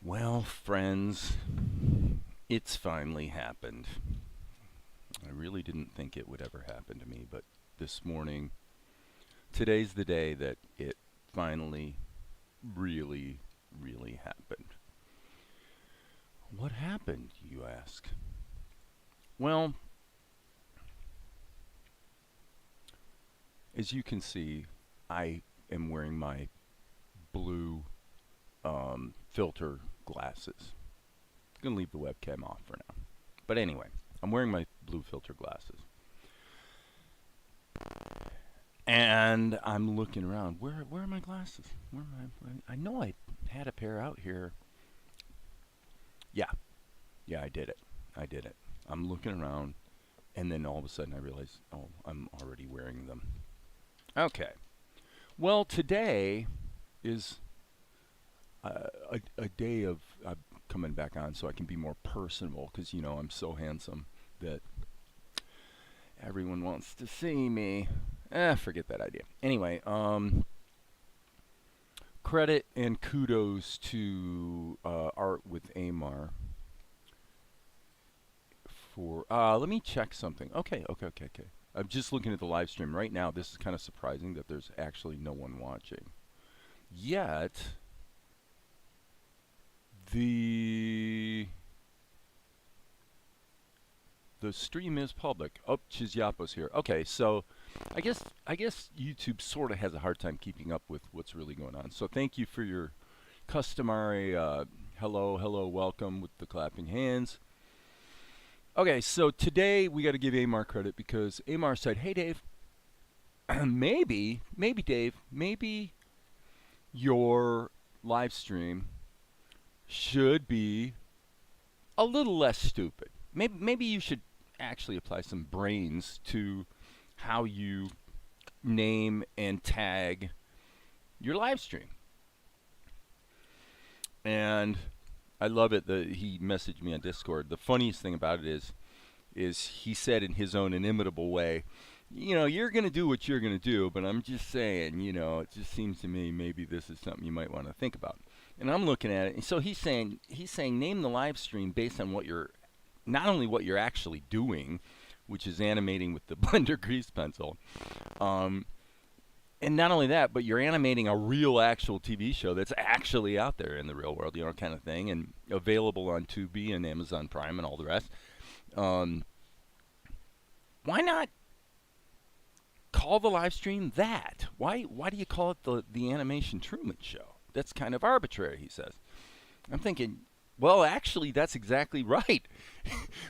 Well, friends, it's finally happened. I really didn't think it would ever happen to me, but this morning, today's the day that it finally really happened. What happened, you ask? Well, as you can see, I am wearing my blue filter glasses. I'm going to leave the webcam off for now. But anyway, I'm wearing my blue filter glasses. And I'm looking around. Where are my glasses? Where am I know I had a pair out here. Yeah. Yeah, I did it. I did it. I'm looking around, and then all of a sudden I realize, oh, I'm already wearing them. Okay. Well, today is a day of coming back on so I can be more personable because, I'm so handsome that everyone wants to see me. Forget that idea. Anyway, credit and kudos to Art with Amar for. Let me check something. Okay. I'm just looking at the live stream right now. This is kind of surprising that there's actually no one watching. Yet, the stream is public. Oh, Chizyapo's here. Okay, so I guess YouTube sort of has a hard time keeping up with what's really going on. So thank you for your customary hello, welcome with the clapping hands. Okay, so today we got to give Amar credit because Amar said, "Hey Dave, maybe Dave, maybe your live stream should be a little less stupid. Maybe you should actually apply some brains to how you name and tag your live stream." And I love it that he messaged me on Discord. The funniest thing about it is he said in his own inimitable way, you're going to do what you're going to do, but I'm just saying, it just seems to me maybe this is something you might want to think about. And I'm looking at it, and so he's saying name the live stream based on not only what you're actually doing, which is animating with the Blender grease pencil, and not only that, but you're animating a real actual TV show that's actually out there in the real world, kind of thing, and available on Tubi and Amazon Prime and all the rest. Why not call the live stream that? Why do you call it the Animation Truman Show? That's kind of arbitrary, he says. I'm thinking, well, actually, that's exactly right.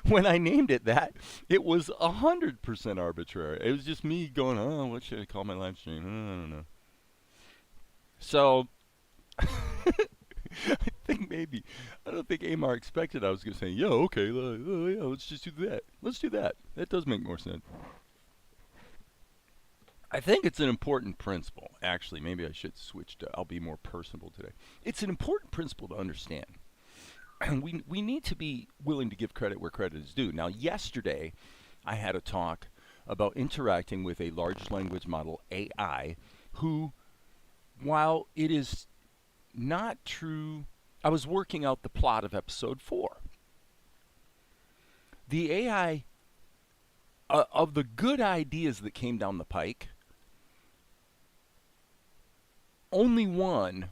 When I named it that, it was 100% arbitrary. It was just me going, oh, what should I call my live stream? I don't know. So, I don't think Amar expected I was going to say, yeah, okay, yeah, let's just do that. Let's do that. That does make more sense. I think it's an important principle. Actually, maybe I should switch to, I'll be more personable today. It's an important principle to understand. We need to be willing to give credit where credit is due. Now, yesterday, I had a talk about interacting with a large language model, AI, who, while it is not true, I was working out the plot of episode 4. The AI, of the good ideas that came down the pike, only one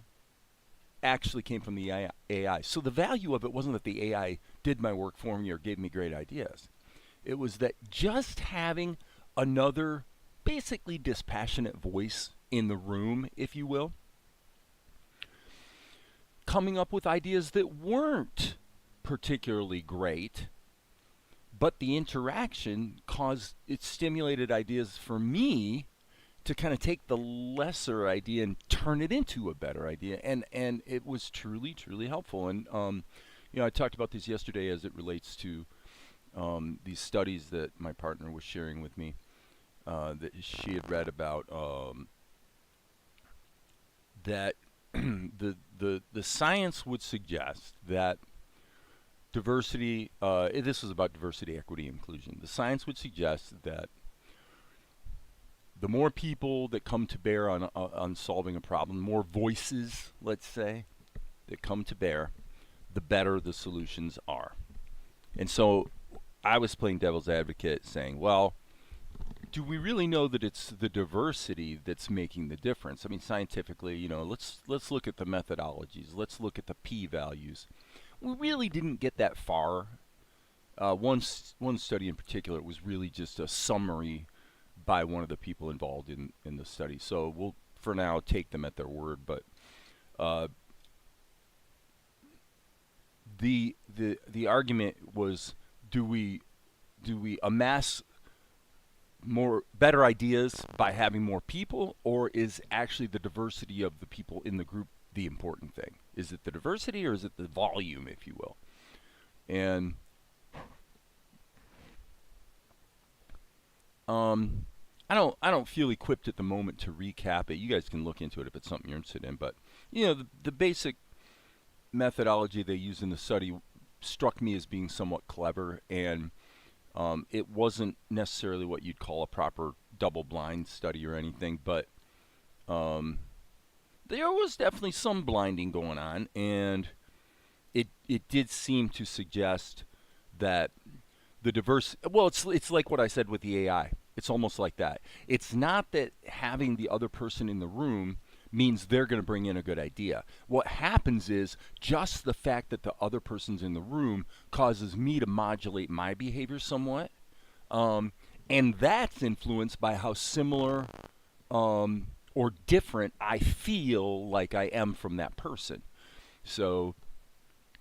actually came from the AI. So the value of it wasn't that the AI did my work for me or gave me great ideas. It was that just having another basically dispassionate voice in the room, if you will, coming up with ideas that weren't particularly great, but the interaction it stimulated ideas for me to kind of take the lesser idea and turn it into a better idea, and it was truly helpful. And I talked about this yesterday as it relates to these studies that my partner was sharing with me that she had read about, that the science would suggest that diversity. This was about diversity, equity, inclusion. The science would suggest that the more people that come to bear on solving a problem, more voices, let's say, that come to bear, the better the solutions are. And so I was playing devil's advocate saying, well, do we really know that it's the diversity that's making the difference? I mean, scientifically, let's look at the methodologies. Let's look at the p-values. We really didn't get that far. One study in particular was really just a summary by one of the people involved in the study. So we'll, for now, take them at their word. But the argument was, do we amass better ideas by having more people, or is actually the diversity of the people in the group the important thing? Is it the diversity, or is it the volume, if you will? And I don't feel equipped at the moment to recap it. You guys can look into it if it's something you're interested in. But the basic methodology they used in the study struck me as being somewhat clever, and it wasn't necessarily what you'd call a proper double-blind study or anything, but there was definitely some blinding going on, and it did seem to suggest that the diverse, well, it's like what I said with the AI. It's almost like that. It's not that having the other person in the room means they're going to bring in a good idea. What happens is just the fact that the other person's in the room causes me to modulate my behavior somewhat. And that's influenced by how similar or different I feel like I am from that person. So,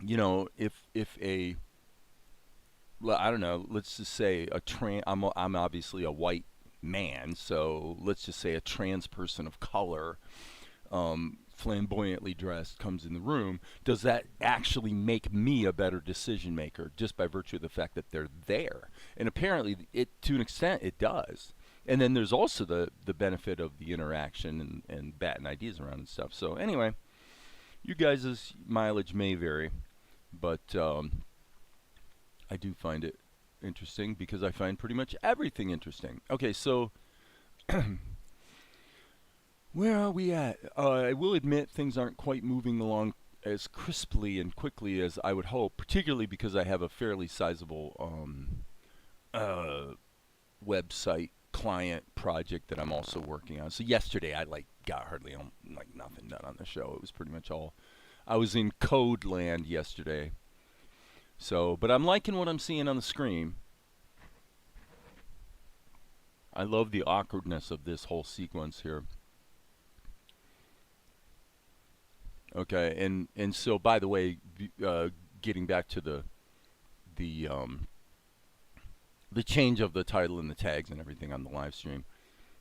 if a, well, I don't know, let's just say I'm obviously a white man, so let's just say a trans person of color, flamboyantly dressed, comes in the room. Does that actually make me a better decision maker just by virtue of the fact that they're there? And apparently, to an extent, it does. And then there's also the benefit of the interaction and batting ideas around and stuff. So anyway, you guys' mileage may vary, but I do find it interesting because I find pretty much everything interesting. Okay, so where are we at? I will admit things aren't quite moving along as crisply and quickly as I would hope, particularly because I have a fairly sizable website client project that I'm also working on. So yesterday I got hardly nothing done on the show. It was pretty much all, I was in code land yesterday. So, but I'm liking what I'm seeing on the screen. I love the awkwardness of this whole sequence here. Okay, and so by the way, getting back to the change of the title and the tags and everything on the live stream,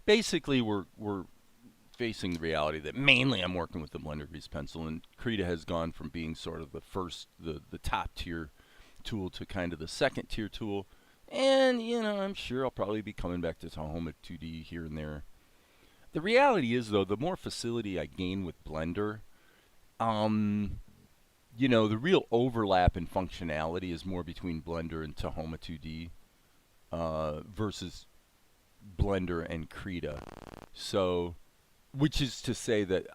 basically we're facing the reality that mainly I'm working with the Blender Grease Pencil, and Krita has gone from being sort of the top tier tool to kind of the second tier tool. And I'm sure I'll probably be coming back to Tahoma 2D here and there. The reality is, though, the more facility I gain with Blender, the real overlap in functionality is more between Blender and Tahoma 2D versus Blender and Krita. So, which is to say that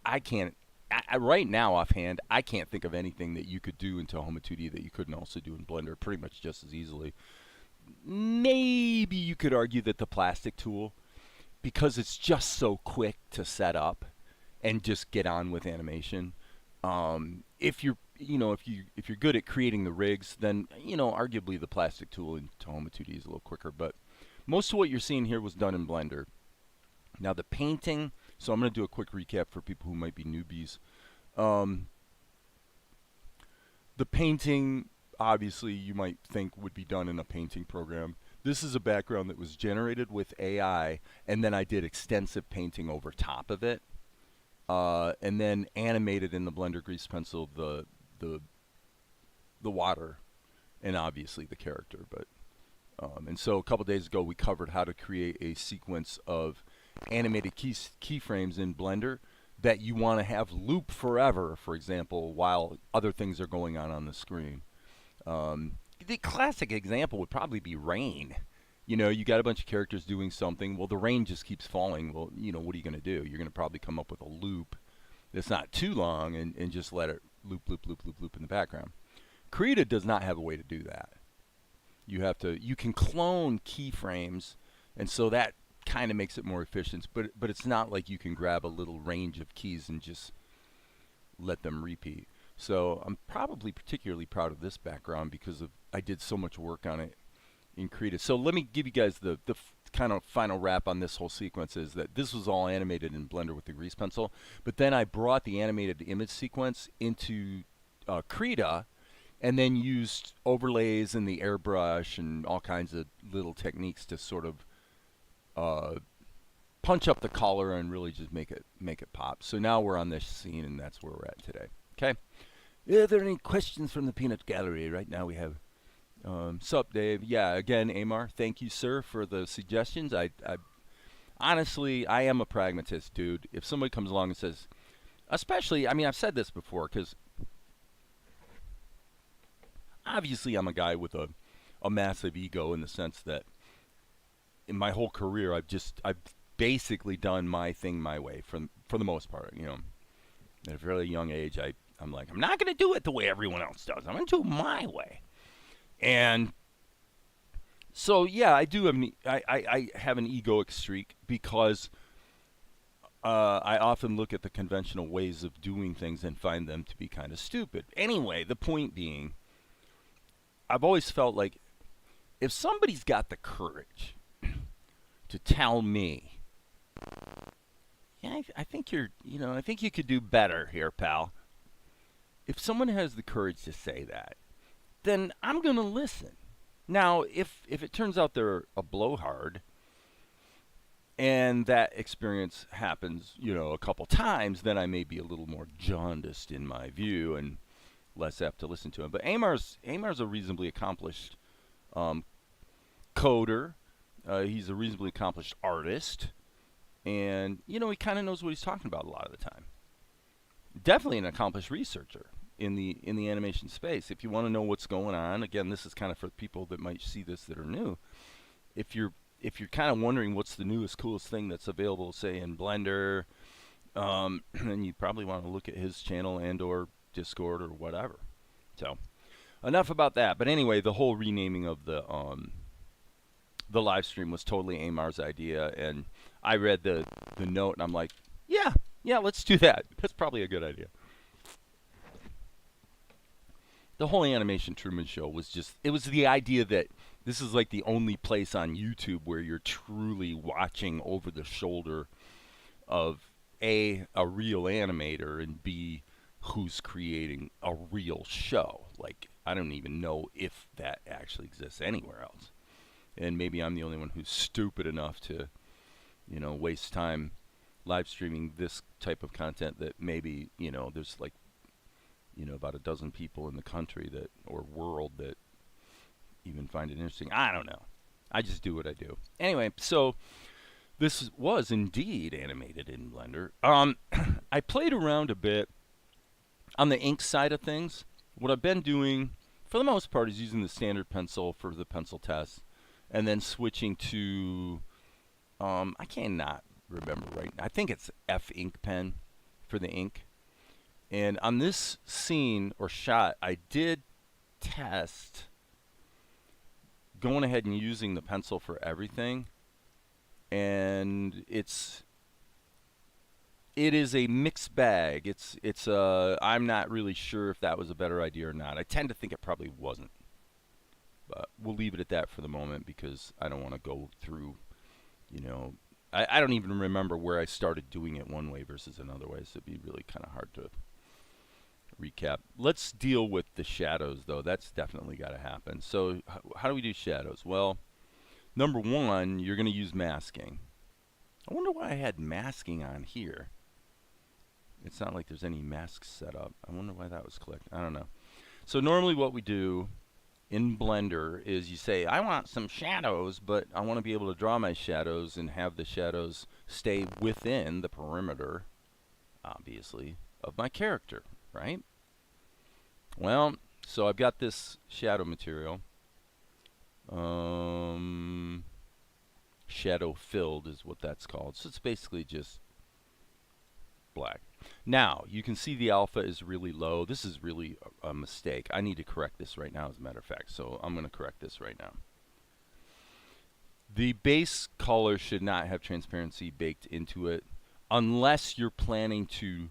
right now offhand, I can't think of anything that you could do in Tahoma 2D that you couldn't also do in Blender pretty much just as easily. Maybe you could argue that the plastic tool, because it's just so quick to set up and just get on with animation, if you're good at creating the rigs, then arguably the plastic tool in Tahoma 2D is a little quicker. But most of what you're seeing here was done in Blender. Now the painting, so I'm going to do a quick recap for people who might be newbies. The painting, obviously, you might think would be done in a painting program. This is a background that was generated with AI, and then I did extensive painting over top of it, and then animated in the Blender Grease Pencil the water, and obviously the character. But and so a couple days ago we covered how to create a sequence of animated keyframes in Blender that you want to have loop forever, for example, while other things are going on the screen. The classic example would probably be rain. You got a bunch of characters doing something. Well, the rain just keeps falling. Well, what are you going to do? You're going to probably come up with a loop that's not too long and just let it loop, loop, loop, loop, loop in the background. Krita does not have a way to do that. You can clone keyframes, and so that kind of makes it more efficient. But it's not like you can grab a little range of keys and just let them repeat. So I'm probably particularly proud of this background because I did so much work on it in Krita. So let me give you guys the kind of final wrap on this whole sequence. Is that this was all animated in Blender with the grease pencil, but then I brought the animated image sequence into Krita, and then used overlays and the airbrush and all kinds of little techniques to sort of punch up the color and really just make it pop. So now we're on this scene, and that's where we're at today. Okay. Are there any questions from the Peanut Gallery? Right now we have. Sup, Dave? Yeah, again, Amar, thank you, sir, for the suggestions. I honestly, I am a pragmatist, dude. If somebody comes along and says, especially, I mean, I've said this before, because obviously I'm a guy with a massive ego in the sense that in my whole career I've basically done my thing my way for the most part. You know, at a fairly young age I'm like, I'm not going to do it the way everyone else does. I'm going to do it my way. And so yeah, I do have I have an egoic streak because I often look at the conventional ways of doing things and find them to be kind of stupid. Anyway, the point being, I've always felt like if somebody's got the courage to tell me, yeah, I think I think you could do better here, pal. If someone has the courage to say that, then I'm going to listen. Now, if it turns out they're a blowhard, and that experience happens, a couple times, then I may be a little more jaundiced in my view and less apt to listen to him. But Amar's a reasonably accomplished coder. He's a reasonably accomplished artist, and he kind of knows what he's talking about a lot of the time. Definitely an accomplished researcher in the animation space. If you want to know what's going on, again, this is kind of for people that might see this that are new. If you're kind of wondering what's the newest, coolest thing that's available, say in Blender, then you probably want to look at his channel and or Discord or whatever. So, enough about that. But anyway, the whole renaming of the live stream was totally Amar's idea, and I read the note and I'm like, yeah, let's do that. That's probably a good idea. The whole Animation Truman Show was it was the idea that this is like the only place on YouTube where you're truly watching over the shoulder of A, a real animator, and B, who's creating a real show. Like, I don't even know if that actually exists anywhere else. And maybe I'm the only one who's stupid enough to, waste time live streaming this type of content that maybe, there's like, about a dozen people in the country or world that even find it interesting. I don't know. I just do what I do. Anyway, so this was indeed animated in Blender. I played around a bit on the ink side of things. What I've been doing, for the most part, is using the standard pencil for the pencil test, and then switching to, I cannot remember right now. I think it's F ink pen for the ink. And on this scene or shot, I did test going ahead and using the pencil for everything. And it is a mixed bag. I'm not really sure if that was a better idea or not. I tend to think it probably wasn't. But we'll leave it at that for the moment because I don't want to go through, I don't even remember where I started doing it one way versus another way. So it'd be really kind of hard to recap. Let's deal with the shadows, though. That's definitely got to happen. So how do we do shadows? Well, number one, you're going to use masking. I wonder why I had masking on here. It's not like there's any masks set up. I wonder why that was clicked. I don't know. So normally what we do in Blender is you say, I want some shadows, but I want to be able to draw my shadows and have the shadows stay within the perimeter, obviously, of my character, right? Well, so I've got this shadow material. Shadow filled is what that's called. So it's basically just black. Now, you can see the alpha is really low. This is really a mistake. I need to correct this right now, as a matter of fact. So I'm going to correct this right now. The base color should not have transparency baked into it unless you're planning to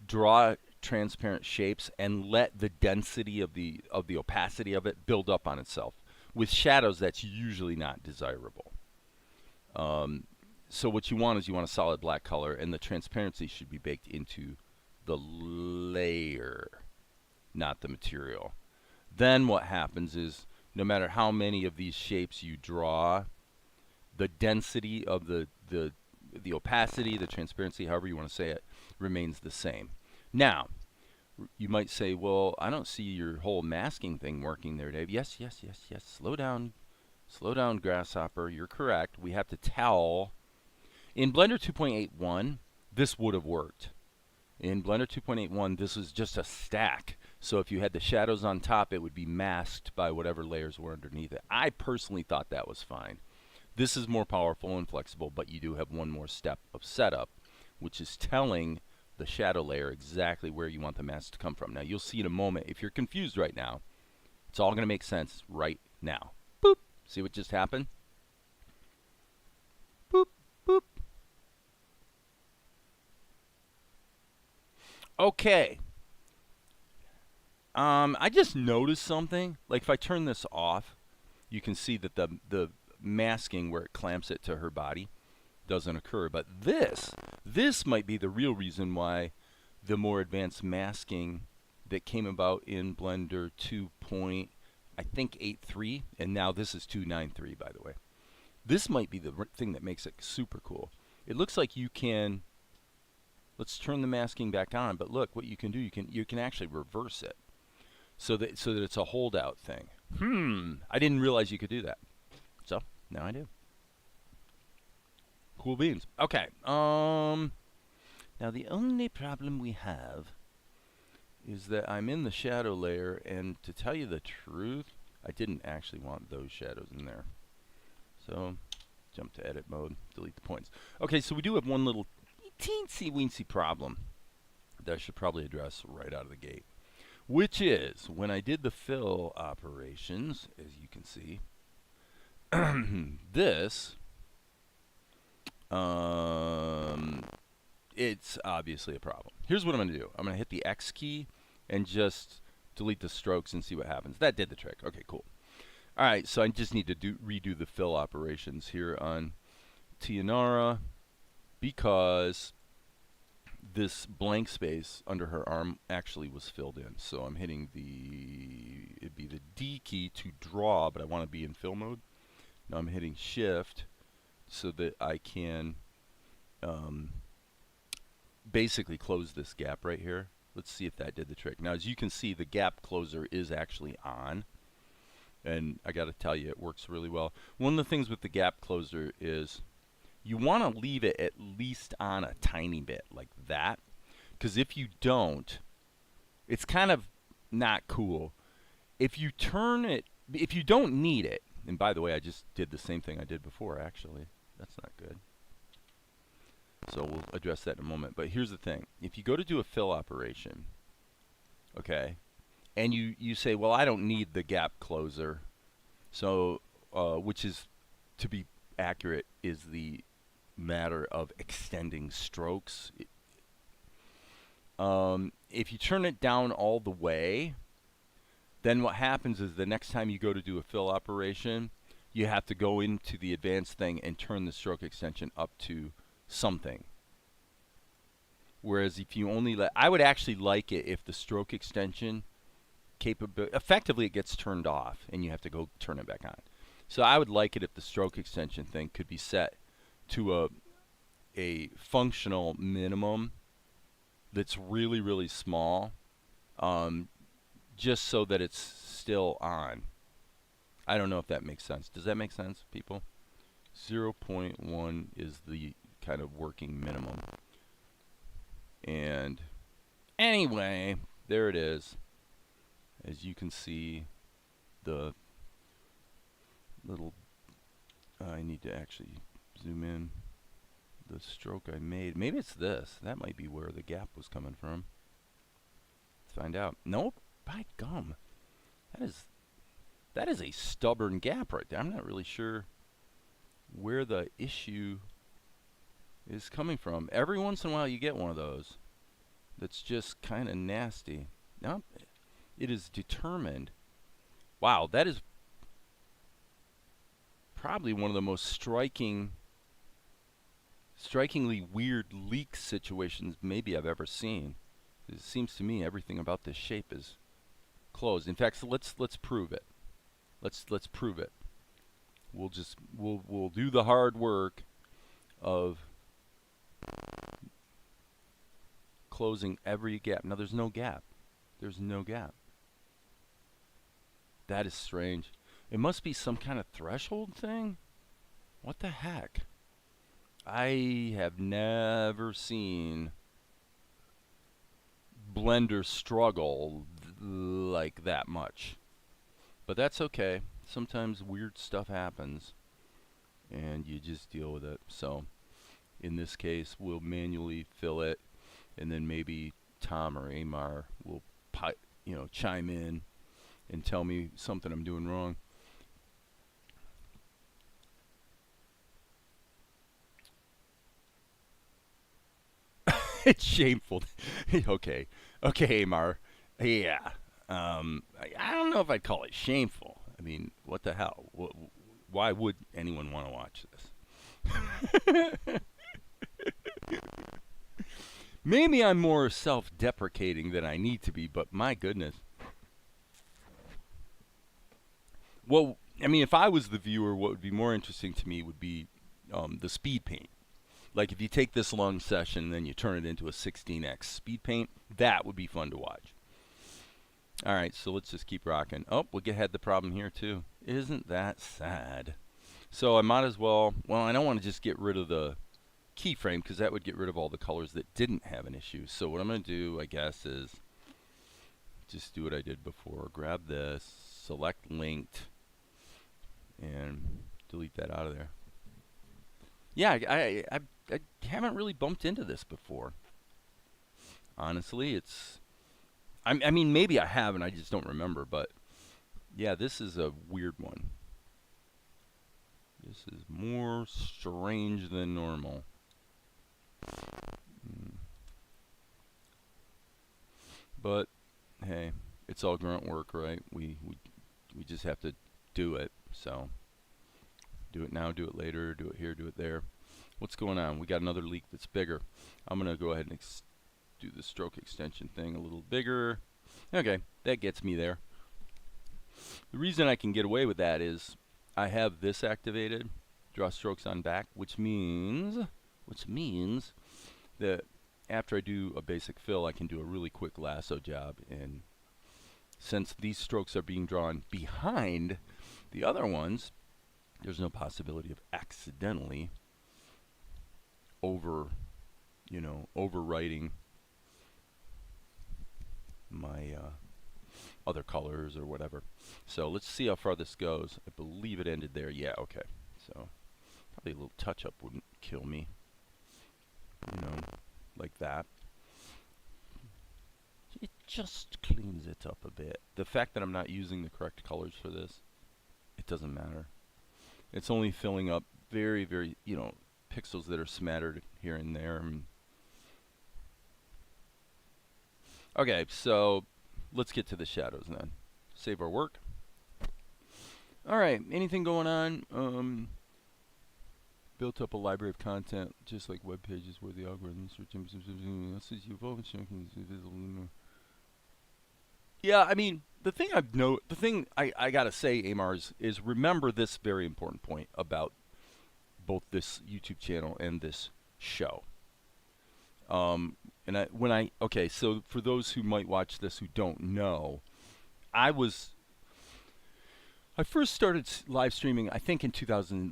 draw transparent shapes and let the density of the opacity of it build up on itself. With shadows, that's usually not desirable. So what you want is you want a solid black color, and the transparency should be baked into the layer, not the material. Then what happens is, no matter how many of these shapes you draw, the density of the opacity, the transparency, however you want to say it, remains the same. Now, you might say, well, I don't see your whole masking thing working there, Dave. Yes. Slow down, Grasshopper. You're correct. We have to tell. In Blender 2.81, this would have worked. In Blender 2.81, this is just a stack. So if you had the shadows on top, it would be masked by whatever layers were underneath it. I personally thought that was fine. This is more powerful and flexible, but you do have one more step of setup, which is telling the shadow layer exactly where you want the mask to come from. Now, you'll see in a moment, if you're confused right now, it's all going to make sense right now. Boop. See what just happened? Boop, boop. Okay. I just noticed something. Like if I turn this off, you can see that the masking where it clamps it to her body doesn't occur. But this might be the real reason why the more advanced masking that came about in Blender 2.83, and now this is 2.93, by the way. This might be the thing that makes it super cool. It looks like you can. Let's turn the masking back on. But look, what you can do, you can actually reverse it, so that it's a holdout thing. I didn't realize you could do that. So now I do. Cool beans. Okay. Now the only problem we have is that I'm in the shadow layer, and to tell you the truth, I didn't actually want those shadows in there. So jump to edit mode, delete the points. Okay, so we do have one little teensy weensy problem that I should probably address right out of the gate, which is when I did the fill operations, as you can see, this, it's obviously a problem. Here's what I'm going to do. I'm going to hit the X key and just delete the strokes and see what happens. That did the trick. Okay, cool. All right, so I just need to redo the fill operations here on Tianara because this blank space under her arm actually was filled in. So I'm hitting it'd be the D key to draw, but I want to be in fill mode. Now I'm hitting Shift so that I can basically close this gap right here. Let's see if that did the trick. Now, as you can see, the gap closer is actually on. And I got to tell you, it works really well. One of the things with the gap closer is you want to leave it at least on a tiny bit like that. Because if you don't, it's kind of not cool. If you turn it, if you don't need it, and by the way, I just did the same thing I did before, actually. That's not good. So we'll address that in a moment. But here's the thing. If you go to do a fill operation, okay, and you say, well, I don't need the gap closer, so which is, to be accurate, is the matter of extending strokes. If you turn it down all the way, then what happens is the next time you go to do a fill operation, you have to go into the advanced thing and turn the stroke extension up to something. Whereas if you only I would actually like it if the stroke extension effectively it gets turned off and you have to go turn it back on. So I would like it if the stroke extension thing could be set to a functional minimum that's really, really small, just so that it's still on. I don't know if that makes sense. Does that make sense, people? 0.1 is the kind of working minimum. And anyway, there it is. As you can see, the little, I need to actually zoom in. the stroke I made. Maybe it's this. That might be where the gap was coming from. Let's find out. Nope. By gum. That is a stubborn gap right there. I'm not really sure where the issue is coming from. Every once in a while you get one of those that's just kind of nasty. Nope. It is determined. Wow, that is probably one of the most strikingly weird leak situations maybe I've ever seen. It seems to me everything about this shape is closed. In fact, so let's prove it. Let's prove it. We'll do the hard work of closing every gap. Now there's no gap. There's no gap. That is strange. It must be some kind of threshold thing. What the heck? I have never seen Blender struggle like that much. But that's okay. Sometimes weird stuff happens and you just deal with it. So in this case, we'll manually fill it, and then maybe Tom or Amar will chime in and tell me something I'm doing wrong. It's shameful. Okay, Amar. Yeah. I don't know if I'd call it shameful. I mean, what the hell? Why would anyone want to watch this? Maybe I'm more self-deprecating than I need to be, but my goodness. Well, I mean, if I was the viewer, what would be more interesting to me would be the speed paint. Like if you take this long session and then you turn it into a 16x speed paint, that would be fun to watch. All right, so let's just keep rocking. Oh, we had the problem here too. Isn't that sad? So I might as well I don't want to just get rid of the keyframe because that would get rid of all the colors that didn't have an issue. So what I'm going to do, I guess, is just do what I did before. Grab this, select linked, and delete that out of there. Yeah, I haven't really bumped into this before. Honestly, I mean, maybe I have and I just don't remember, but yeah, this is a weird one. This is more strange than normal. But hey, it's all grunt work, right? We just have to do it. So do it now, do it later, do it here, do it there. What's going on? We got another leak that's bigger. I'm going to go ahead and do the stroke extension thing a little bigger. Okay, that gets me there. The reason I can get away with that is I have this activated, draw strokes on back, which means that after I do a basic fill, I can do a really quick lasso job. And since these strokes are being drawn behind the other ones, there's no possibility of accidentally overwriting my other colors or whatever. So let's see how far this goes. I believe it ended there. Yeah, okay. So probably a little touch-up wouldn't kill me. Like that. It just cleans it up a bit. The fact that I'm not using the correct colors for this, it doesn't matter. It's only filling up very, very, pixels that are smattered here and there. Okay, so let's get to the shadows then. Save our work. All right, anything going on? Built up a library of content, just like web pages where the algorithms search images. Yeah, I mean, the thing I gotta say, Amar, is remember this very important point about both this YouTube channel and this show. So for those who might watch this who don't know, I first started live streaming, I think in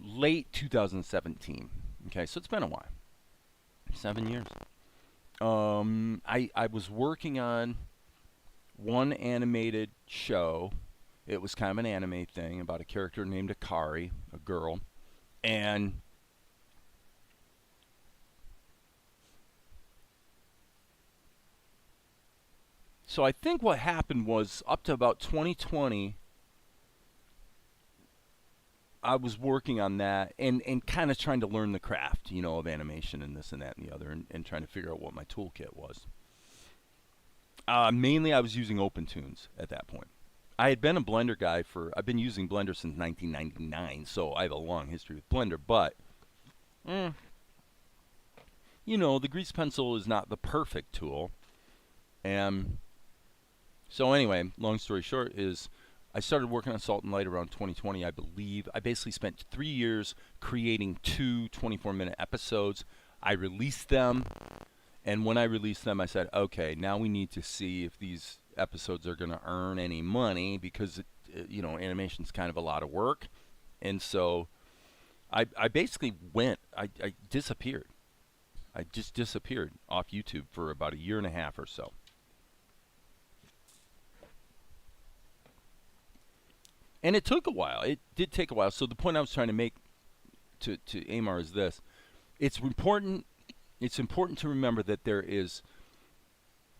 late 2017. Okay, so it's been a while. 7 years. I was working on one animated show. It was kind of an anime thing about a character named Akari, a girl. And So I think what happened was up to about 2020, I was working on that and kind of trying to learn the craft, of animation and this and that and the other, and trying to figure out what my toolkit was. Mainly, I was using OpenTunes at that point. I had been a Blender guy I've been using Blender since 1999, so I have a long history with Blender, but, mm, the grease pencil is not the perfect tool. And so anyway, long story short is I started working on Salt and Light around 2020, I believe. I basically spent 3 years creating two 24-minute episodes. I released them, and when I released them, I said, okay, now we need to see if these episodes are going to earn any money because, animation's kind of a lot of work. And so I basically I disappeared. I just disappeared off YouTube for about a year and a half or so. And it took a while. It did take a while. So the point I was trying to make to Amar is this. It's important to remember that there is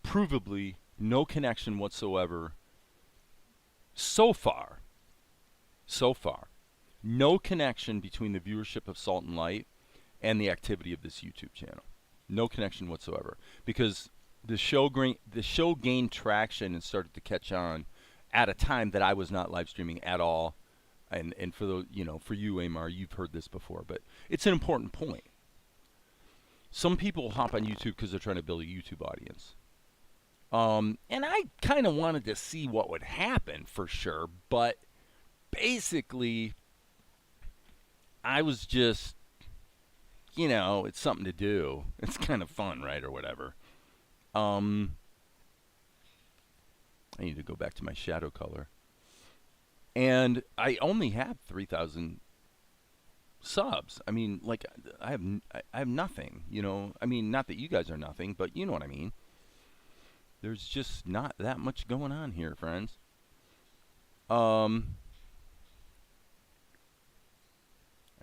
provably no connection whatsoever so far, no connection between the viewership of Salt and Light and the activity of this YouTube channel. No connection whatsoever. Because the show gained traction and started to catch on at a time that I was not live streaming at all. And for the for you, Amar, you've heard this before, but it's an important point. Some people hop on YouTube because they're trying to build a YouTube audience. And I kind of wanted to see what would happen for sure, but basically, I was just, it's something to do. It's kind of fun, right, or whatever. I need to go back to my shadow color. And I only have 3,000 subs. I mean, like, I have nothing, I mean, not that you guys are nothing, but you know what I mean. There's just not that much going on here, friends. I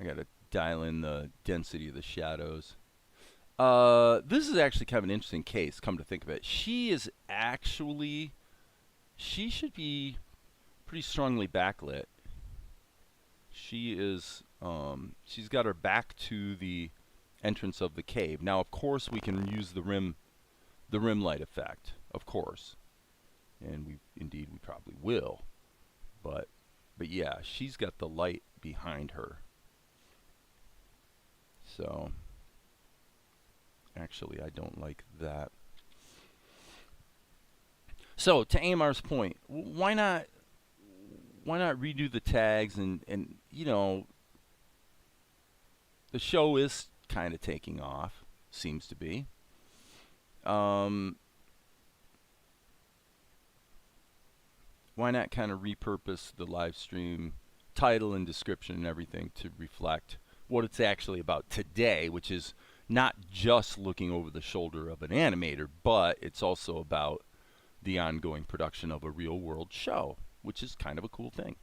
got to dial in the density of the shadows. This is actually kind of an interesting case, come to think of it. She should be pretty strongly backlit. She is, she's got her back to the entrance of the cave. Now, of course, we can use the rim light effect, of course. And we probably will. But yeah, she's got the light behind her. So, actually, I don't like that. So, to Amar's point, why not redo the tags and the show is kind of taking off, seems to be. Why not kind of repurpose the live stream title and description and everything to reflect what it's actually about today, which is not just looking over the shoulder of an animator, but it's also about the ongoing production of a real world show, which is kind of a cool thing.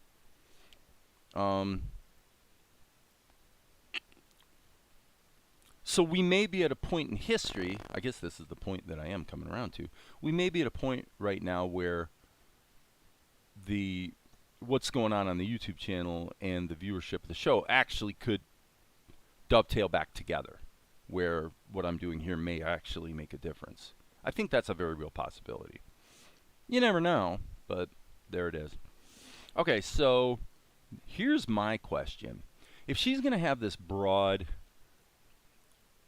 So we may be at a point in history, I guess this is the point that I am coming around to, we may be at a point right now where what's going on the YouTube channel and the viewership of the show actually could dovetail back together, where what I'm doing here may actually make a difference. I think that's a very real possibility. You never know, but there it is. Okay, so here's my question. If she's going to have this broad,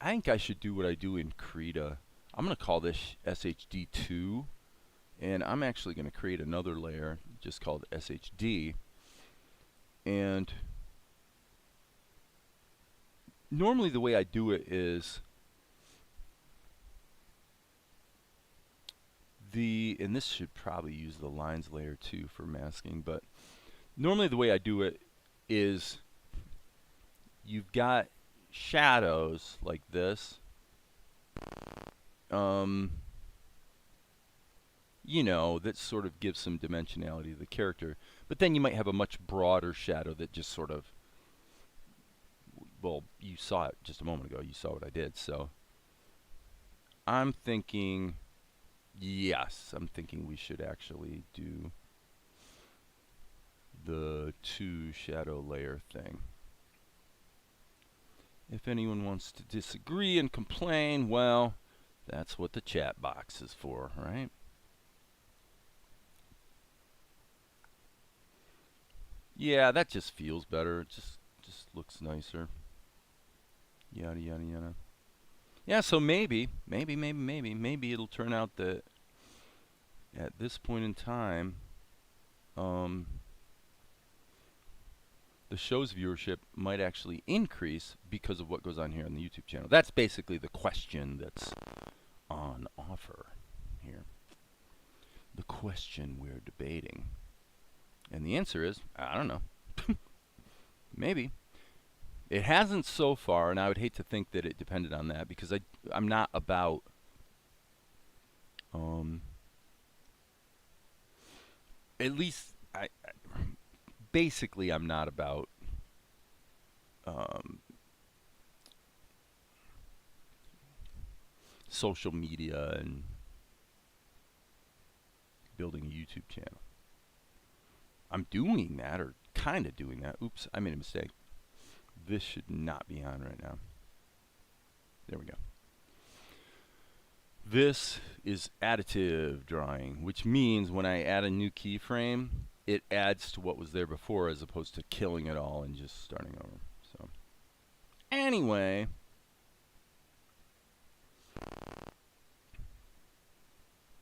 I think I should do what I do in Krita. I'm going to call this SHD2, and I'm actually going to create another layer just called SHD. And normally the way I do it is and this should probably use the lines layer too for masking, but normally the way I do it is you've got shadows like this, that sort of gives some dimensionality to the character, but then you might have a much broader shadow that just sort of, well, you saw it just a moment ago, you saw what I did, so I'm thinking Yes, I'm thinking we should actually do the 2 shadow layer thing. If anyone wants to disagree and complain, well, that's what the chat box is for, right? Yeah, that just feels better. It just looks nicer. Yada yada yada. Yeah, so maybe it'll turn out that at this point in time, um, the show's viewership might actually increase because of what goes on here on the YouTube channel. That's basically the question that's on offer here. The question we're debating. And the answer is, I don't know. Maybe. It hasn't so far, and I would hate to think that it depended on that because I'm not about at least basically I'm not about social media and building a YouTube channel. I'm doing that, or kind of doing that. Oops, I made a mistake. This should not be on right now. There we go. This is additive drawing, which means when I add a new keyframe, it adds to what was there before as opposed to killing it all and just starting over. So anyway,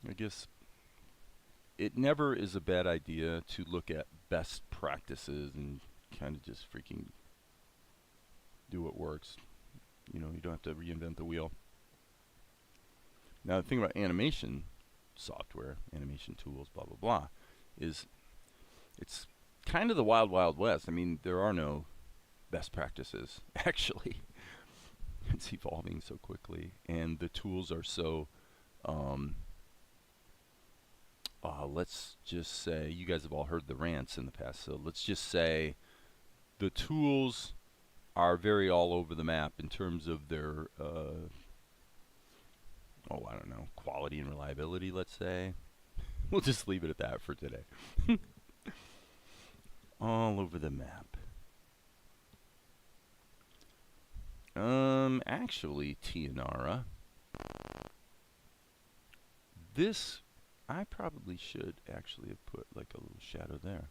I guess it never is a bad idea to look at best practices and kind of just freaking do what works. You know, you don't have to reinvent the wheel. Now, the thing about animation software, animation tools, blah, blah, blah, is it's kind of the wild, wild west. I mean, there are no best practices, actually. It's evolving so quickly, and the tools are so, let's just say, you guys have all heard the rants in the past, so let's just say the tools are very all over the map in terms of their, I don't know, quality and reliability, let's say. We'll just leave it at that for today. All over the map. Actually, Tianara, this, I probably should actually have put like a little shadow there.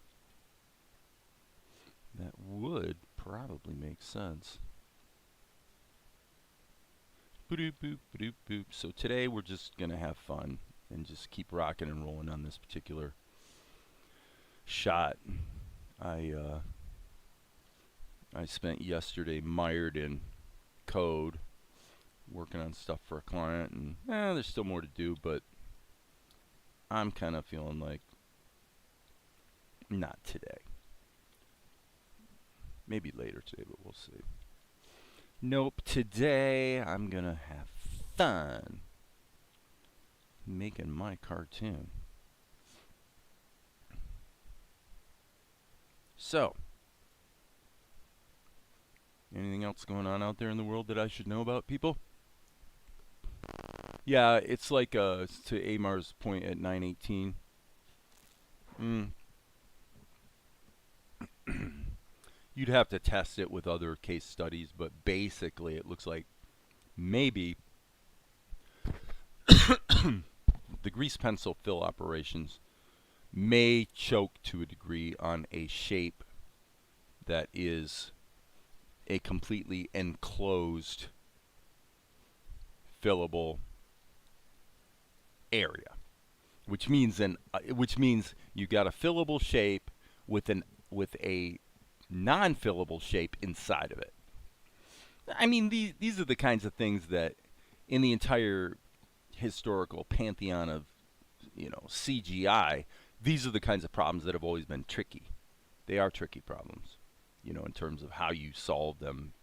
That would probably make sense. Boop, boop, boop, boop. So today we're just going to have fun and just keep rocking and rolling on this particular shot. I spent yesterday mired in code, working on stuff for a client, and there's still more to do, but I'm kind of feeling like not today. Maybe later today, but we'll see. Nope, today I'm gonna have fun making my cartoon. So, anything else going on out there in the world that I should know about, people? Yeah, it's like to Amar's point at 9:18. You'd have to test it with other case studies, but basically it looks like maybe the grease pencil fill operations may choke to a degree on a shape that is a completely enclosed fillable area, which means you got a fillable shape with a non-fillable shape inside of it. I mean, these are the kinds of things that in the entire historical pantheon of, CGI, these are the kinds of problems that have always been tricky. They are tricky problems, in terms of how you solve them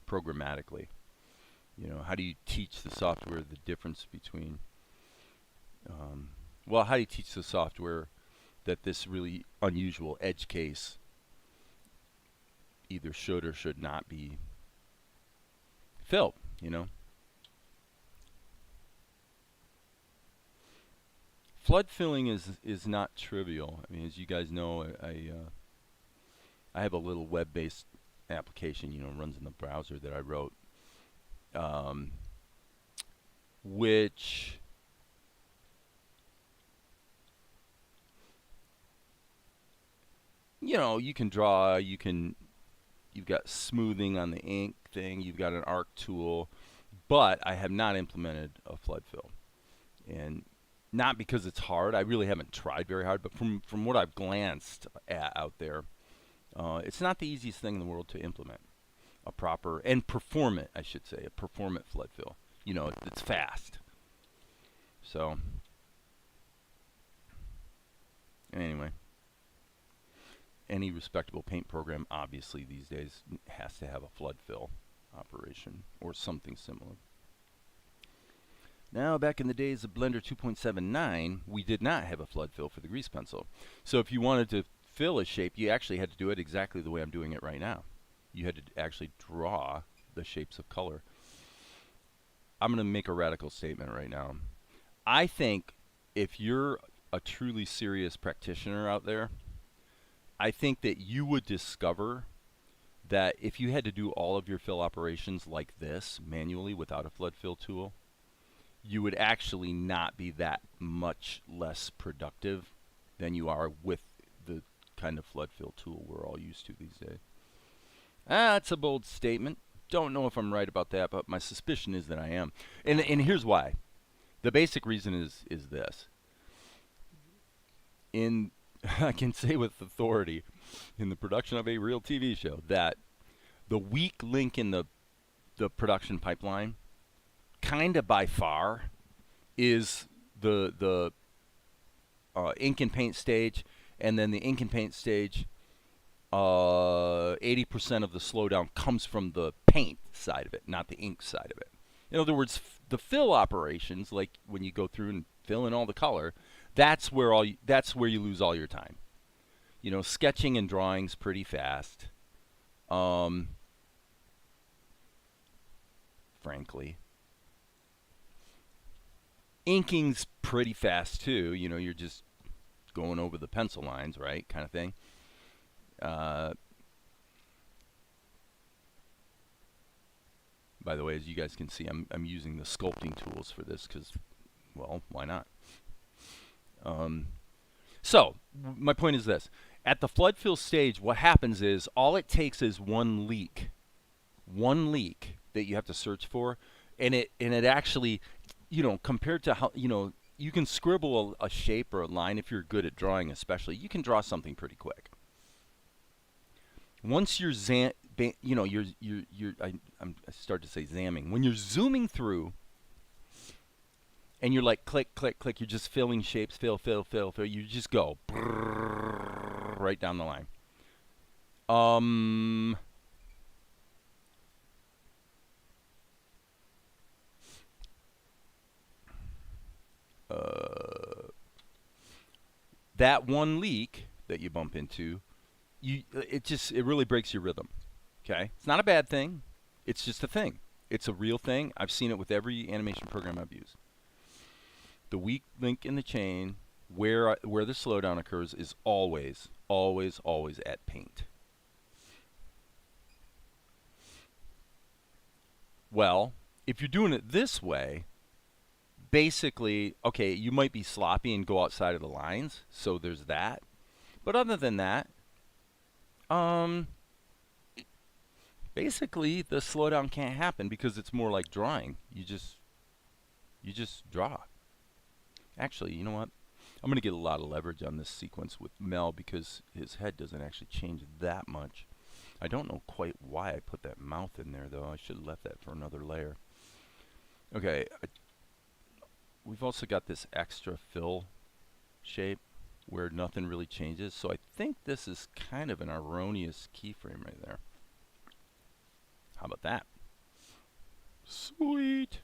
programmatically. How do you teach the software the difference between, how do you teach the software that this really unusual edge case either should or should not be filled, Flood filling is not trivial. I mean, as you guys know, I have a little web-based application, runs in the browser that I wrote, um, which you can draw, you've got smoothing on the ink thing, you've got an arc tool, but I have not implemented a flood fill. And not because it's hard, I really haven't tried very hard, but from what I've glanced at out there, it's not the easiest thing in the world to implement a proper and performant, I should say, a performant flood fill. It's fast. So anyway, any respectable paint program obviously these days has to have a flood fill operation or something similar. Now, back in the days of Blender 2.79, we did not have a flood fill for the grease pencil. So if you wanted to fill a shape, you actually had to do it exactly the way I'm doing it right now. You had to actually draw the shapes of color. I'm going to make a radical statement right now. I think if you're a truly serious practitioner out there, I think that you would discover that if you had to do all of your fill operations like this manually without a flood fill tool, you would actually not be that much less productive than you are with the kind of flood fill tool we're all used to these days. That's a bold statement. Don't know if I'm right about that, but my suspicion is that I am. And here's why. The basic reason is this. I can say with authority, in the production of a real TV show, that the weak link in the production pipeline, kind of by far, is the ink and paint stage, and then the ink and paint stage, 80% of the slowdown comes from the paint side of it, not the ink side of it. In other words, the fill operations, like when you go through and fill in all the color, that's where you lose all your time. Sketching and drawing's pretty fast. Frankly. Inking's pretty fast too. You're just going over the pencil lines, right? Kind of thing. By the way, as you guys can see, I'm using the sculpting tools for this because, well, why not? So my point is this: at the flood fill stage, what happens is all it takes is one leak that you have to search for, and it actually, compared to how you can scribble a shape or a line if you're good at drawing, especially you can draw something pretty quick. Once you're I start to say zamming. When you're zooming through and you're like click, click, click, you're just filling shapes, fill. You just go right down the line. That one leak that you bump into, it really breaks your rhythm. Okay? It's not a bad thing. It's just a thing. It's a real thing. I've seen it with every animation program I've used. The weak link in the chain where the slowdown occurs is always at paint. Well, if you're doing it this way, basically, okay, you might be sloppy and go outside of the lines, so there's that. But other than that, basically the slowdown can't happen because it's more like drawing. You just draw. Actually, you know what? I'm going to get a lot of leverage on this sequence with Mel because his head doesn't actually change that much. I don't know quite why I put that mouth in there, though. I should have left that for another layer. Okay. We've also got this extra fill shape where nothing really changes. So I think this is kind of an erroneous keyframe right there. How about that? Sweet.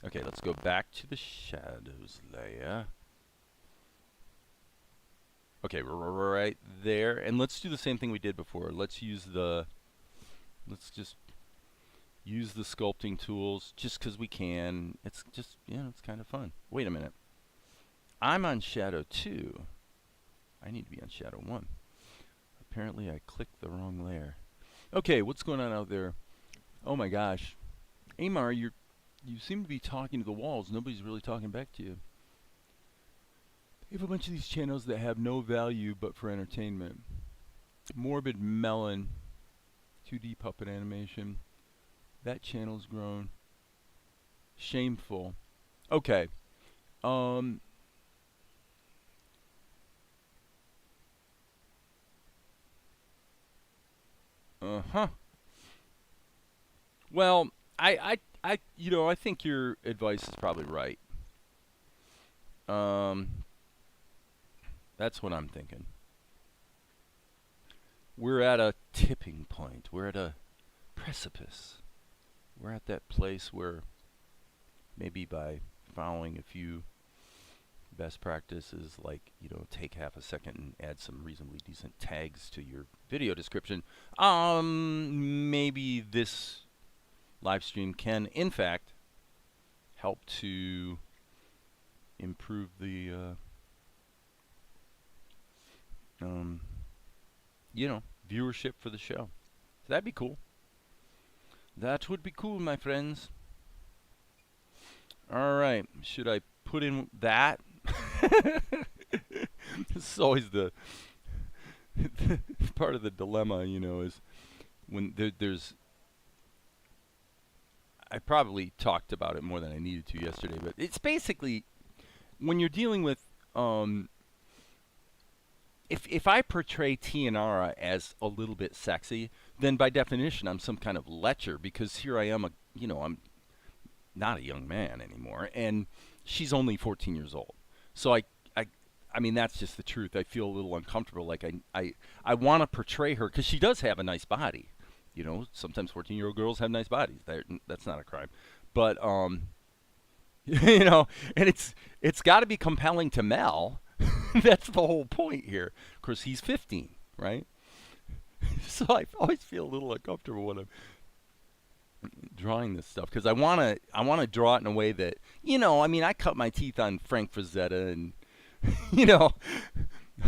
Okay, let's go back to the shadows layer. Okay, we're right there. And let's do the same thing we did before. Let's just use the sculpting tools just because we can. It's just, it's kind of fun. Wait a minute. I'm on Shadow 2. I need to be on Shadow 1. Apparently I clicked the wrong layer. Okay, what's going on out there? Oh my gosh. Amar, you seem to be talking to the walls. Nobody's really talking back to you. You have a bunch of these channels that have no value but for entertainment. Morbid Melon, 2D puppet animation. That channel's grown. Shameful. Okay. Uh-huh. Well, I think your advice is probably right. That's what I'm thinking. We're at a tipping point. We're at a precipice. We're at that place where maybe by following a few best practices, like, take half a second and add some reasonably decent tags to your video description, maybe this live stream can, in fact, help to improve the, viewership for the show. So that'd be cool. That would be cool, my friends. All right. Should I put in that? This is always the part of the dilemma, is when there's. I probably talked about it more than I needed to yesterday, but it's basically when you're dealing with if I portray Tianara as a little bit sexy, then by definition I'm some kind of lecher, because here I am, I'm not a young man anymore, and she's only 14 years old. So I mean, that's just the truth. I feel a little uncomfortable. Like I want to portray her because she does have a nice body. Sometimes 14-year-old girls have nice bodies. That's not a crime, but and it's got to be compelling to Mel. That's the whole point here. Of course, he's 15, right? So I always feel a little uncomfortable when I'm drawing this stuff, because I want to draw it in a way that, I cut my teeth on Frank Frazetta and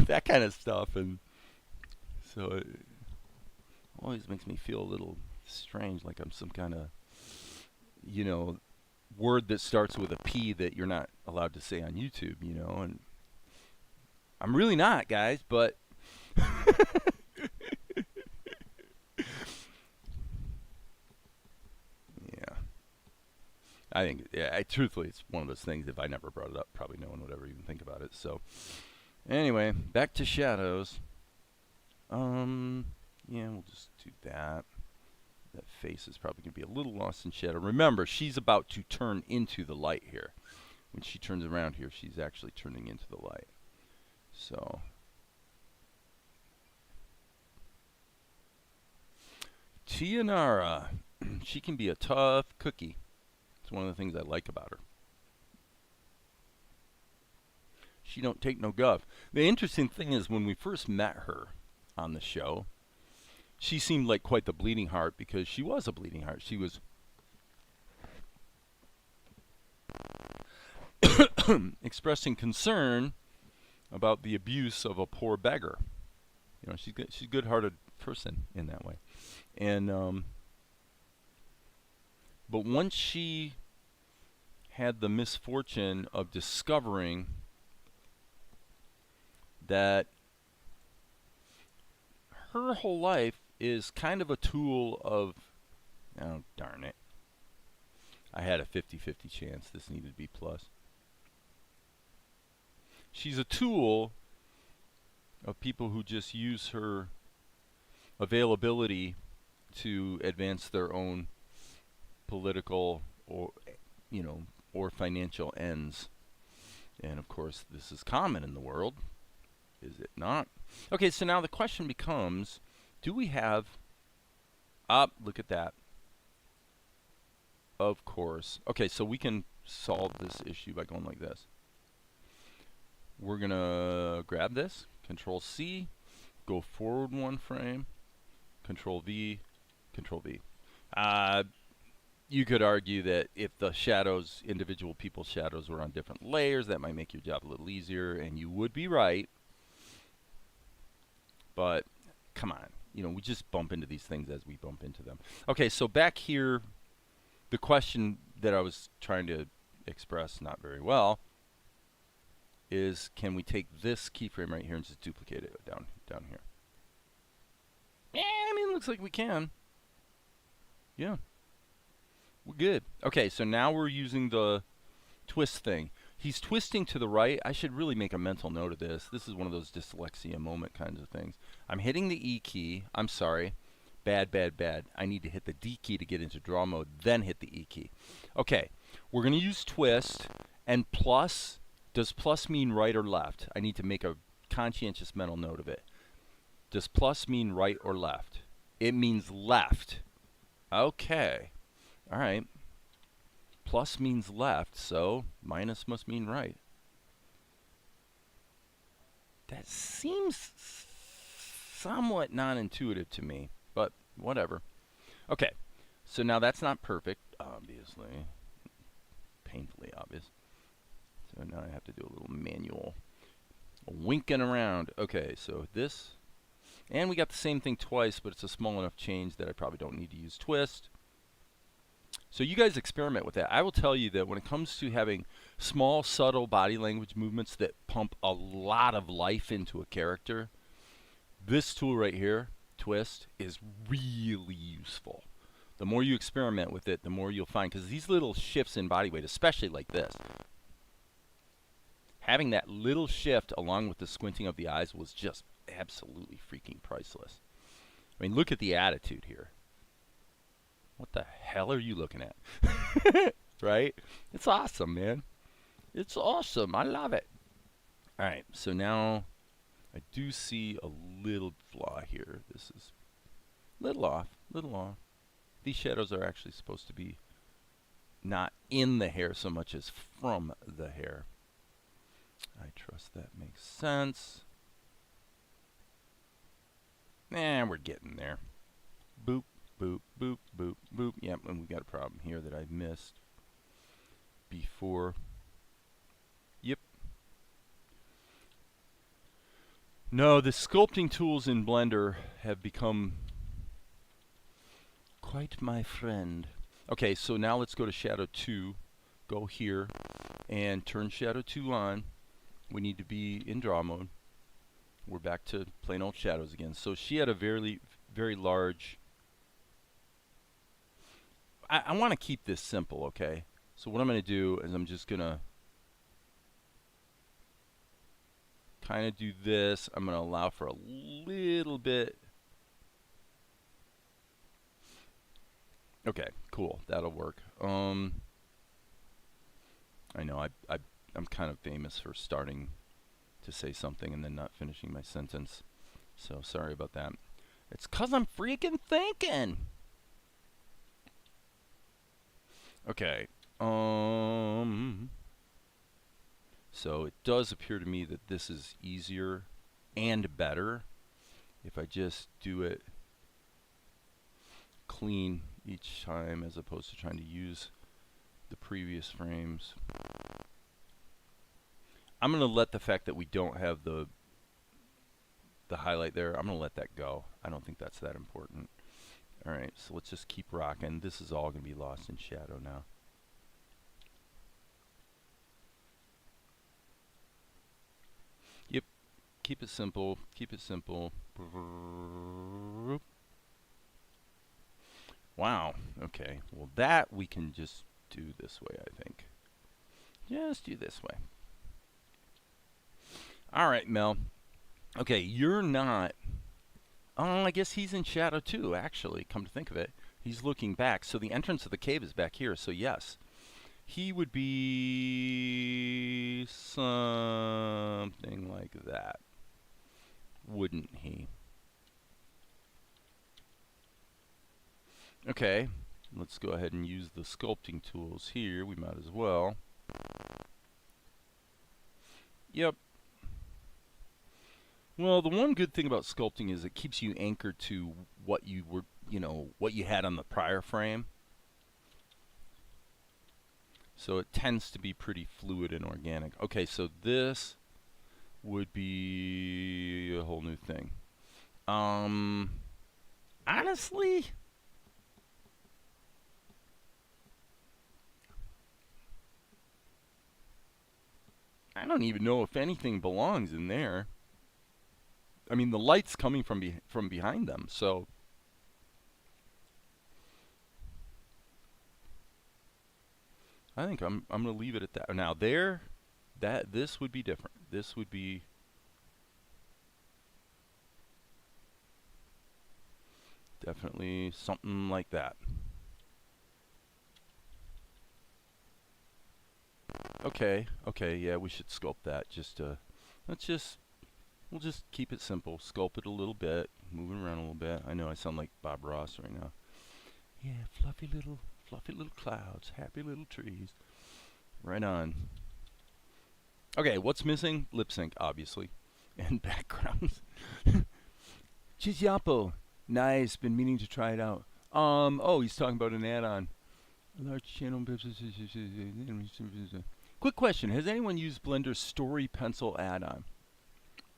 that kind of stuff, and so it always makes me feel a little strange, like I'm some kind of word that starts with a P that you're not allowed to say on YouTube, and I'm really not, guys, but yeah. I think, truthfully, it's one of those things, if I never brought it up, probably no one would ever even think about it. So, anyway, back to shadows. Yeah, we'll just do that. That face is probably going to be a little lost in shadow. Remember, she's about to turn into the light here. When she turns around here, she's actually turning into the light. So, Tianara. She can be a tough cookie. It's one of the things I like about her. She don't take no guff. The interesting thing is, when we first met her on the show, she seemed like quite the bleeding heart, because she was a bleeding heart. She was expressing concern about the abuse of a poor beggar. She's a good-hearted person in that way. And but once she had the misfortune of discovering that her whole life is kind of a tool of, oh, darn it, I had a 50-50 chance this needed to be plus. She's a tool of people who just use her availability to advance their own political or financial ends. And of course, this is common in the world, is it not? Okay, so now the question becomes, do we have, look at that. Of course. Okay, so we can solve this issue by going like this. We're going to grab this, Control C, go forward one frame, Control V, Control V. You could argue that if the shadows, individual people's shadows were on different layers, that might make your job a little easier, and you would be right. But come on, we just bump into these things as we bump into them. Okay, so back here, the question that I was trying to express not very well is, can we take this keyframe right here and just duplicate it down here? Yeah, I mean, it looks like we can. Yeah. We're good. Okay, so now we're using the twist thing. He's twisting to the right. I should really make a mental note of this. This is one of those dyslexia moment kinds of things. I'm hitting the E key. I'm sorry. Bad, bad, bad. I need to hit the D key to get into draw mode, then hit the E key. Okay, we're going to use twist, and plus. Does plus mean right or left? I need to make a conscientious mental note of it. Does plus mean right or left? It means left. Okay. All right. Plus means left, so minus must mean right. That seems somewhat non-intuitive to me, but whatever. Okay. So now that's not perfect, obviously. Painfully obvious. So now I have to do a little manual winking around. Okay, so this. And we got the same thing twice, but it's a small enough change that I probably don't need to use twist. So you guys experiment with that. I will tell you that when it comes to having small, subtle body language movements that pump a lot of life into a character, this tool right here, twist, is really useful. The more you experiment with it, the more you'll find. Because these little shifts in body weight, especially like this, having that little shift along with the squinting of the eyes was just absolutely freaking priceless. I mean, look at the attitude here. What the hell are you looking at? Right? It's awesome, man. It's awesome. I love it. All right, so now I do see a little flaw here. This is little off, little off. These shadows are actually supposed to be not in the hair so much as from the hair. I trust that makes sense. We're getting there. Boop, boop, boop, boop, boop. Yep, and we got a problem here that I missed before. Yep. No, the sculpting tools in Blender have become quite my friend. Okay, so now let's go to Shadow 2. Go here and turn Shadow 2 on. We need to be in draw mode. We're back to plain old shadows again. So she had a very, very large... I want to keep this simple, okay? So what I'm going to do is I'm just going to kind of do this. I'm going to allow for a little bit. Okay, cool. That'll work. I know I'm kind of famous for starting to say something and then not finishing my sentence. So sorry about that. It's 'cause I'm freaking thinking. Okay. So it does appear to me that this is easier and better if I just do it clean each time as opposed to trying to use the previous frames. I'm going to let the fact that we don't have the highlight there, I'm going to let that go. I don't think that's that important. Alright, so let's just keep rocking. This is all going to be lost in shadow now. Yep, keep it simple, keep it simple. Wow, okay. Well, that we can just do this way, I think. Just do this way. Alright, Mel. Okay, you're not... Oh, I guess he's in shadow too, actually, come to think of it. He's looking back. So the entrance of the cave is back here, so yes. He would be something like that, wouldn't he? Okay, let's go ahead and use the sculpting tools here. We might as well. Yep. Well, the one good thing about sculpting is it keeps you anchored to what you were, what you had on the prior frame. So it tends to be pretty fluid and organic. Okay, so this would be a whole new thing. Honestly, I don't even know if anything belongs in there. I mean, the light's coming from behind them, so I think I'm gonna leave it at that. Now this would be different. This would be definitely something like that. Okay, yeah, we should sculpt that. Let's just we'll just keep it simple. Sculpt it a little bit, moving around a little bit. I know I sound like Bob Ross right now. Yeah, fluffy little clouds, happy little trees. Right on. Okay, what's missing? Lip sync, obviously, and backgrounds. Chizyapo, nice. Been meaning to try it out. Oh, he's talking about an add-on. Large channel. Quick question: has anyone used Blender's Story Pencil add-on?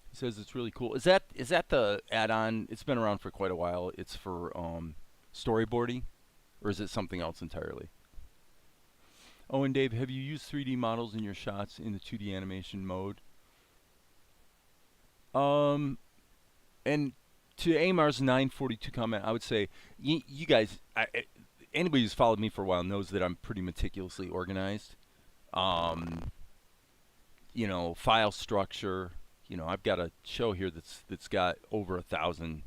He says it's really cool. Is that the add-on? It's been around for quite a while. It's for storyboarding, or is it something else entirely? Oh, and Dave, have you used 3D models in your shots in the 2D animation mode? And to Amar's 942 comment, I would say, you guys, anybody who's followed me for a while knows that I'm pretty meticulously organized. You know, file structure. You know, I've got a show here that's got over 1,000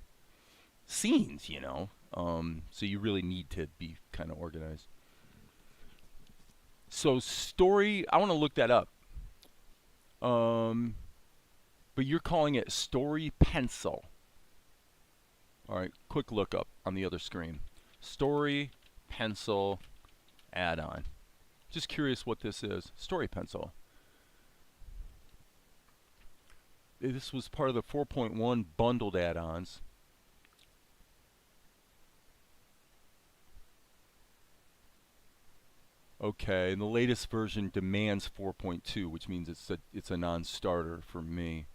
scenes. You know, so you really need to be kind of organized. So story, I want to look that up. But you're calling it Story Pencil. All right, quick look up on the other screen. Story Pencil add-on. Just curious what this is. Story Pencil. This was part of the 4.1 bundled add-ons. Okay, and the latest version demands 4.2, which means it's a non-starter for me.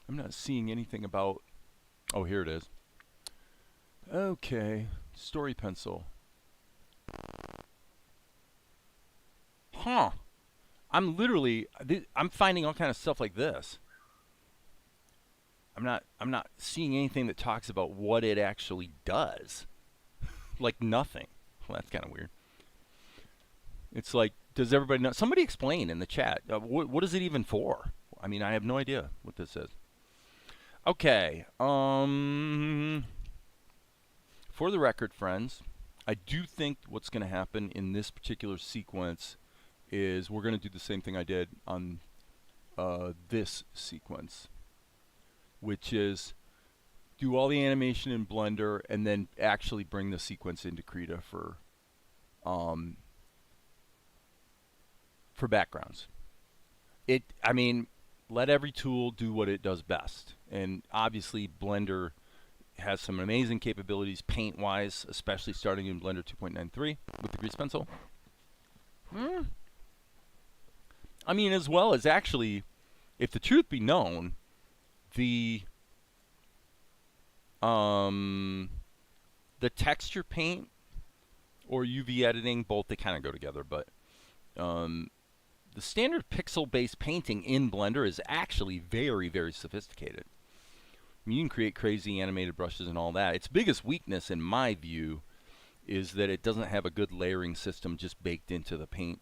I'm not seeing anything about. Oh, here it is. Okay, Story Pencil. Huh. I'm finding all kind of stuff like this. I'm not seeing anything that talks about what it actually does. Like nothing. Well, that's kind of weird. It's like, does everybody know? Somebody explain in the chat. What is it even for? I mean, I have no idea what this is. Okay. For the record, friends, I do think what's going to happen in this particular sequence is we're going to do the same thing I did on this sequence, which is do all the animation in Blender and then actually bring the sequence into Krita for backgrounds. I mean, let every tool do what it does best. And obviously Blender has some amazing capabilities paint-wise, especially starting in Blender 2.93 with the grease pencil. I mean, as well as actually, if the truth be known, the texture paint or UV editing, both they kind of go together, but the standard pixel-based painting in Blender is actually very, very sophisticated. I mean, you can create crazy animated brushes and all that. Its biggest weakness, in my view, is that it doesn't have a good layering system just baked into the paint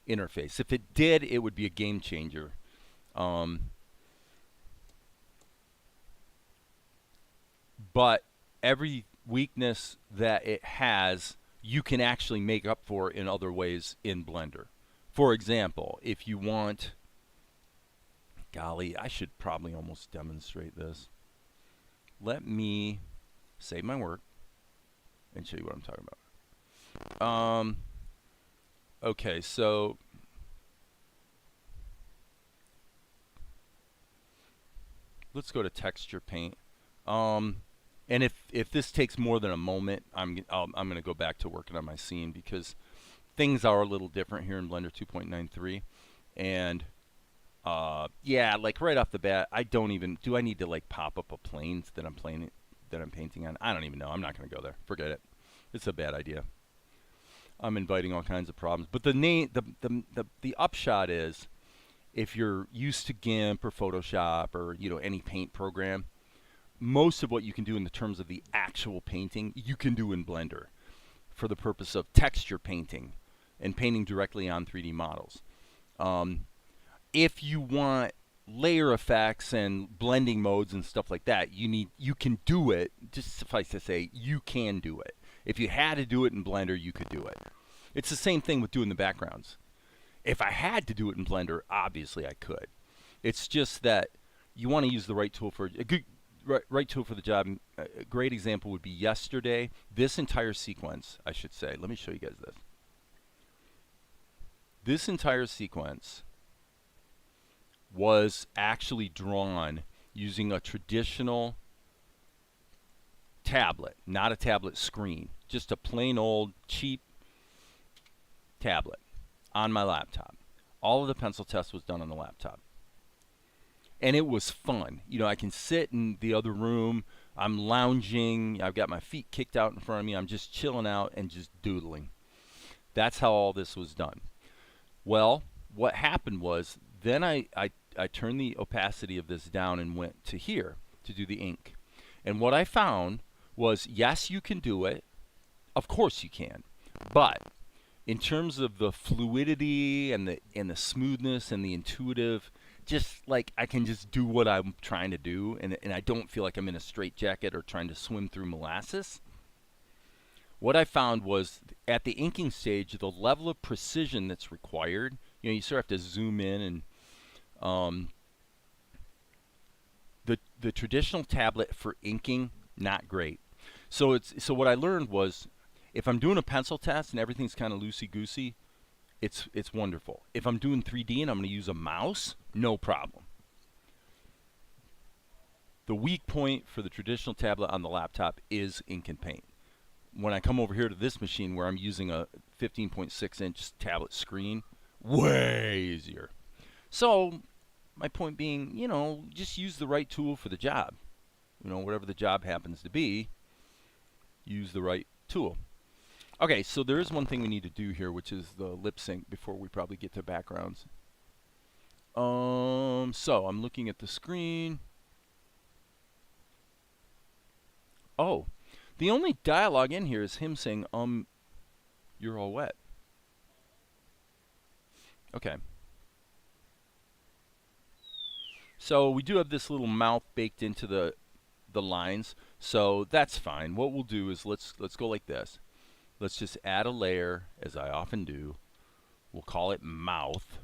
interface. If it did, it would be a game changer. But every weakness that it has, you can actually make up for in other ways in Blender. For example, if you want, golly, I should probably almost demonstrate this. Let me save my work and show you what I'm talking about. Okay, so let's go to texture paint. And if this takes more than a moment, I'm going to go back to working on my scene because things are a little different here in Blender 2.93. And yeah, like right off the bat, I don't even do I need to like pop up a plane that I'm painting on? I don't even know. I'm not going to go there. Forget it. It's a bad idea. I'm inviting all kinds of problems. But the upshot is, if you're used to GIMP or Photoshop or any paint program, most of what you can do in the terms of the actual painting, you can do in Blender for the purpose of texture painting and painting directly on 3D models. If you want layer effects and blending modes and stuff like that, you can do it. Just suffice to say, you can do it. If you had to do it in Blender, you could do it. It's the same thing with doing the backgrounds. If I had to do it in Blender, obviously I could. It's just that you want to use the right tool for a good right tool for the job. A great example would be yesterday. This entire sequence, I should say. Let me show you guys this. This entire sequence was actually drawn using a traditional tablet, not a tablet screen, just a plain old cheap tablet on my laptop. All of the pencil test was done on the laptop. And it was fun. I can sit in the other room. I'm lounging. I've got my feet kicked out in front of me. I'm just chilling out and just doodling. That's how all this was done. Well, what happened was then I turned the opacity of this down and went to here to do the ink. And what I found was, yes, you can do it. Of course you can. But in terms of the fluidity and the smoothness and the intuitive, just like I can just do what I'm trying to do, and I don't feel like I'm in a straitjacket or trying to swim through molasses. What I found was at the inking stage, the level of precision that's required, you sort of have to zoom in, and the traditional tablet for inking, not great. So what I learned was, if I'm doing a pencil test and everything's kind of loosey-goosey, it's wonderful. If I'm doing 3D and I'm going to use a mouse, no problem. The weak point for the traditional tablet on the laptop is ink and paint. When I come over here to this machine where I'm using a 15.6-inch tablet screen, way easier. So my point being, just use the right tool for the job. Whatever the job happens to be, use the right tool. Okay, so there is one thing we need to do here, which is the lip sync before we probably get to backgrounds. So I'm looking at the screen. Oh, the only dialogue in here is him saying, you're all wet. Okay. So we do have this little mouth baked into the lines, so that's fine. What we'll do is let's go like this. Let's just add a layer, as I often do. We'll call it mouth.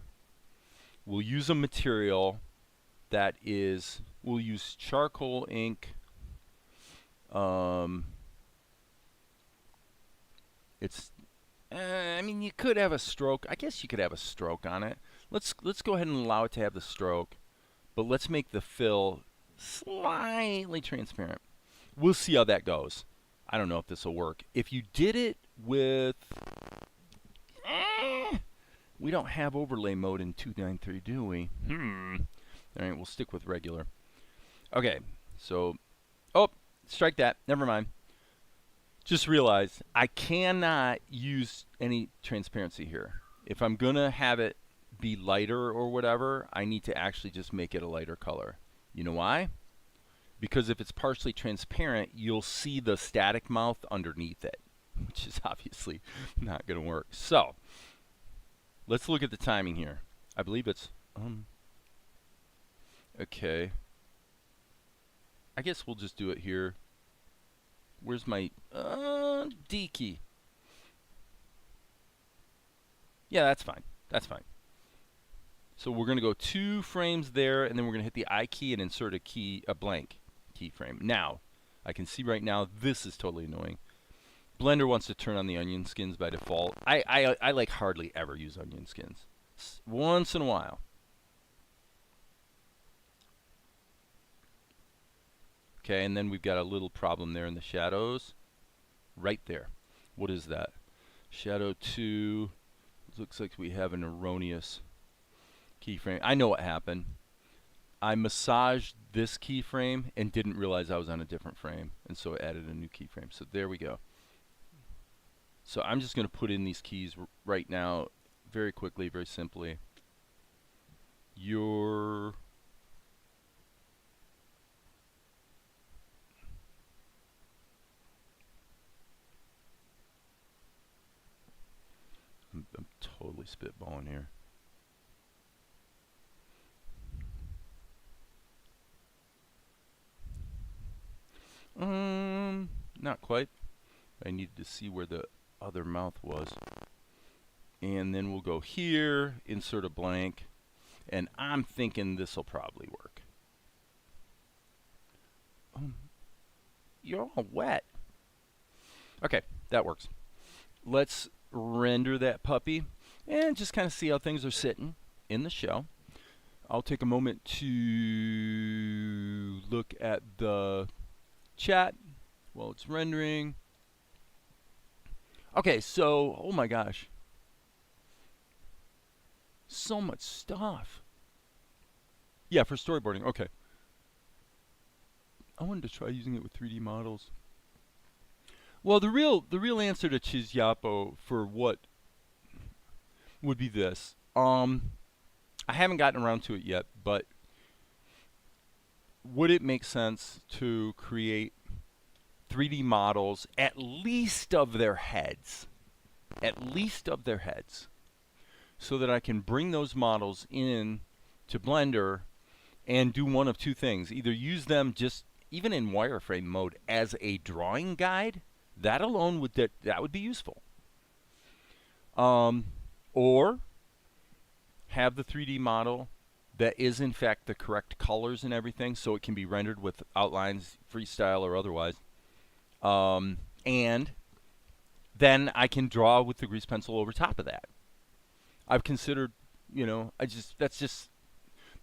We'll use a material that is, we'll use charcoal ink. I mean, you could have a stroke. I guess you could have a stroke on it. Let's go ahead and allow it to have the stroke, but let's make the fill slightly transparent. We'll see how that goes. I don't know if this will work. If you did it with, we don't have overlay mode in 2.93, do we? All right, we'll stick with regular. Okay, so, strike that. Never mind. Just realize I cannot use any transparency here. If I'm going to have it be lighter or whatever, I need to actually just make it a lighter color. You know why? Because if it's partially transparent, you'll see the static mouth underneath it, which is obviously not going to work. So, let's look at the timing here. I believe it's, okay. I guess we'll just do it here. Where's my, D key? Yeah, that's fine. That's fine. So we're going to go 2 frames there, and then we're going to hit the I key and insert a blank keyframe. Now, I can see right now this is totally annoying. Blender wants to turn on the onion skins by default. I like hardly ever use onion skins. Once in a while. Okay, and then we've got a little problem there in the shadows. Right there. What is that? Shadow 2. Looks like we have an erroneous keyframe. I know what happened. I massaged this keyframe and didn't realize I was on a different frame, and so it added a new keyframe. So there we go. So I'm just going to put in these keys right now, very quickly, very simply. I'm totally spitballing here. Not quite. I needed to see where the other mouth was. And then we'll go here, insert a blank, and I'm thinking this will probably work. You're all wet. Okay, that works. Let's render that puppy and just kind of see how things are sitting in the shell. I'll take a moment to look at the chat while it's rendering. Okay, so, oh my gosh. So much stuff. Yeah, for storyboarding, okay. I wanted to try using it with 3D models. Well, the real answer to Chizyapo for what would be this. I haven't gotten around to it yet, but would it make sense to create 3D models at least of their heads? At least of their heads. So that I can bring those models in to Blender and do one of two things. Either use them just even in wireframe mode as a drawing guide. That alone would that would be useful. Or have the 3D model that is in fact the correct colors and everything, so it can be rendered with outlines, freestyle or otherwise. And then I can draw with the grease pencil over top of that. I've considered, you know, that's just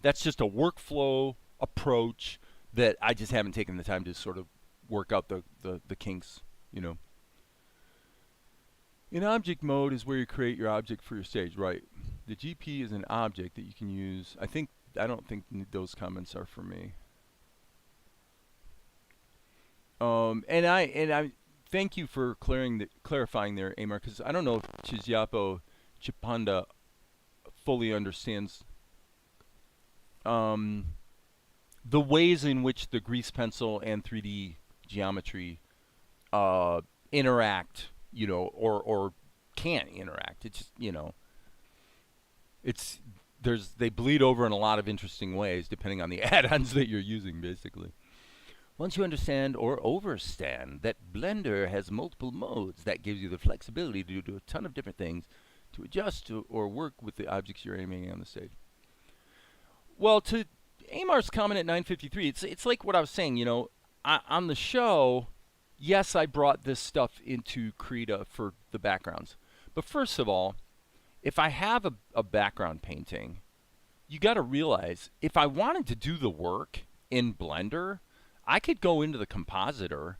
a workflow approach that I just haven't taken the time to sort of work out the kinks, you know. In object mode is where you create your object for your stage, right? The GP is an object that you can use. I don't think those comments are for me. And I thank you for clarifying there, Amar, because I don't know if Chizyapo Chipanda fully understands the ways in which the grease pencil and 3D geometry interact, you know, or can't interact. It's just, you know, they bleed over in a lot of interesting ways depending on the add-ons that you're using, basically. Once you understand or overstand that Blender has multiple modes, that gives you the flexibility to do a ton of different things to adjust to or work with the objects you're aiming at on the stage. Well, to Amar's comment at 9:53, it's like what I was saying, you know, on the show, yes, I brought this stuff into Krita for the backgrounds. But first of all, if I have a background painting, you got to realize if I wanted to do the work in Blender, I could go into the compositor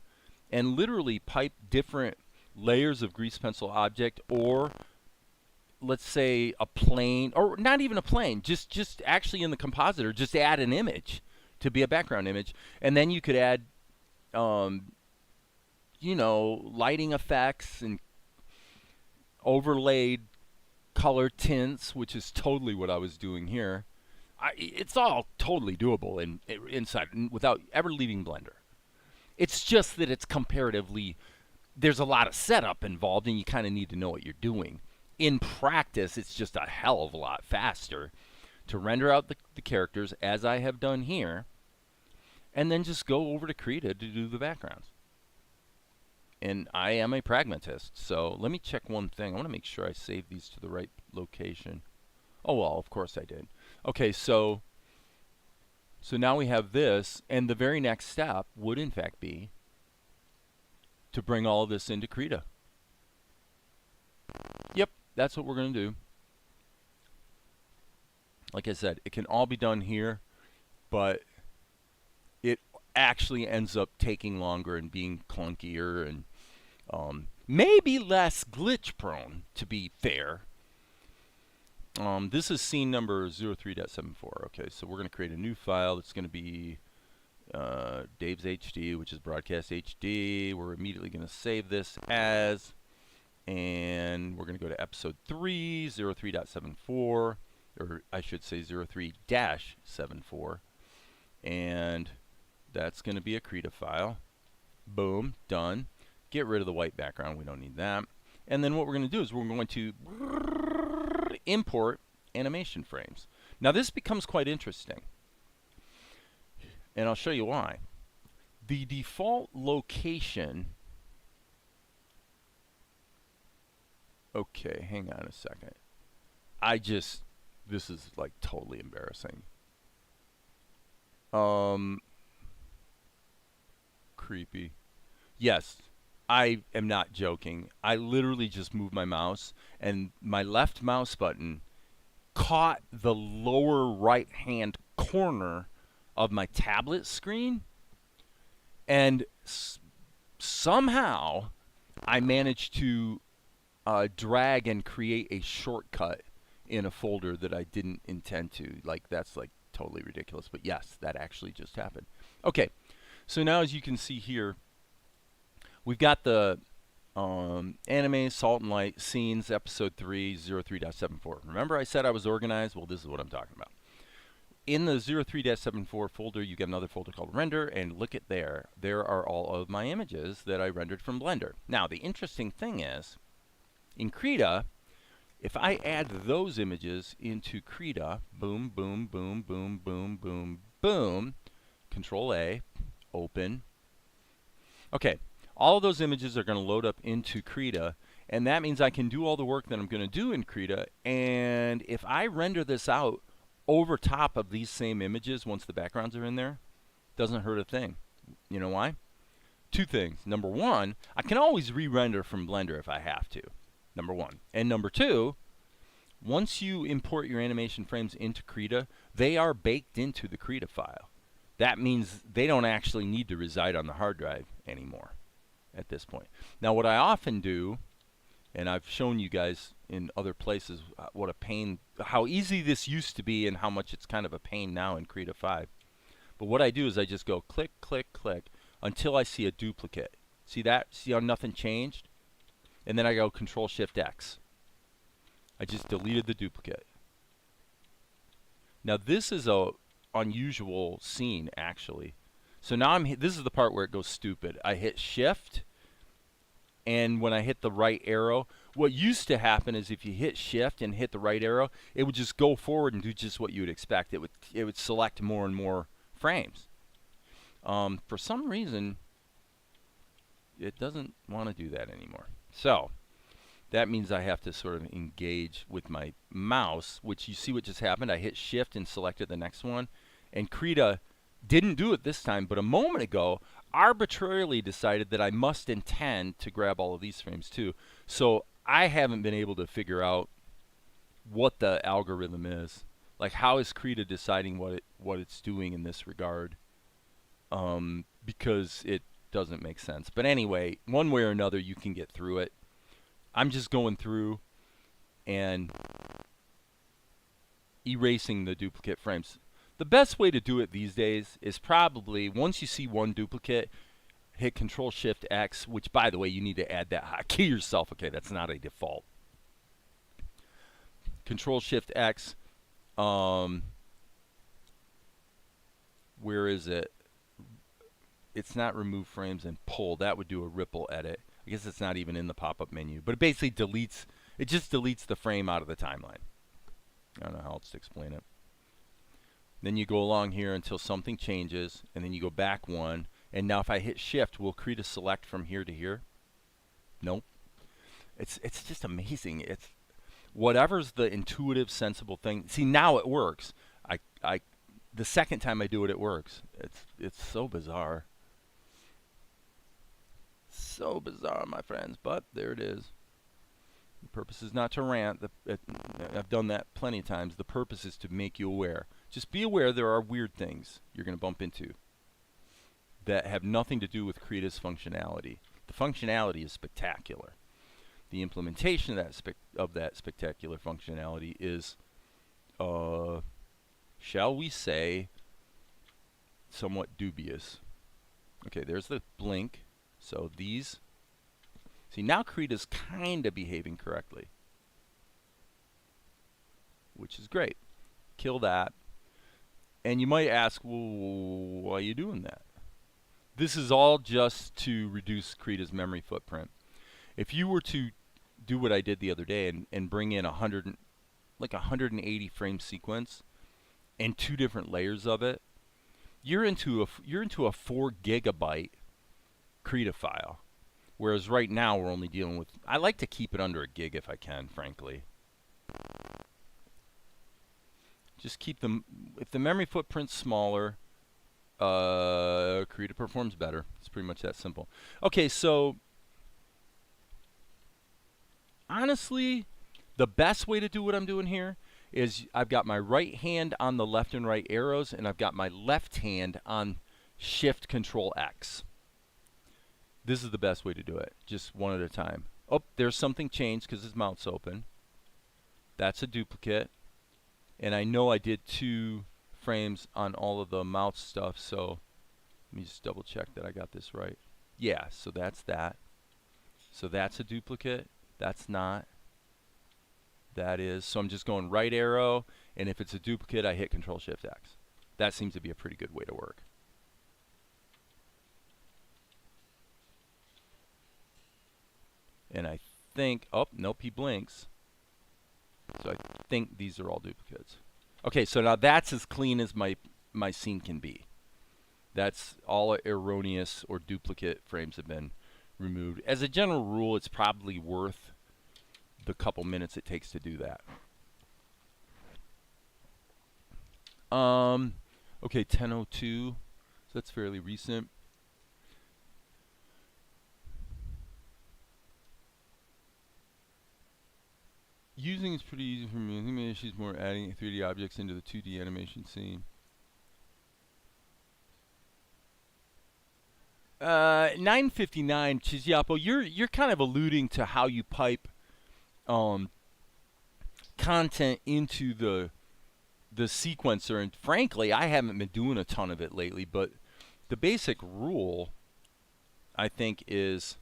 and literally pipe different layers of grease pencil object, or let's say a plane, or not even a plane, just actually in the compositor, just add an image to be a background image. And then you could add, you know, lighting effects and overlaid color tints, which is totally what I was doing here. It's all totally doable inside without ever leaving Blender. It's just that it's comparatively, there's a lot of setup involved and you kind of need to know what you're doing. In practice, it's just a hell of a lot faster to render out the characters as I have done here, and then just go over to Krita to do the backgrounds. And I am a pragmatist, so let me check one thing. I want to make sure I save these to the right location. Oh, well, of course I did. Okay, so now we have this, and the very next step would in fact be to bring all of this into Krita. Yep, that's what we're going to do. Like I said, it can all be done here, but actually ends up taking longer and being clunkier and maybe less glitch prone, to be fair. This is scene number 03.74. Okay, so we're going to create a new file that's going to be Dave's HD, which is broadcast HD. We're immediately going to save this as, and we're going to go to episode 3, 03.74, or I should say 03-74, and that's going to be a Krita file. Boom, done. Get rid of the white background, we don't need that. And then what we're going to do is we're going to import animation frames. Now this becomes quite interesting, and I'll show you why. The default location, okay, hang on a second. This is like totally embarrassing. Creepy. Yes, I am not joking. I literally just moved my mouse, and my left mouse button caught the lower right hand corner of my tablet screen, and somehow I managed to drag and create a shortcut in a folder that I didn't intend to. Like, that's like totally ridiculous, but yes, that actually just happened. Okay, so now as you can see here, we've got the anime, Salt and Light, scenes, episode 3, 03.74. Remember I said I was organized? Well, this is what I'm talking about. In the 03.74 folder, you get another folder called Render, and look at there. There are all of my images that I rendered from Blender. Now, the interesting thing is, in Krita, if I add those images into Krita, boom, boom, boom, boom, boom, boom, boom, Control A, open. Okay, all of those images are going to load up into Krita, and that means I can do all the work that I'm going to do in Krita, and if I render this out over top of these same images once the backgrounds are in there, doesn't hurt a thing. You know why? Two things. Number one, I can always re-render from Blender if I have to. Number one. And number two, once you import your animation frames into Krita, they are baked into the Krita file. That means they don't actually need to reside on the hard drive anymore at this point. Now what I often do, and I've shown you guys in other places what a pain, how easy this used to be and how much it's kind of a pain now in Krita 5. But what I do is I just go click, click, click until I see a duplicate. See that? See how nothing changed? And then I go Control-Shift-X. I just deleted the duplicate. Now this is a unusual scene actually. So now this is the part where it goes stupid. I hit Shift, and when I hit the right arrow, what used to happen is if you hit Shift and hit the right arrow, it would just go forward and do just what you would expect. It would select more and more frames. For some reason, it doesn't want to do that anymore. So that means I have to sort of engage with my mouse, which you see what just happened. I hit Shift and selected the next one, and Krita didn't do it this time, but a moment ago arbitrarily decided that I must intend to grab all of these frames too. So I haven't been able to figure out what the algorithm is. Like, how is Krita deciding what it's doing in this regard? Because it doesn't make sense. But anyway, one way or another, you can get through it. I'm just going through and erasing the duplicate frames. The best way to do it these days is probably, once you see one duplicate, hit Control-Shift-X, which, by the way, you need to add that hotkey yourself. Okay, that's not a default. Control-Shift-X. Where is it? It's not remove frames and pull. That would do a ripple edit. I guess it's not even in the pop-up menu. But it basically deletes, it just deletes the frame out of the timeline. I don't know how else to explain it. Then you go along here until something changes, and then you go back one. And now if I hit Shift, will Krita select from here to here? Nope. It's just amazing. It's whatever's the intuitive, sensible thing. See, now it works. The second time I do it, it works. It's so bizarre. So bizarre, my friends, but there it is. The purpose is not to rant. I've done that plenty of times. The purpose is to make you aware. Just be aware there are weird things you're going to bump into. that have nothing to do with Krita's functionality. The functionality is spectacular. The implementation of that spectacular functionality is, shall we say, somewhat dubious. Okay, there's the blink. So these, see, now Krita's kind of behaving correctly, which is great. Kill that. And you might ask, well, why are you doing that? This is all just to reduce Krita's memory footprint. If you were to do what I did the other day and bring in 180 frame sequence and 2 different layers of it, you're into a 4 gigabyte Krita file. Whereas right now we're only dealing with, I like to keep it under a gig if I can, frankly. Just keep them, if the memory footprint's smaller, Krita performs better. It's pretty much that simple. Okay, so honestly, the best way to do what I'm doing here is I've got my right hand on the left and right arrows, and I've got my left hand on Shift Control X. This is the best way to do it, just one at a time. Oh, there's something changed because his mouth's open. That's a duplicate. And I know I did 2 frames on all of the mouth stuff, so let me just double check that I got this right. Yeah, so that's that. So that's a duplicate. That's not. That is. So I'm just going right arrow, and if it's a duplicate, I hit Control Shift X. That seems to be a pretty good way to work. And I think, oh, nope, he blinks. So I think these are all duplicates. Okay, so now that's as clean as my scene can be. That's all erroneous or duplicate frames have been removed. As a general rule, it's probably worth the couple minutes it takes to do that. Okay, 10:02. So that's fairly recent. Using is pretty easy for me. I think my issue is more adding 3D objects into the 2D animation scene. 959 Chiziapo, you're kind of alluding to how you pipe content into the sequencer, and frankly, I haven't been doing a ton of it lately. But the basic rule, I think, is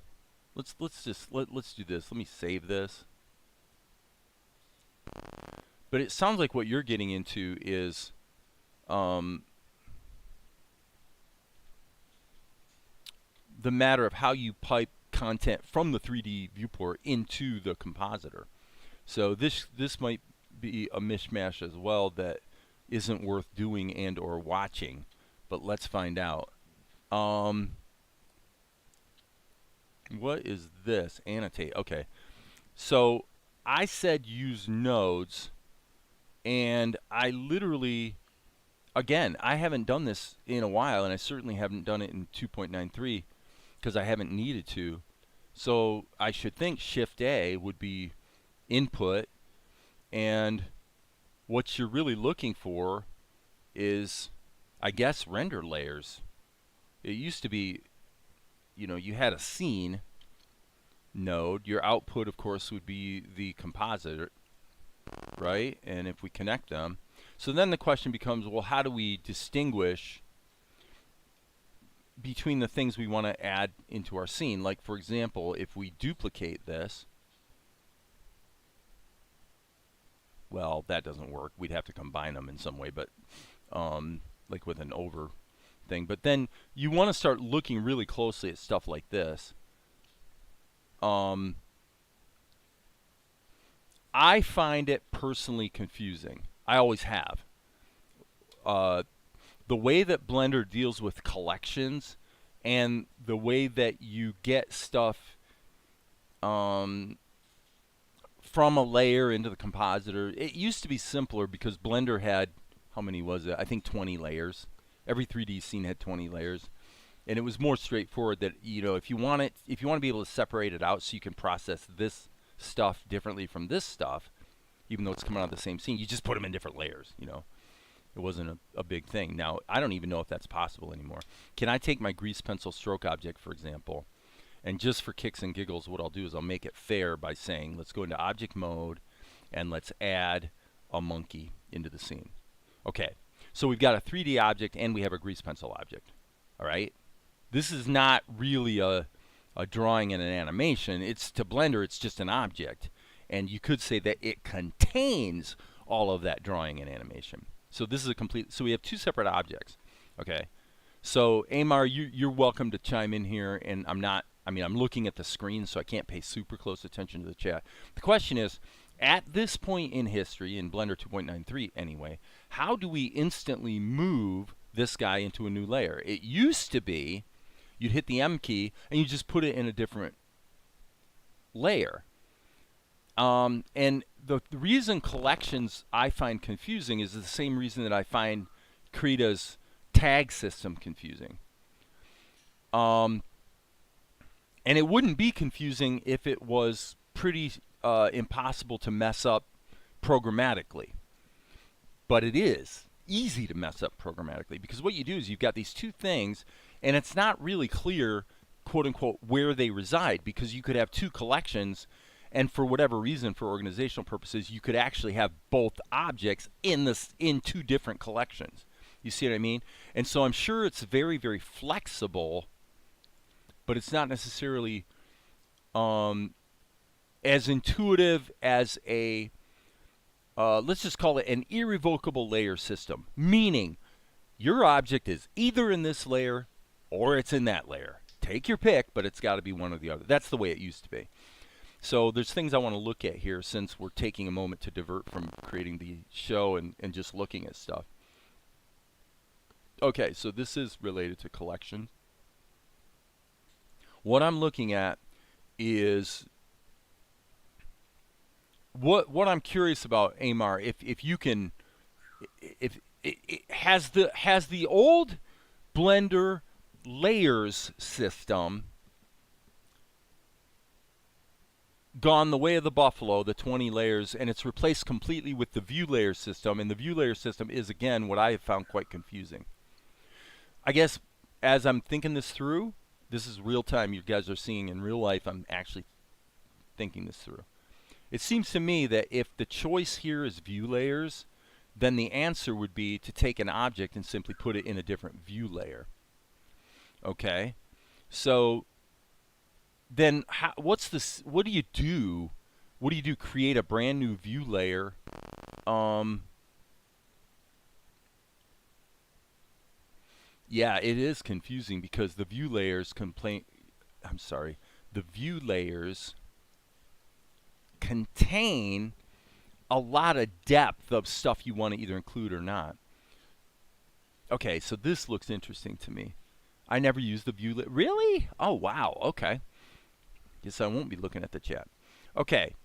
let's do this. Let me save this. But it sounds like what you're getting into is the matter of how you pipe content from the 3D viewport into the compositor. So this might be a mishmash as well that isn't worth doing and or watching, but let's find out. What is this? Annotate. Okay. So I said use nodes, and I literally, again, I haven't done this in a while, and I certainly haven't done it in 2.93 because I haven't needed to. So I should think Shift A would be input, and what you're really looking for is, I guess, render layers. It used to be, you know, you had a scene node. Your output, of course, would be the compositor, right? And if we connect them, so then the question becomes, well, how do we distinguish between the things we want to add into our scene? Like, for example, if we duplicate this, well, that doesn't work. We'd have to combine them in some way, but like with an over thing. But then you want to start looking really closely at stuff like this. I find it personally confusing. I always have. The way that Blender deals with collections and the way that you get stuff from a layer into the compositor, it used to be simpler because Blender had, how many was it? I think 20 layers. Every 3D scene had 20 layers. And it was more straightforward that, you know, if you want to be able to separate it out so you can process this stuff differently from this stuff, even though it's coming out of the same scene, you just put them in different layers, you know. It wasn't a big thing. Now, I don't even know if that's possible anymore. Can I take my grease pencil stroke object, for example, and just for kicks and giggles, what I'll do is I'll make it fair by saying, let's go into object mode, and let's add a monkey into the scene. Okay, so we've got a 3D object, and we have a grease pencil object. All right? This is not really a drawing and an animation. It's to Blender, it's just an object. And you could say that it contains all of that drawing and animation. So this is a complete, so we have two separate objects. Okay. So Amar, you're welcome to chime in here, and I'm looking at the screen, so I can't pay super close attention to the chat. The question is, at this point in history, in Blender 2.93 anyway, how do we instantly move this guy into a new layer? It used to be you'd hit the M key and you just put it in a different layer. And the reason collections I find confusing is the same reason that I find Krita's tag system confusing. And it wouldn't be confusing if it was pretty impossible to mess up programmatically. But it is easy to mess up programmatically, because what you do is you've got these two things, and it's not really clear, quote unquote, where they reside, because you could have two collections, and for whatever reason, for organizational purposes, you could actually have both objects in two different collections. You see what I mean? And so I'm sure it's very, very flexible, but it's not necessarily as intuitive as a, let's just call it an irrevocable layer system, meaning your object is either in this layer or it's in that layer. Take your pick, but it's got to be one or the other. That's the way it used to be. So there's things I want to look at here, since we're taking a moment to divert from creating the show and just looking at stuff. Okay, so this is related to collection. What I'm looking at is what I'm curious about, Amar, if you can, if it has the old Blender layers system gone the way of the buffalo, the 20 layers, and it's replaced completely with the view layer system, and the view layer system is, again, what I have found quite confusing. I guess as I'm thinking this through, this is real time, you guys are seeing in real life, I'm actually thinking this through. It seems to me that if the choice here is view layers, then the answer would be to take an object and simply put it in a different view layer. Okay? So then what do you do? What do you do? Create a brand new view layer. Yeah, it is confusing, because the view layers the view layers contain a lot of depth of stuff you want to either include or not. Okay, so this looks interesting to me. I never used the view layer. Really? Oh, wow. Okay. Guess I won't be looking at the chat. Okay.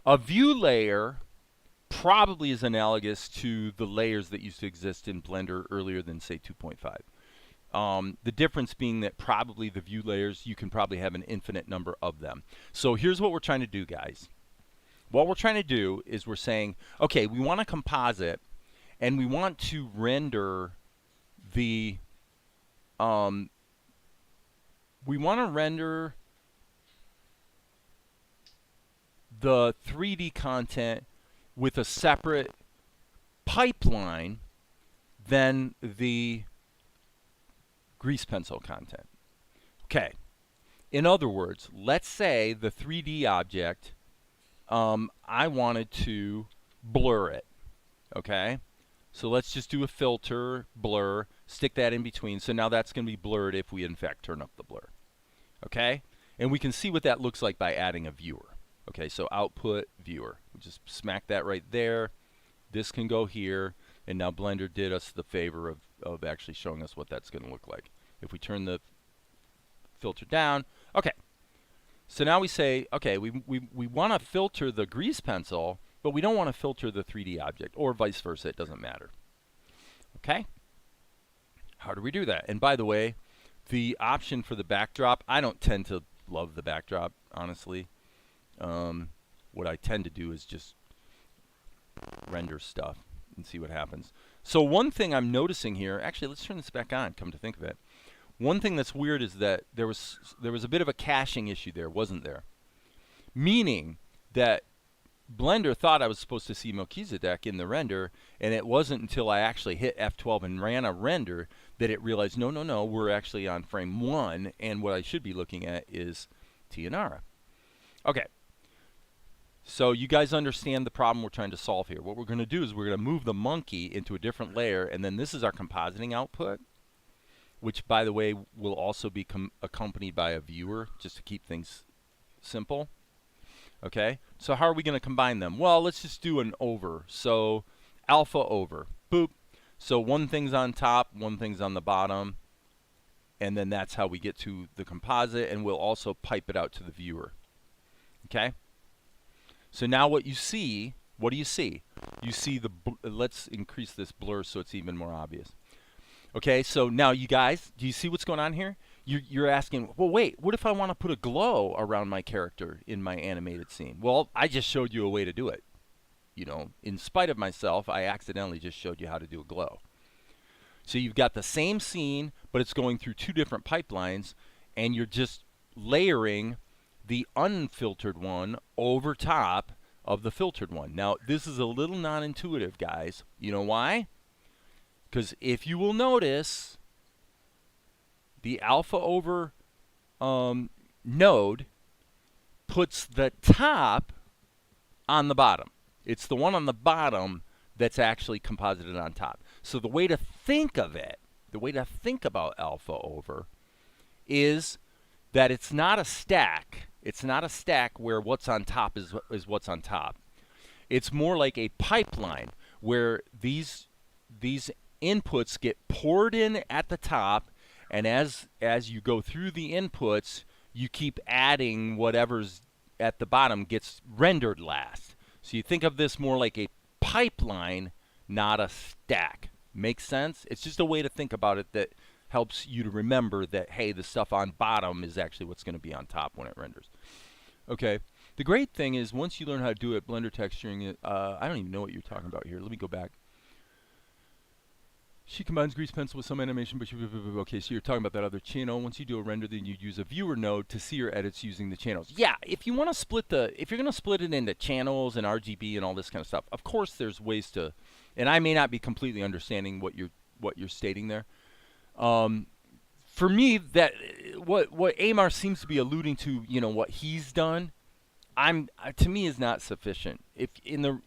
A view layer probably is analogous to the layers that used to exist in Blender earlier than, say, 2.5. The difference being that probably the view layers, you can probably have an infinite number of them. So here's what we're trying to do, guys. What we're trying to do is we're saying, okay, we want to composite, and we want to render the, we want to render the 3D content with a separate pipeline than the grease pencil content. Okay. In other words, let's say the 3D object, I wanted to blur it. Okay? So let's just do a filter, blur, stick that in between. So now that's going to be blurred if we in fact turn up the blur. Okay? And we can see what that looks like by adding a viewer. Okay, so output, viewer. We just smack that right there. This can go here. And now Blender did us the favor of actually showing us what that's going to look like. If we turn the filter down. Okay. So now we say, okay, we want to filter the grease pencil, but we don't want to filter the 3D object, or vice versa. It doesn't matter. Okay? How do we do that? And by the way, the option for the backdrop, I don't tend to love the backdrop, honestly. What I tend to do is just render stuff and see what happens. So one thing I'm noticing here, actually, let's turn this back on. Come to think of it, one thing that's weird is that there was a bit of a caching issue there, wasn't there? Meaning that Blender thought I was supposed to see Melchizedek in the render, and it wasn't until I actually hit F12 and ran a render that it realized, no, no, no, we're actually on frame 1, and what I should be looking at is Tianara. Okay, so you guys understand the problem we're trying to solve here. What we're going to do is we're going to move the monkey into a different layer, and then this is our compositing output, which, by the way, will also be accompanied by a viewer, just to keep things simple. Okay, so how are we going to combine them? Well, let's just do an over. So alpha over, boop. So one thing's on top, one thing's on the bottom, and then that's how we get to the composite, and we'll also pipe it out to the viewer. Okay, so now what you see, what do you see? You see the, let's increase this blur so it's even more obvious. Okay, so now you guys, do you see what's going on here? You're asking, well, wait, what if I want to put a glow around my character in my animated scene? Well, I just showed you a way to do it. You know, in spite of myself, I accidentally just showed you how to do a glow. So you've got the same scene, but it's going through 2 different pipelines, and you're just layering the unfiltered one over top of the filtered one. Now, this is a little non-intuitive, guys. You know why? Because if you will notice, the alpha over node puts the top on the bottom. It's the one on the bottom that's actually composited on top. So the way to think of it, the way to think about alpha over, is that it's not a stack. It's not a stack where what's on top is what's on top. It's more like a pipeline where these inputs get poured in at the top, and as you go through the inputs, you keep adding whatever's at the bottom gets rendered last. So you think of this more like a pipeline, not a stack. Makes sense? It's just a way to think about it that helps you to remember that, hey, the stuff on bottom is actually what's going to be on top when it renders. Okay. The great thing is once you learn how to do it, Blender texturing, I don't even know what you're talking about here. Let me go back. She combines grease pencil with some animation, but okay, so you're talking about that other channel. Once you do a render, then you use a viewer node to see your edits using the channels. Yeah, if you want to split if you're going to split it into channels and RGB and all this kind of stuff, of course there's ways to, and I may not be completely understanding what you're stating there. For me, that what Amar seems to be alluding to, you know, what he's done, to me is not sufficient. If in the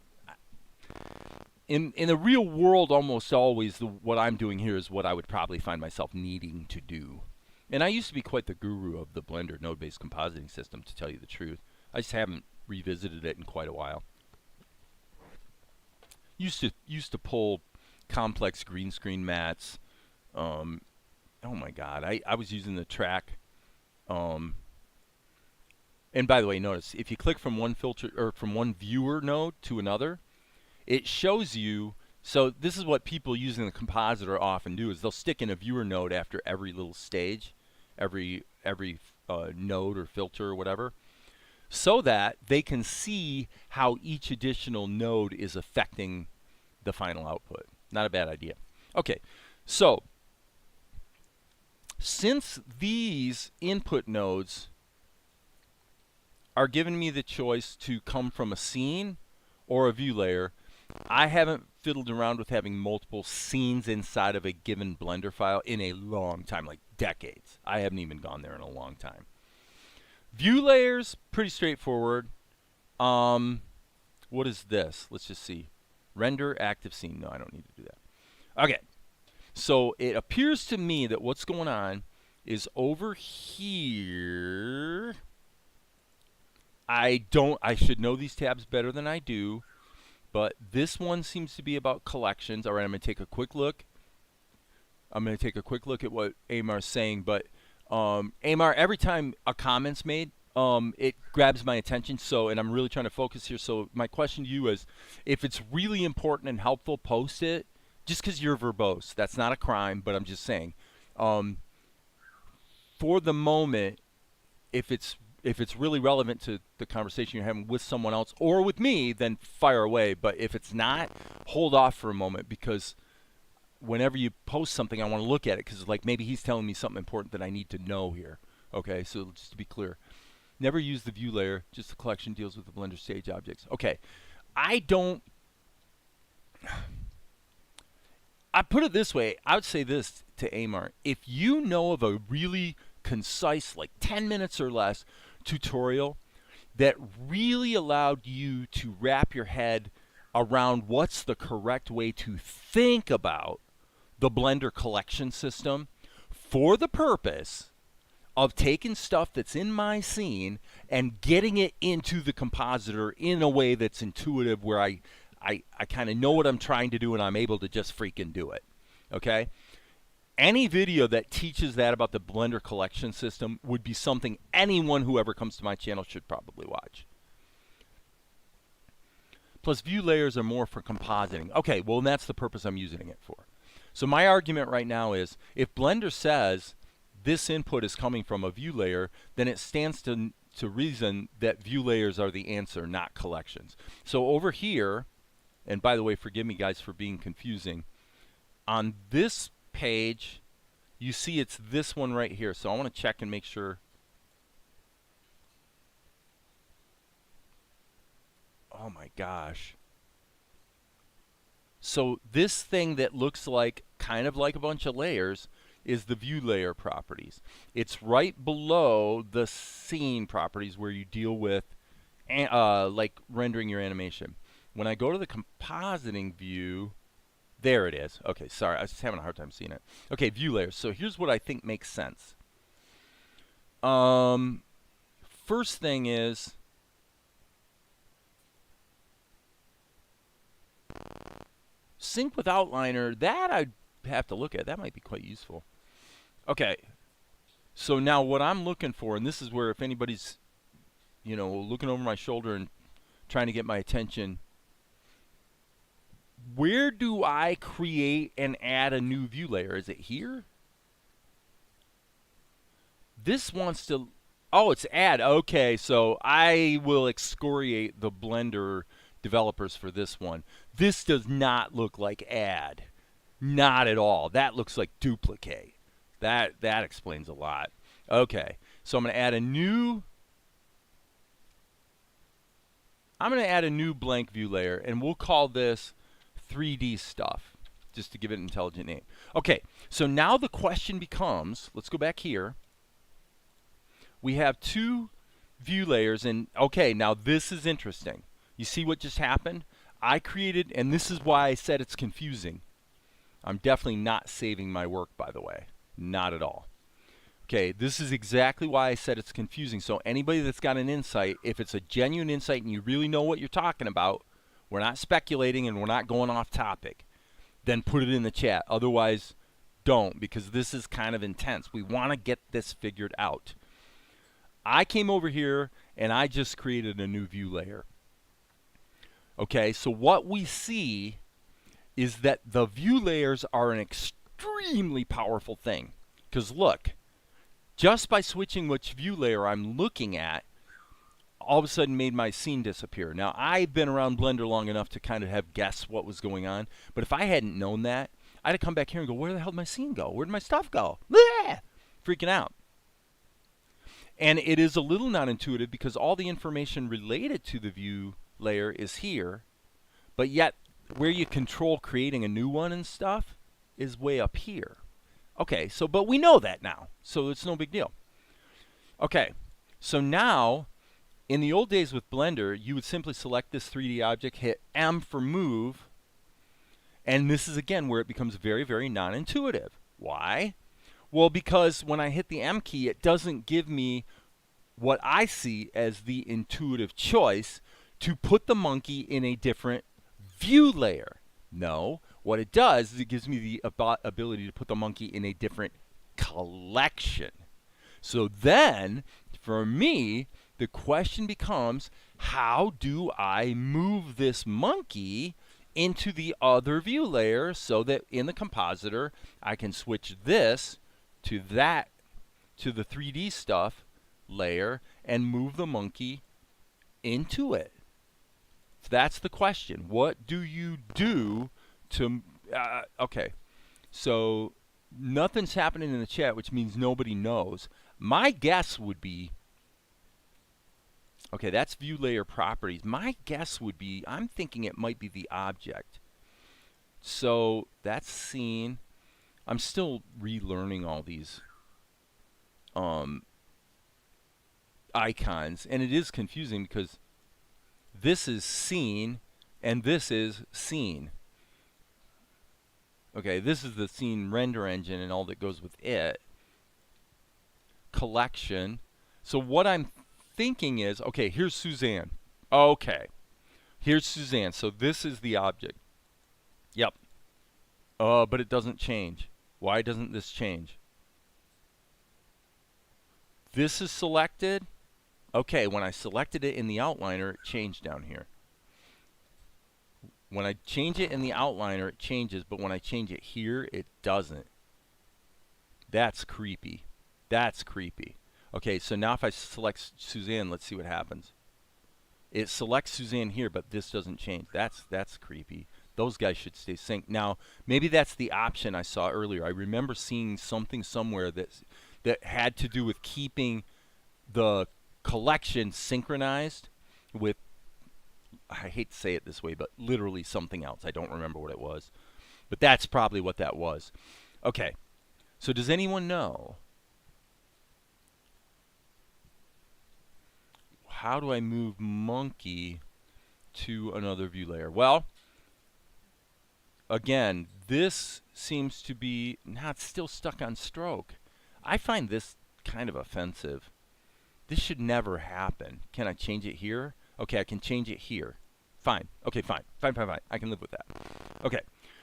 real world, almost always what I'm doing here is what I would probably find myself needing to do. And I used to be quite the guru of the Blender node-based compositing system, to tell you the truth. I just haven't revisited it in quite a while. Used to pull complex green screen mats. Oh my God, I was using the track. And by the way, notice if you click from one filter or from one viewer node to another, it shows you. So this is what people using the compositor often do: is they'll stick in a viewer node after every little stage, every node or filter or whatever, so that they can see how each additional node is affecting the final output. Not a bad idea. Okay, so since these input nodes are giving me the choice to come from a scene or a view layer, I haven't fiddled around with having multiple scenes inside of a given Blender file in a long time, like decades. I haven't even gone there in a long time. View layers, pretty straightforward. What is this? Let's just see. Render active scene. No, I don't need to do that. Okay. So it appears to me that what's going on is over here. I should know these tabs better than I do, but this one seems to be about collections. All right, I'm going to take a quick look. I'm going to take a quick look at what Amar's saying, but Amar, every time a comment's made, it grabs my attention, and I'm really trying to focus here. So my question to you is, if it's really important and helpful, post it. Just because you're verbose, that's not a crime, but I'm just saying. For the moment, if it's really relevant to the conversation you're having with someone else or with me, then fire away. But if it's not, hold off for a moment, because whenever you post something, I want to look at it because like maybe he's telling me something important that I need to know here. Okay, so just to be clear, never use the view layer. Just the collection deals with the Blender stage objects. Okay, I put it this way. I would say this to Amar. If you know of a really concise, like 10 minutes or less tutorial that really allowed you to wrap your head around what's the correct way to think about the Blender collection system for the purpose of taking stuff that's in my scene and getting it into the compositor in a way that's intuitive, where I kind of know what I'm trying to do and I'm able to just freaking do it. Okay? Any video that teaches that about the Blender collection system would be something anyone who ever comes to my channel should probably watch. Plus, view layers are more for compositing. Okay, well, that's the purpose I'm using it for. So my argument right now is, if Blender says this input is coming from a view layer, then it stands to reason that view layers are the answer, not collections. So over here, and by the way, forgive me guys for being confusing, on this page, you see it's this one right here. So I want to check and make sure. Oh my gosh. So this thing that looks like kind of like a bunch of layers is the view layer properties. It's right below the scene properties where you deal with like rendering your animation. When I go to the compositing view, there it is. Okay, sorry, I was just having a hard time seeing it. Okay, view layers. So here's what I think makes sense. First thing is, sync with outliner. That I'd have to look at. That might be quite useful. Okay, so now what I'm looking for, and this is where if anybody's, you know, looking over my shoulder and trying to get my attention, where do I create and add a new view layer? Is it here? This wants to, oh, it's add. Okay, so I will excoriate the Blender developers for this one. This does not look like add. Not at all. That looks like duplicate. That explains a lot. Okay, so I'm going to add a new, blank view layer, and we'll call this 3D stuff, just to give it an intelligent name. Okay, so now the question becomes, let's go back here. We have two view layers, and okay, now this is interesting. You see what just happened? I created, and this is why I said it's confusing. I'm definitely not saving my work, by the way. Not at all. Okay, this is exactly why I said it's confusing. So anybody that's got an insight, if it's a genuine insight and you really know what you're talking about, we're not speculating and we're not going off topic, then put it in the chat. Otherwise, don't, because this is kind of intense. We want to get this figured out. I came over here and I just created a new view layer. Okay, so what we see is that the view layers are an extremely powerful thing. Because look, just by switching which view layer I'm looking at, all of a sudden made my scene disappear. Now, I've been around Blender long enough to kind of have guessed what was going on. But if I hadn't known that, I'd have come back here and go, where the hell did my scene go? Where did my stuff go? Bleh! Freaking out. And it is a little non-intuitive because all the information related to the view layer is here. But yet, where you control creating a new one and stuff is way up here. Okay, so, but we know that now, so it's no big deal. Okay, so now, in the old days with Blender, you would simply select this 3D object, hit M for move, and this is again where it becomes very, very non-intuitive. Why? Well, because when I hit the M key, it doesn't give me what I see as the intuitive choice to put the monkey in a different view layer. No, what it does is it gives me the ability to put the monkey in a different collection. So then, for me, the question becomes, how do I move this monkey into the other view layer so that in the compositor I can switch this to that, to the 3D stuff layer, and move the monkey into it? That's the question. What do you do to, okay. So nothing's happening in the chat, which means nobody knows. My guess would be, okay, that's view layer properties. My guess would be, I'm thinking it might be the object. So that's scene. I'm still relearning all these icons, and it is confusing because this is scene and this is scene. Okay, this is the scene render engine and all that goes with it. Collection. So what I'm thinking is, okay, here's Suzanne. Okay, here's Suzanne. So this is the object. Yep. But it doesn't change. Why doesn't this change? This is selected. Okay, when I selected it in the outliner, it changed down here. When I change it in the outliner, it changes, but when I change it here, it doesn't. That's creepy. That's creepy. Okay, so now if I select Suzanne, let's see what happens. It selects Suzanne here, but this doesn't change. That's creepy. Those guys should stay synced. Now, maybe that's the option I saw earlier. I remember seeing something somewhere that had to do with keeping the collection synchronized with, I hate to say it this way, but literally something else. I don't remember what it was. But that's probably what that was. Okay. So does anyone know? How do I move monkey to another view layer? Well, again, this seems to be not still stuck on stroke. I find this kind of offensive. This should never happen. Can I change it here? Okay, I can change it here. Fine. Okay, fine. Fine. I can live with that. Okay,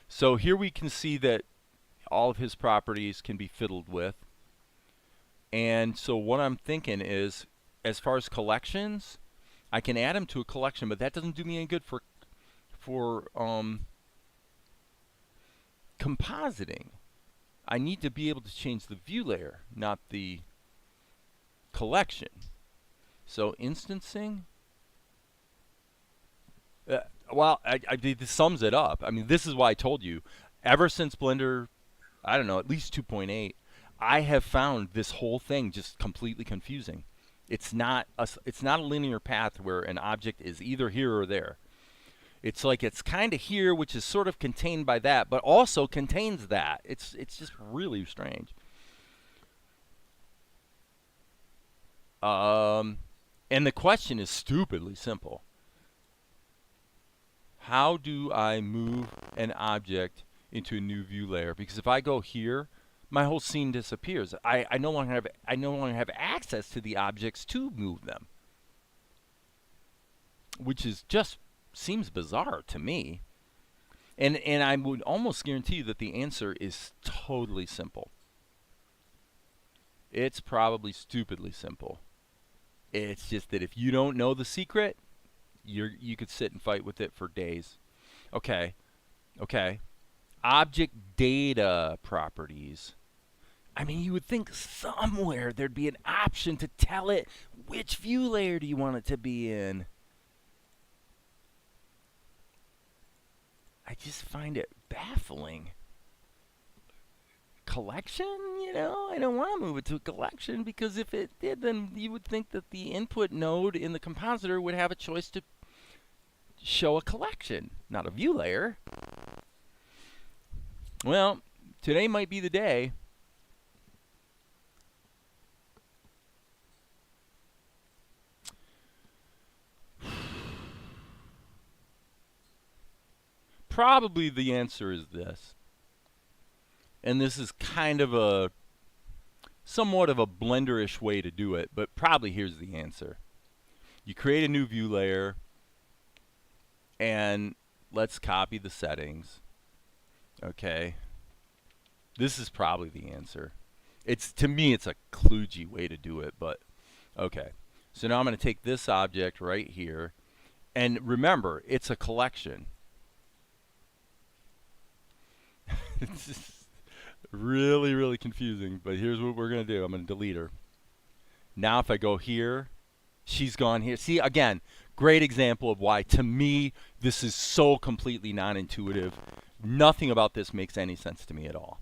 so here we can see that all of his properties can be fiddled with. And so what I'm thinking is, as far as collections, I can add them to a collection, but that doesn't do me any good for compositing. I need to be able to change the view layer, not the collection. So instancing. Well, this sums it up. I mean, this is why I told you, ever since Blender, I don't know, at least 2.8, I have found this whole thing just completely confusing. It's not a linear path where an object is either here or there. It's like it's kind of here, which is sort of contained by that, but also contains that. It's just really strange. And the question is stupidly simple. How do I move an object into a new view layer? Because if I go here, my whole scene disappears. I no longer have access to the objects to move them, which is just seems bizarre to me. And I would almost guarantee you that the answer is totally simple. It's probably stupidly simple. It's just that if you don't know the secret, you could sit and fight with it for days. Okay. Object data properties. I mean, you would think somewhere there'd be an option to tell it which view layer do you want it to be in. I just find it baffling. Collection? You know, I don't want to move it to a collection because if it did, then you would think that the input node in the compositor would have a choice to show a collection, not a view layer. Well, today might be the day. Probably the answer is this. And this is kind of a somewhat of a Blender-ish way to do it, but probably here's the answer. You create a new view layer, and let's copy the settings. Okay. This is probably the answer. To me, it's a kludgy way to do it, but okay. So now I'm going to take this object right here, and remember, it's a collection. It's just really, really confusing, but here's what we're going to do. I'm going to delete her. Now if I go here, she's gone here. See, again, great example of why, to me, this is so completely non-intuitive Nothing about this makes any sense to me at all.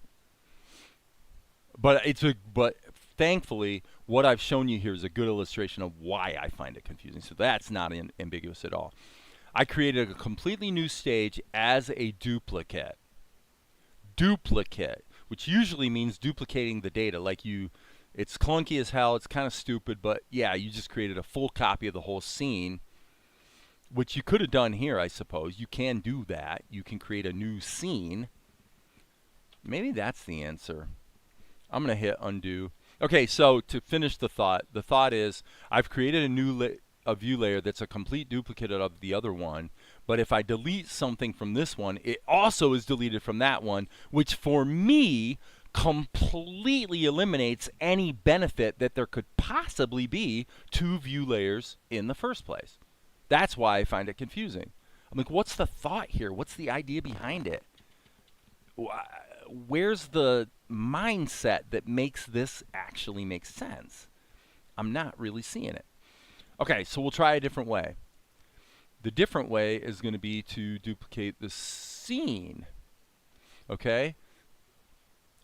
But thankfully, what I've shown you here is a good illustration of why I find it confusing. So that's not ambiguous at all. I created a completely new stage as a duplicate. Duplicate, which usually means duplicating the data. It's clunky as hell. It's kind of stupid, but yeah, you just created a full copy of the whole scene, which you could have done here, I suppose. You can do that. You can create a new scene. Maybe that's the answer. I'm going to hit undo. Okay, so to finish the thought is I've created a view layer that's a complete duplicate of the other one, but if I delete something from this one, it also is deleted from that one, which for me completely eliminates any benefit that there could possibly be to view layers in the first place. That's why I find it confusing. I'm like, what's the thought here? What's the idea behind it? Where's the mindset that makes this actually make sense? I'm not really seeing it. Okay, so we'll try a different way. The different way is going to be to duplicate the scene. Okay?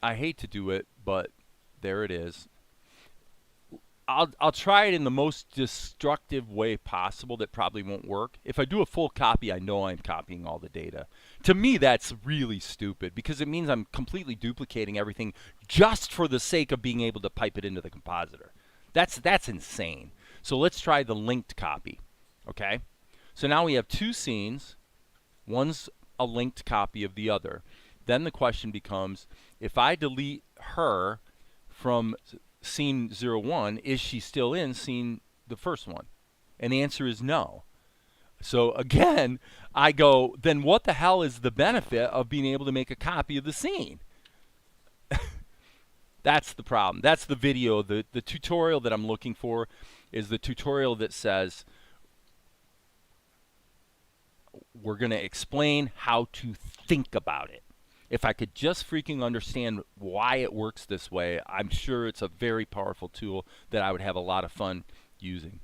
I hate to do it, but there it is. I'll try it in the most destructive way possible that probably won't work. If I do a full copy, I know I'm copying all the data. To me, that's really stupid because it means I'm completely duplicating everything just for the sake of being able to pipe it into the compositor. That's insane. So let's try the linked copy. Okay? So now we have two scenes. One's a linked copy of the other. Then the question becomes, if I delete her from scene 01, is she still in scene the first one? And the answer is no. So again, I go, then what the hell is the benefit of being able to make a copy of the scene? That's the problem. That's the video. The tutorial that I'm looking for is the tutorial that says we're going to explain how to think about it. If I could just freaking understand why it works this way, I'm sure it's a very powerful tool that I would have a lot of fun using.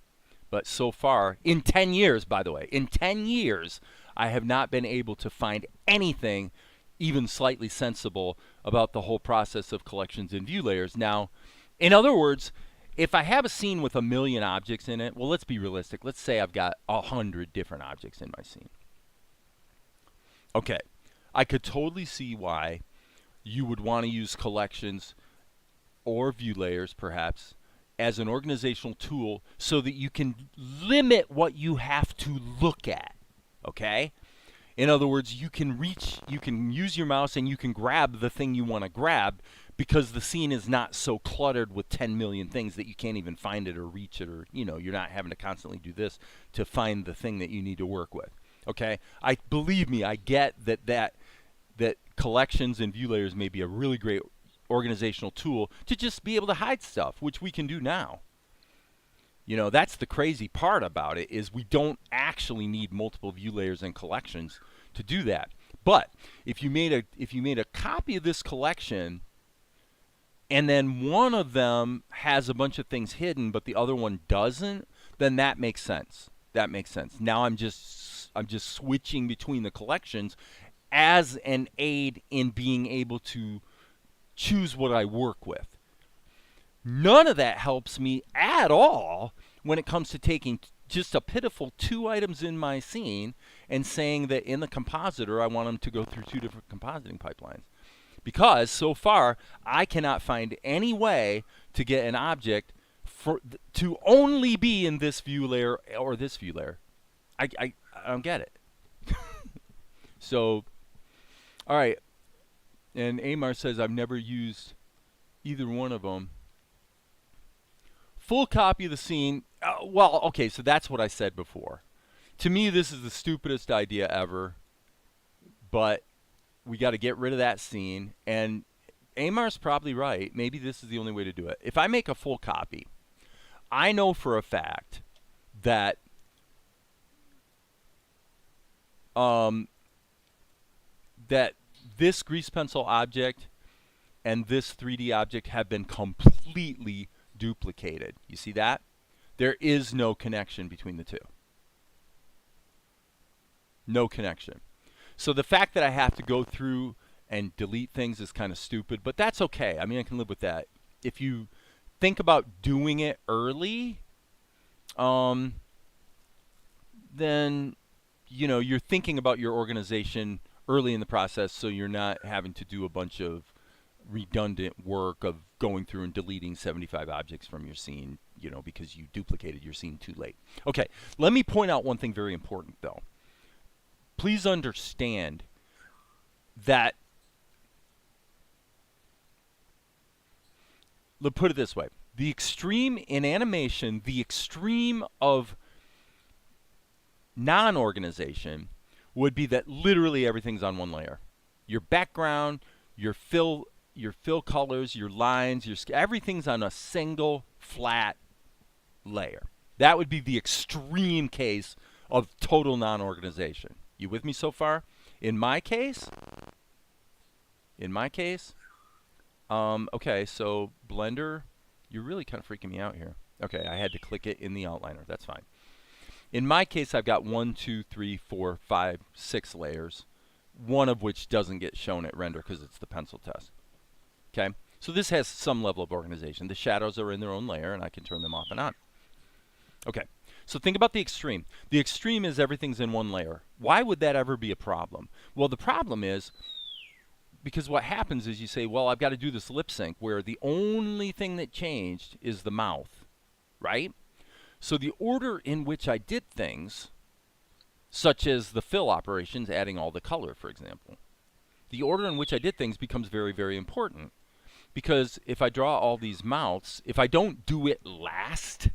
But so far, in 10 years, by the way, in 10 years, I have not been able to find anything even slightly sensible about the whole process of collections and view layers. Now, in other words, if I have a scene with 1 million objects in it, well, let's be realistic. Let's say I've got 100 different objects in my scene. Okay. I could totally see why you would want to use collections or view layers, perhaps, as an organizational tool so that you can limit what you have to look at, okay? In other words, you can use your mouse and you can grab the thing you want to grab because the scene is not so cluttered with 10 million things that you can't even find it or reach it, or, you're not having to constantly do this to find the thing that you need to work with. Okay, believe me, I get that collections and view layers may be a really great organizational tool to just be able to hide stuff, which we can do now. That's the crazy part about it, is we don't actually need multiple view layers and collections to do that. But if you made a copy of this collection and then one of them has a bunch of things hidden but the other one doesn't, then that makes sense. That makes sense. Now I'm just switching between the collections as an aid in being able to choose what I work with. None of that helps me at all when it comes to taking just a pitiful 2 items in my scene and saying that in the compositor I want them to go through 2 different compositing pipelines. Because so far I cannot find any way to get an object to only be in this view layer or this view layer. I don't get it. So, all right. And Amar says, I've never used either one of them. Full copy of the scene. Well, okay, so that's what I said before. To me, this is the stupidest idea ever. But we got to get rid of that scene. And Amar's probably right. Maybe this is the only way to do it. If I make a full copy, I know for a fact that that this grease pencil object and this 3D object have been completely duplicated. You see that? There is no connection between the two. No connection. So the fact that I have to go through and delete things is kind of stupid, but that's okay. I mean, I can live with that. If you think about doing it early, um, then you're thinking about your organization early in the process, so you're not having to do a bunch of redundant work of going through and deleting 75 objects from your scene, because you duplicated your scene too late. Okay, let me point out one thing very important, though. Please understand that, let's put it this way. The extreme in animation, the extreme of non-organization would be that literally everything's on one layer. Your background, your fill colors, your lines, everything's on a single flat layer. That would be the extreme case of total non-organization. You with me so far? In my case, okay, so Blender, you're really kind of freaking me out here. Okay, I had to click it in the outliner. That's fine. In my case, I've got 1, 2, 3, 4, 5, 6 layers, one of which doesn't get shown at render because it's the pencil test. Okay, so this has some level of organization. The shadows are in their own layer, and I can turn them off and on. Okay, so think about the extreme. The extreme is everything's in one layer. Why would that ever be a problem? Well, the problem is because what happens is you say, well, I've got to do this lip sync where the only thing that changed is the mouth, right? So the order in which I did things, such as the fill operations, adding all the color, for example, the order in which I did things becomes very, very important. Because if I draw all these mouths, if I don't do it last,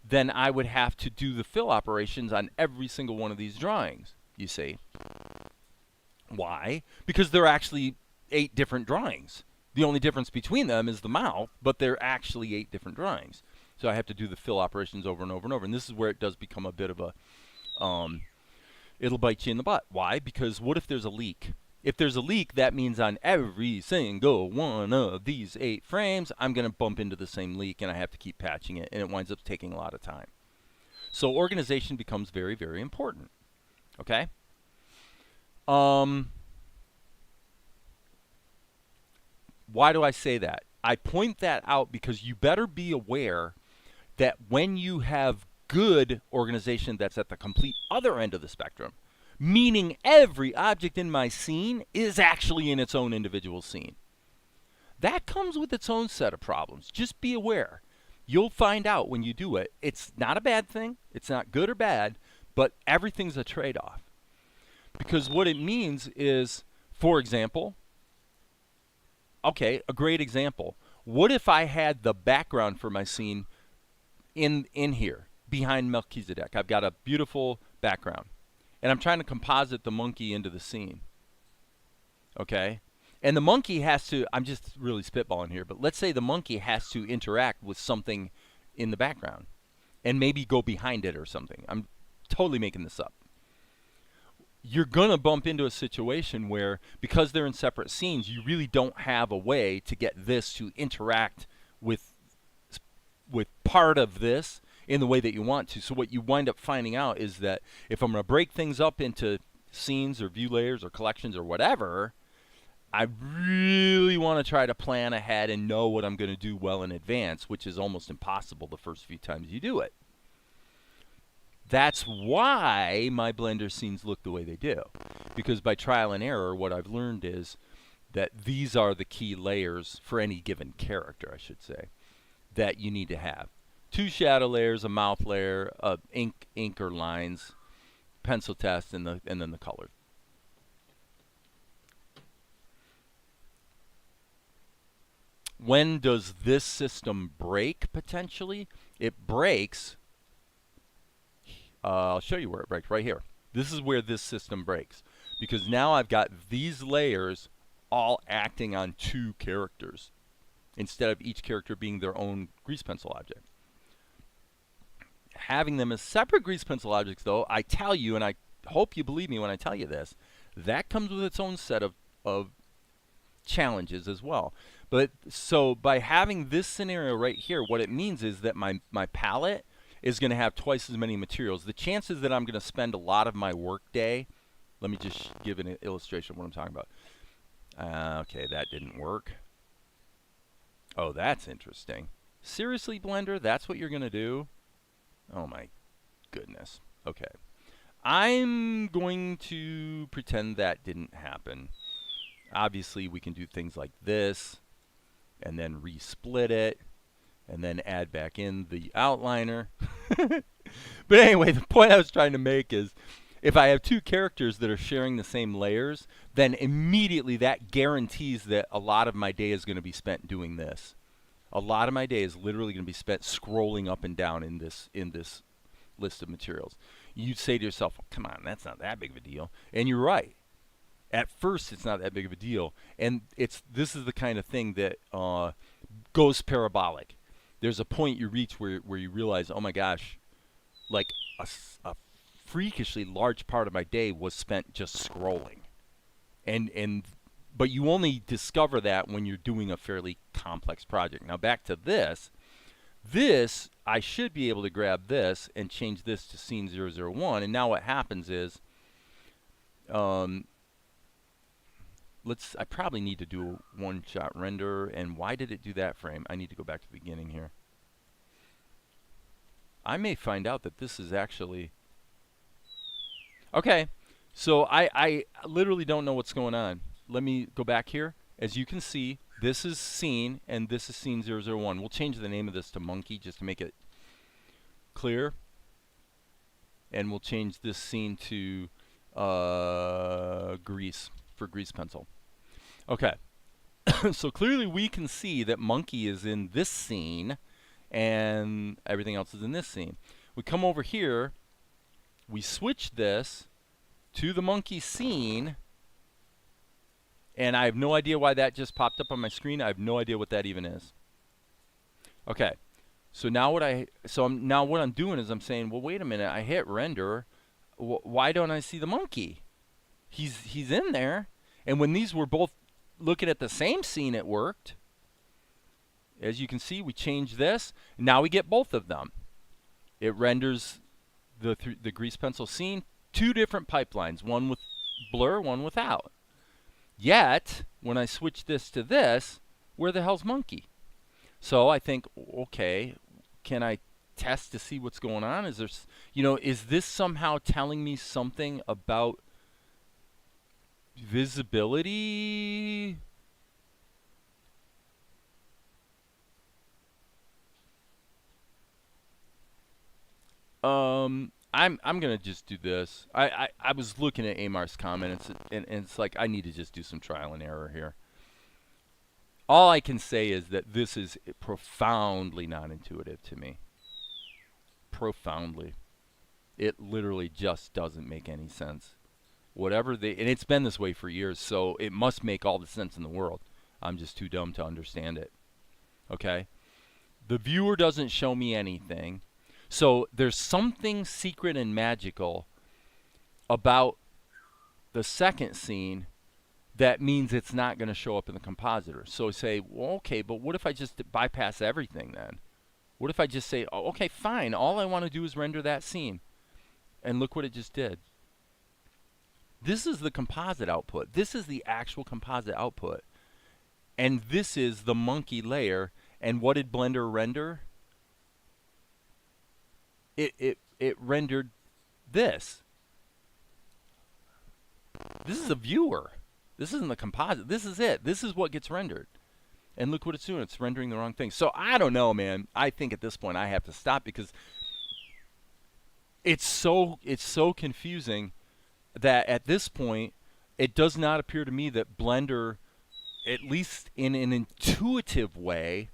then I would have to do the fill operations on every single one of these drawings, you see. Why? Because they're actually 8 different drawings. The only difference between them is the mouth, but they're actually 8 different drawings. So I have to do the fill operations over and over and over. And this is where it does become a bit of a, it'll bite you in the butt. Why? Because what if there's a leak? If there's a leak, that means on every single one of these 8 frames, I'm going to bump into the same leak, and I have to keep patching it, and it winds up taking a lot of time. So organization becomes very, very important. Okay? Why do I say that? I point that out because you better be aware that when you have good organization that's at the complete other end of the spectrum, meaning every object in my scene is actually in its own individual scene, that comes with its own set of problems. Just be aware. You'll find out when you do it. It's not a bad thing. It's not good or bad, but everything's a trade-off. Because what it means is, for example, okay, a great example. What if I had the background for my scene in here, behind Melchizedek? I've got a beautiful background, and I'm trying to composite the monkey into the scene. Okay? And the monkey has to, I'm just really spitballing here, but let's say the monkey has to interact with something in the background and maybe go behind it or something. I'm totally making this up. You're going to bump into a situation where, because they're in separate scenes, you really don't have a way to get this to interact with part of this in the way that you want to. So what you wind up finding out is that if I'm going to break things up into scenes or view layers or collections or whatever, I really want to try to plan ahead and know what I'm going to do well in advance, which is almost impossible the first few times you do it. That's why my Blender scenes look the way they do. Because by trial and error, what I've learned is that these are the key layers for any given character, I should say, that you need to have. 2 shadow layers, a mouth layer, ink or lines, pencil test, and then the color. When does this system break, potentially? It breaks. I'll show you where it breaks, right here. This is where this system breaks. Because now I've got these layers all acting on 2 characters, instead of each character being their own grease pencil object. Having them as separate grease pencil objects, though, I tell you, and I hope you believe me when I tell you this, that comes with its own set of challenges as well. But so by having this scenario right here, what it means is that my palette is going to have twice as many materials. The chances that I'm going to spend a lot of my work day, let me just give an illustration of what I'm talking about. Okay, that didn't work. Oh, that's interesting. Seriously, Blender, that's what you're going to do? Oh my goodness. Okay. I'm going to pretend that didn't happen. Obviously, we can do things like this, and then resplit it, and then add back in the outliner. But anyway, the point I was trying to make is, if I have two characters that are sharing the same layers, then immediately that guarantees that a lot of my day is going to be spent doing this. A lot of my day is literally going to be spent scrolling up and down in this list of materials. You'd say to yourself, well, come on, that's not that big of a deal. And you're right. At first, it's not that big of a deal. And this is the kind of thing that goes parabolic. There's a point you reach where you realize, oh my gosh, like a freakishly large part of my day was spent just scrolling. But you only discover that when you're doing a fairly complex project. Now back to this. This, I should be able to grab this and change this to scene 001. And now what happens is, I probably need to do a one-shot render. And why did it do that frame? I need to go back to the beginning here. I may find out that this is actually... Okay, so I literally don't know what's going on. Let me go back here. As you can see, this is scene, and this is scene 001. We'll change the name of this to monkey just to make it clear. And we'll change this scene to grease, for grease pencil. Okay, so clearly we can see that monkey is in this scene, and everything else is in this scene. We come over here, we switch this to the monkey scene, and I have no idea why that just popped up on my screen. I have no idea what that even is. Okay, so now what I'm doing is I'm saying, well, wait a minute, I hit render. Why don't I see the monkey? He's in there, and when these were both looking at the same scene, it worked. As you can see, we change this. Now we get both of them. It renders the grease pencil scene, two different pipelines, one with blur, one without. Yet, when I switch this to this, where the hell's monkey? So I think, okay, can I test to see what's going on? Is there, is this somehow telling me something about visibility? I'm gonna just do this. I was looking at Amar's comment, and it's like I need to just do some trial and error here. All I can say is that this is profoundly non-intuitive to me. Profoundly. It literally just doesn't make any sense. And it's been this way for years, so it must make all the sense in the world. I'm just too dumb to understand it. Okay? The viewer doesn't show me anything. So there's something secret and magical about the second scene that means it's not going to show up in the compositor. So say, well, okay, but what if I just bypass everything then? What if I just say, oh, okay, fine, all I want to do is render that scene. And look what it just did. This is the composite output. This is the actual composite output. And this is the monkey layer. And what did Blender render? It rendered this. This is a viewer. This isn't the composite. This is it. This is what gets rendered. And look what it's doing. It's rendering the wrong thing. So I don't know, man. I think at this point I have to stop because it's so confusing that at this point it does not appear to me that Blender, at least in an intuitive way,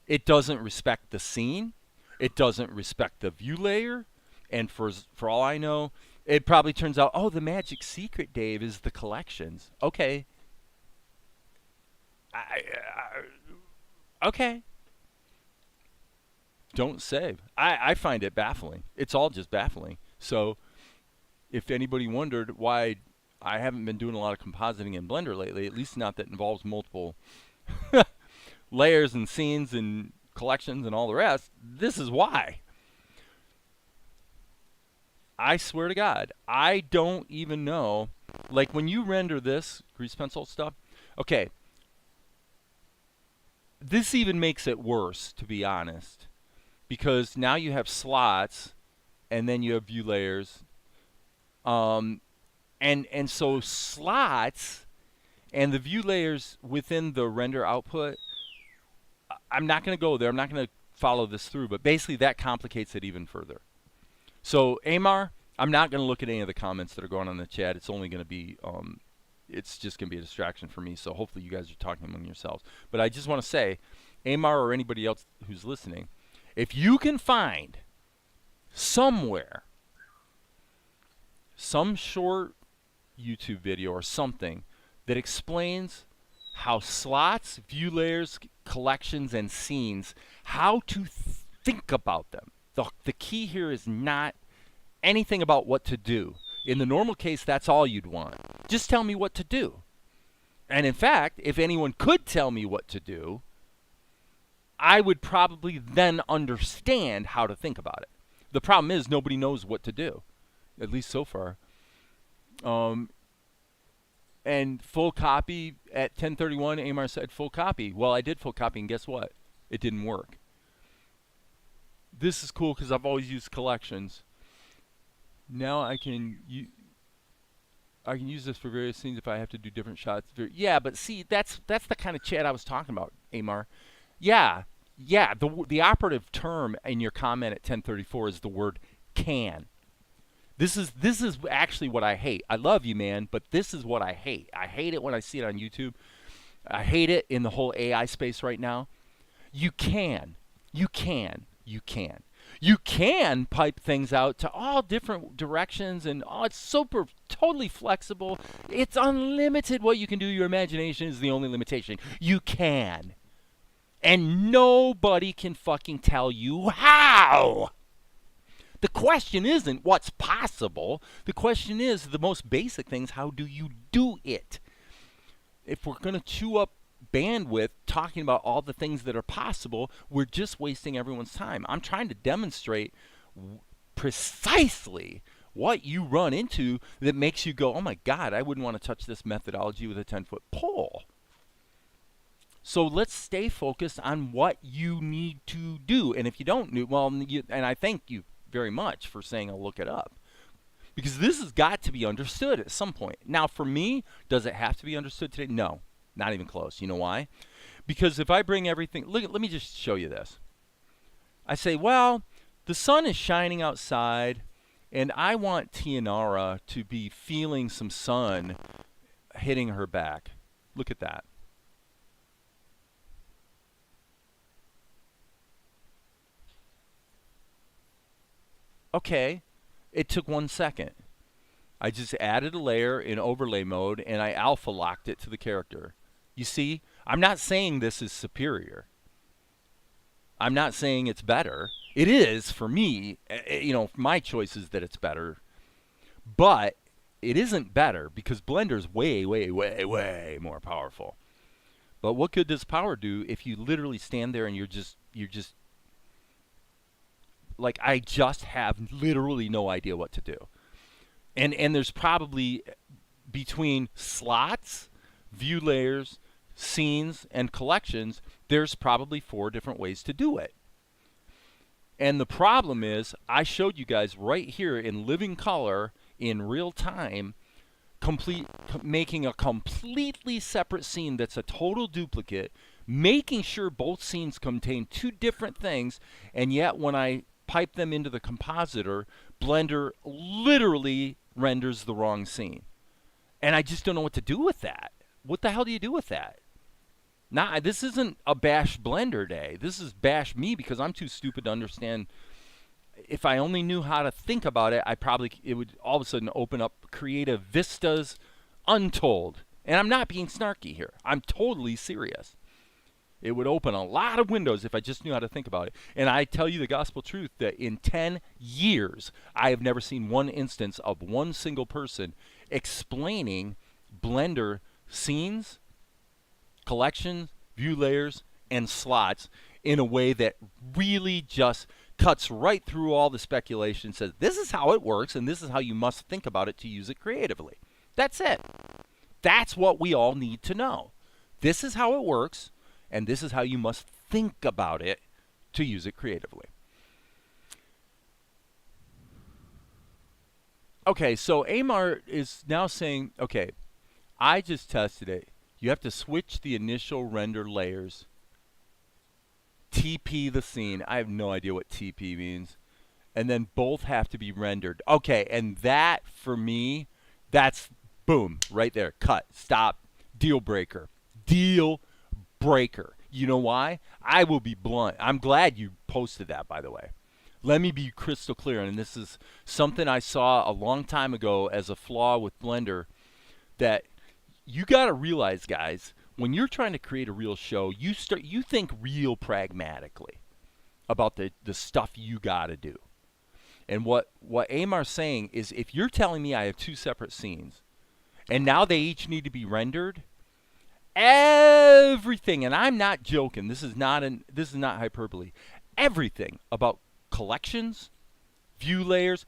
it doesn't respect the scene. It doesn't respect the view layer. And for all I know, it probably turns out, oh, the magic secret, Dave, is the collections. Okay. Okay. Don't save. I find it baffling. It's all just baffling. So if anybody wondered why I haven't been doing a lot of compositing in Blender lately, at least not that involves multiple layers and scenes and collections and all the rest, this is why. I swear to God, I don't even know. Like when you render this grease pencil stuff, okay, this even makes it worse, to be honest, because now you have slots and then you have view layers. And so slots and the view layers within the render output, I'm not going to go there. I'm not going to follow this through, but basically that complicates it even further. So Amar, I'm not going to look at any of the comments that are going on in the chat. It's only going to be, it's just going to be a distraction for me. So hopefully you guys are talking among yourselves. But I just want to say, Amar or anybody else who's listening, if you can find somewhere some short YouTube video or something that explains how slots, view layers, collections, and scenes, how to think about them. The key here is not anything about what to do. In the normal case, that's all you'd want. Just tell me what to do. And in fact, if anyone could tell me what to do, I would probably then understand how to think about it. The problem is nobody knows what to do, at least so far. And full copy at 1031, Amar said full copy. Well, I did full copy, and guess what? It didn't work. This is cool because I've always used collections. Now I can use this for various scenes if I have to do different shots. Yeah, but see, that's the kind of chat I was talking about, Amar. Yeah. The operative term in your comment at 1034 is the word can. This is actually what I hate. I love you, man, but this is what I hate. I hate it when I see it on YouTube. I hate it in the whole AI space right now. You can pipe things out to all different directions, and it's super totally flexible. It's unlimited what you can do. Your imagination is the only limitation. You can. And nobody can fucking tell you how. The question isn't what's possible. The question is the most basic things. How do you do it? If we're going to chew up bandwidth talking about all the things that are possible, we're just wasting everyone's time. I'm trying to demonstrate precisely what you run into that makes you go, oh my God, I wouldn't want to touch this methodology with a 10-foot pole. So let's stay focused on what you need to do. And if you don't know, well, and I thank you very much for saying I'll look it up, because this has got to be understood at some point. Now, for me, does it have to be understood today? No, not even close. You know why? Because if I bring everything, look, let me just show you this. I say, well, the sun is shining outside, and I want Tianara to be feeling some sun hitting her back. Look at that. Okay, it took 1 second. I just added a layer in overlay mode, and I alpha locked it to the character. You see, I'm not saying this is superior. I'm not saying it's better. It is for me. My choice is that it's better. But it isn't better because Blender's way, way, way, way more powerful. But what could this power do if you literally stand there and you're just like, I just have literally no idea what to do. And there's probably, between slots, view layers, scenes, and collections, there's probably 4 different ways to do it. And the problem is, I showed you guys right here in living color, in real time, making a completely separate scene that's a total duplicate, making sure both scenes contain 2 different things, and yet when I pipe them into the compositor, Blender literally renders the wrong scene. And I just don't know what to do with that. What the hell do you do with that? Now, this isn't a bash Blender day. This is bash me because I'm too stupid to understand. If I only knew how to think about it, it would all of a sudden open up creative vistas untold. And I'm not being snarky here. I'm totally serious. It would open a lot of windows if I just knew how to think about it. And I tell you the gospel truth that in 10 years, I have never seen one instance of one single person explaining Blender scenes, collections, view layers, and slots in a way that really just cuts right through all the speculation, says this is how it works and this is how you must think about it to use it creatively. That's it. That's what we all need to know. This is how it works, and this is how you must think about it to use it creatively. Okay, so Amar is now saying, okay, I just tested it. You have to switch the initial render layers, TP the scene. I have no idea what TP means. And then both have to be rendered. Okay, and that, for me, that's boom, right there. Cut, stop, deal breaker. Deal breaker. You know why? I will be blunt. I'm glad you posted that, by the way. Let me be crystal clear, and this is something I saw a long time ago as a flaw with Blender, that you got to realize, guys, when you're trying to create a real show, you think real pragmatically about the stuff you got to do. And what Amar's saying is, if you're telling me I have two separate scenes, and now they each need to be rendered, everything, and I'm not joking, this is not hyperbole, everything about collections, view layers,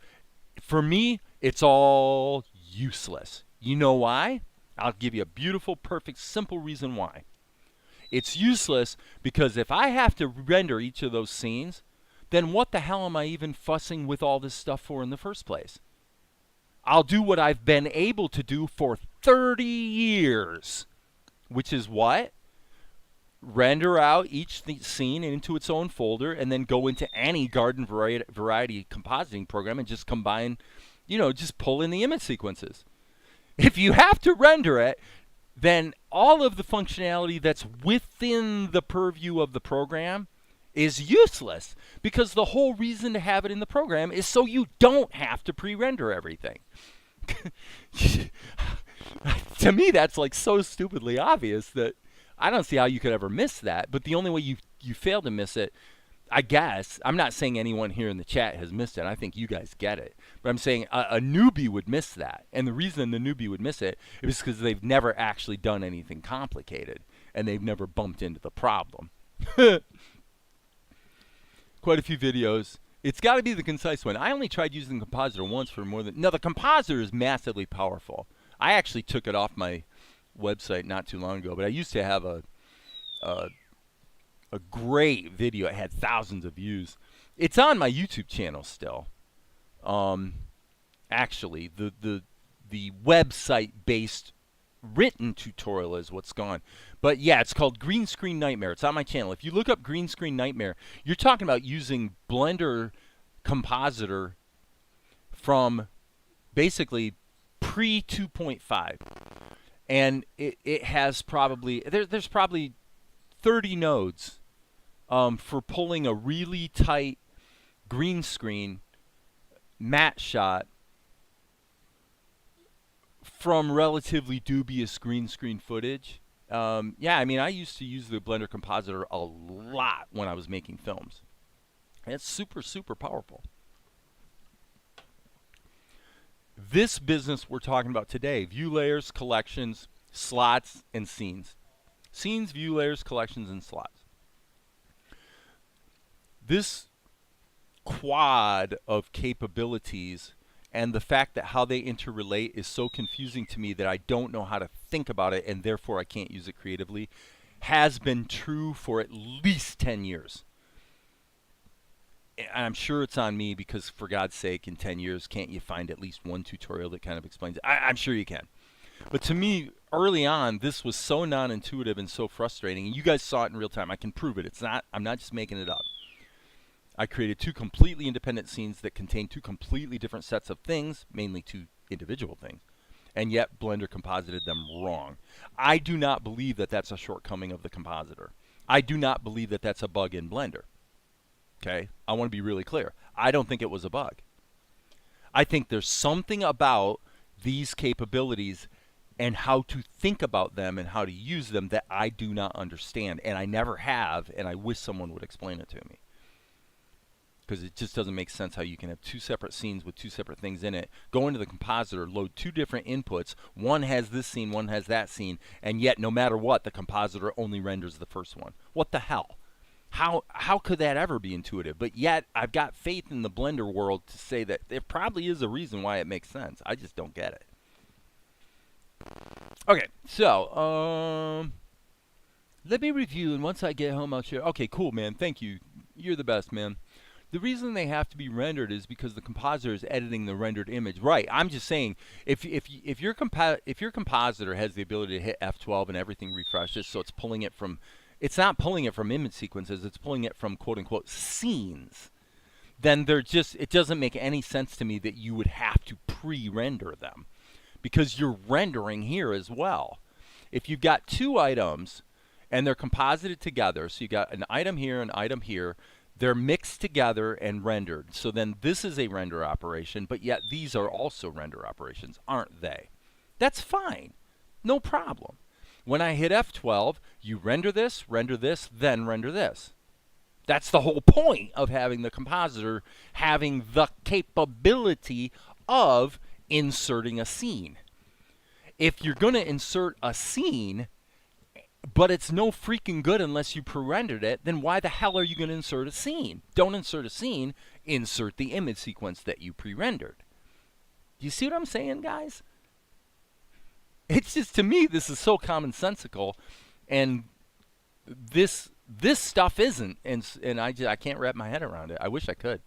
for me, it's all useless. You know why? I'll give you a beautiful, perfect, simple reason why. It's useless because if I have to render each of those scenes, then what the hell am I even fussing with all this stuff for in the first place? I'll do what I've been able to do for 30 years, which is what? Render out each scene into its own folder and then go into any garden variety compositing program and just combine, just pull in the image sequences. If you have to render it, then all of the functionality that's within the purview of the program is useless, because the whole reason to have it in the program is so you don't have to pre-render everything. To me, that's like so stupidly obvious that I don't see how you could ever miss that. But the only way you fail to miss it, I guess, I'm not saying anyone here in the chat has missed it. I think you guys get it. But I'm saying a newbie would miss that. And the reason the newbie would miss it is because they've never actually done anything complicated, and they've never bumped into the problem. Quite a few videos. It's got to be the concise one. I only tried using the compositor once for more than... No, the compositor is massively powerful. I actually took it off my website not too long ago, but I used to have a great video. It had thousands of views. It's on my YouTube channel still. Actually, the website-based written tutorial is what's gone. But yeah, it's called Green Screen Nightmare. It's on my channel. If you look up Green Screen Nightmare, you're talking about using Blender Compositor from basically pre 2.5. And it has probably, there's probably 30 nodes for pulling a really tight green screen matte shot from relatively dubious green screen footage. Yeah, I mean, I used to use the Blender Compositor a lot when I was making films. And it's super, super powerful. This business we're talking about today, view layers, collections, slots, and scenes. Scenes, view layers, collections, and slots. This quad of capabilities and the fact that how they interrelate is so confusing to me that I don't know how to think about it, and therefore I can't use it creatively, has been true for at least 10 years. And I'm sure it's on me because, for God's sake, in 10 years, can't you find at least one tutorial that kind of explains it? I'm sure you can. But to me, early on, this was so non-intuitive and so frustrating. And you guys saw it in real time. I can prove it. I'm not just making it up. I created two completely independent scenes that contain two completely different sets of things, mainly two individual things. And yet, Blender composited them wrong. I do not believe that that's a shortcoming of the compositor. I do not believe that that's a bug in Blender. Okay, I want to be really clear. I don't think it was a bug. I think there's something about these capabilities and how to think about them and how to use them that I do not understand, and I never have, and I wish someone would explain it to me. Because it just doesn't make sense how you can have two separate scenes with two separate things in it, go into the compositor, load two different inputs, one has this scene, one has that scene, and yet no matter what, the compositor only renders the first one. What the hell? How could that ever be intuitive? But yet I've got faith in the Blender world to say that there probably is a reason why it makes sense. I just don't get it. Okay, so let me review, and once I get home, I'll share. Okay, cool, man. Thank you. You're the best, man. The reason they have to be rendered is because the compositor is editing the rendered image. Right. I'm just saying, if your compositor has the ability to hit F12 and everything refreshes, so it's not pulling it from image sequences, it's pulling it from quote unquote scenes. Then it doesn't make any sense to me that you would have to pre-render them, because you're rendering here as well. If you've got two items and they're composited together, so you got an item here, an item here, they're mixed together and rendered. So then this is a render operation, but yet these are also render operations, aren't they? That's fine. No problem. When I hit F12, you render this, then render this. That's the whole point of having the compositor having the capability of inserting a scene. If you're going to insert a scene, but it's no freaking good unless you pre-rendered it, then why the hell are you going to insert a scene? Don't insert a scene, insert the image sequence that you pre-rendered. Do you see what I'm saying, guys? It's just, to me, this is so commonsensical, and this stuff isn't, and I can't wrap my head around it. I wish I could.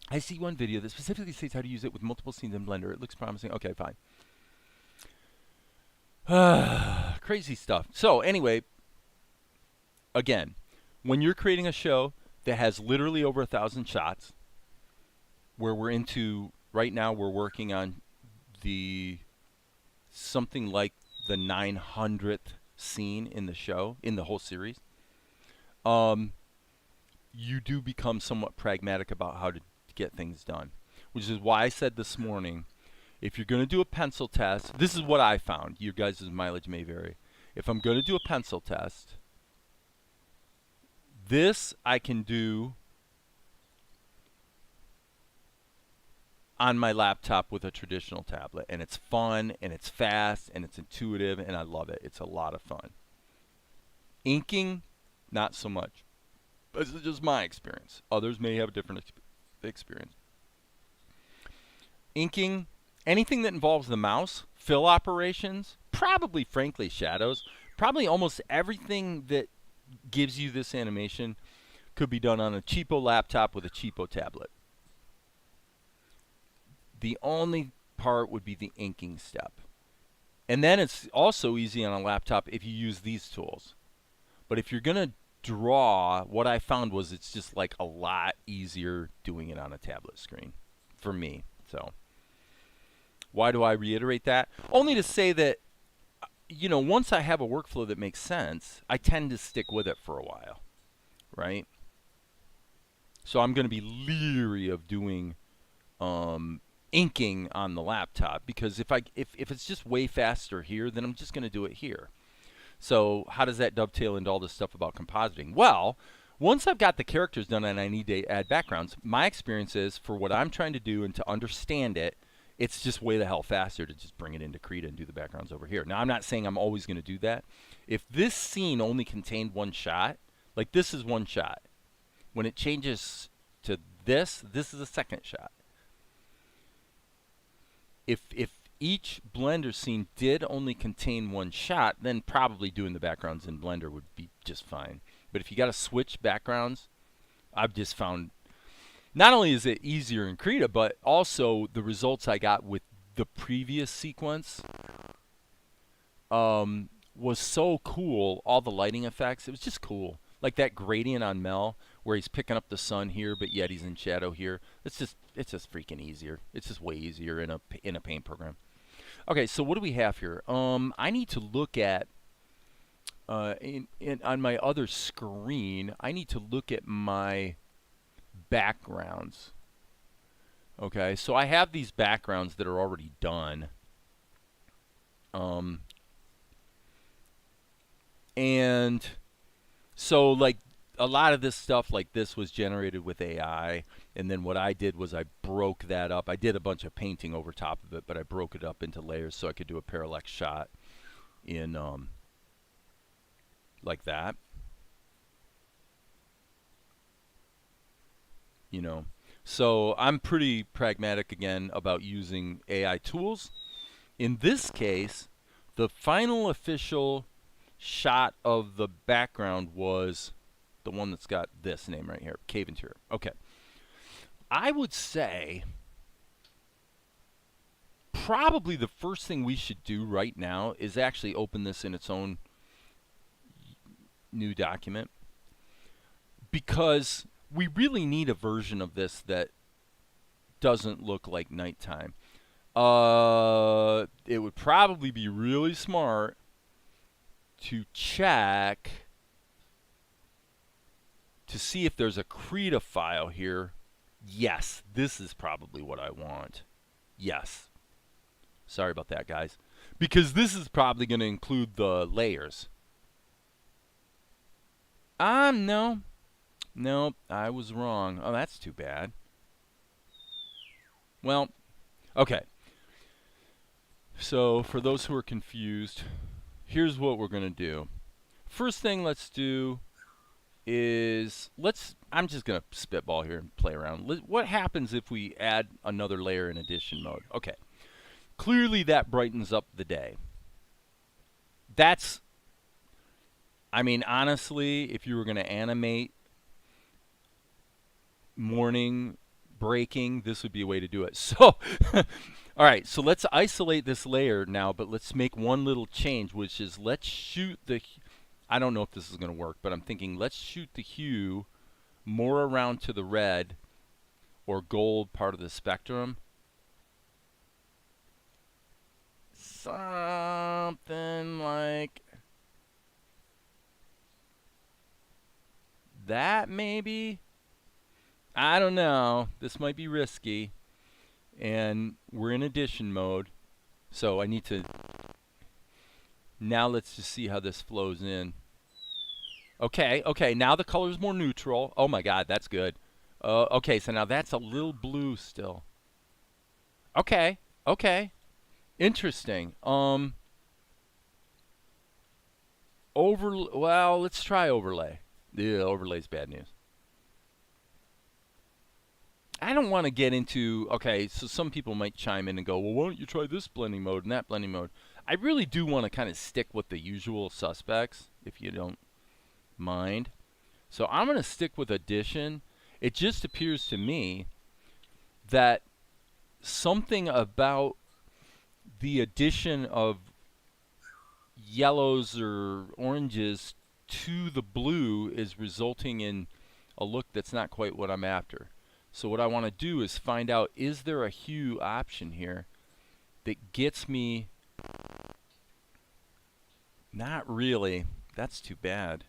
I see one video that specifically states how to use it with multiple scenes in Blender. It looks promising. Okay, fine. Crazy stuff. So anyway, again, when you're creating a show that has literally over 1,000 shots, where right now we're working on something like the 900th scene in the show, in the whole series, you do become somewhat pragmatic about how to get things done, which is why I said this morning, if you're going to do a pencil test, this is what I found. Your guys' mileage may vary. If I'm going to do a pencil test, this I can do on my laptop with a traditional tablet, and it's fun, and it's fast, and it's intuitive, and I love it. It's a lot of fun. Inking, not so much. This is just my experience. Others may have a different experience. Inking, anything that involves the mouse, fill operations, probably, frankly, shadows, probably almost everything that gives you this animation could be done on a cheapo laptop with a cheapo tablet. The only part would be the inking step. And then it's also easy on a laptop if you use these tools. But if you're going to draw, what I found was it's just like a lot easier doing it on a tablet screen for me. So why do I reiterate that? Only to say that, you know, once I have a workflow that makes sense, I tend to stick with it for a while, right? So I'm going to be leery of doing inking on the laptop, because if it's just way faster here, then I'm just going to do it here. So how does that dovetail into all this stuff about compositing? Well, once I've got the characters done and I need to add backgrounds, my experience is, for what I'm trying to do and to understand it, it's just way the hell faster to just bring it into Krita and do the backgrounds over here. Now, I'm not saying I'm always going to do that. If this scene only contained one shot, like this is one shot. When it changes to this is a second shot. If each Blender scene did only contain one shot, then probably doing the backgrounds in Blender would be just fine. But if you got to switch backgrounds, I've just found not only is it easier in Krita, but also the results I got with the previous sequence was so cool. All the lighting effects, it was just cool. Like that gradient on Mel, where he's picking up the sun here, but yet he's in shadow here. It's just freaking easier. It's just way easier in a paint program. Okay, so what do we have here? I need to look at on my other screen. I need to look at my backgrounds. Okay, so I have these backgrounds that are already done. And so, like, a lot of this stuff like this was generated with AI, and then what I did was I broke that up. I did a bunch of painting over top of it, but I broke it up into layers so I could do a parallax shot in like that. you know. So I'm pretty pragmatic again about using AI tools. In this case, the final official shot of the background was the one that's got this name right here, Cave Interior. Okay. I would say probably the first thing we should do right now is actually open this in its own new document, because we really need a version of this that doesn't look like nighttime. It would probably be really smart to check to see if there's a Krita file here. Yes, this is probably what I want. Yes. Sorry about that, guys. Because this is probably going to include the layers. No. No, I was wrong. Oh, that's too bad. Well, okay. So, for those who are confused, here's what we're going to do. First thing let's do is, I'm just going to spitball here and play around. What happens if we add another layer in addition mode? Okay. Clearly that brightens up the day. That's, I mean, honestly, if you were going to animate morning breaking, this would be a way to do it. So, all right, so let's isolate this layer now, but let's make one little change, which is let's shoot the, I don't know if this is going to work, but I'm thinking let's shoot the hue more around to the red or gold part of the spectrum. Something like that, maybe? I don't know. This might be risky. And we're in addition mode. So I need to... Now let's just see how this flows in. Okay, okay. Now the color's more neutral. Oh my god, that's good. Okay, so now that's a little blue still. Okay, okay. Interesting. Well, let's try overlay. Yeah, overlay's bad news. I don't want to get into, okay, so some people might chime in and go, well, why don't you try this blending mode and that blending mode? I really do want to kind of stick with the usual suspects, if you don't mind. So I'm going to stick with addition. It just appears to me that something about the addition of yellows or oranges to the blue is resulting in a look that's not quite what I'm after. So what I want to do is find out, is there a hue option here that gets me... Not really. That's too bad.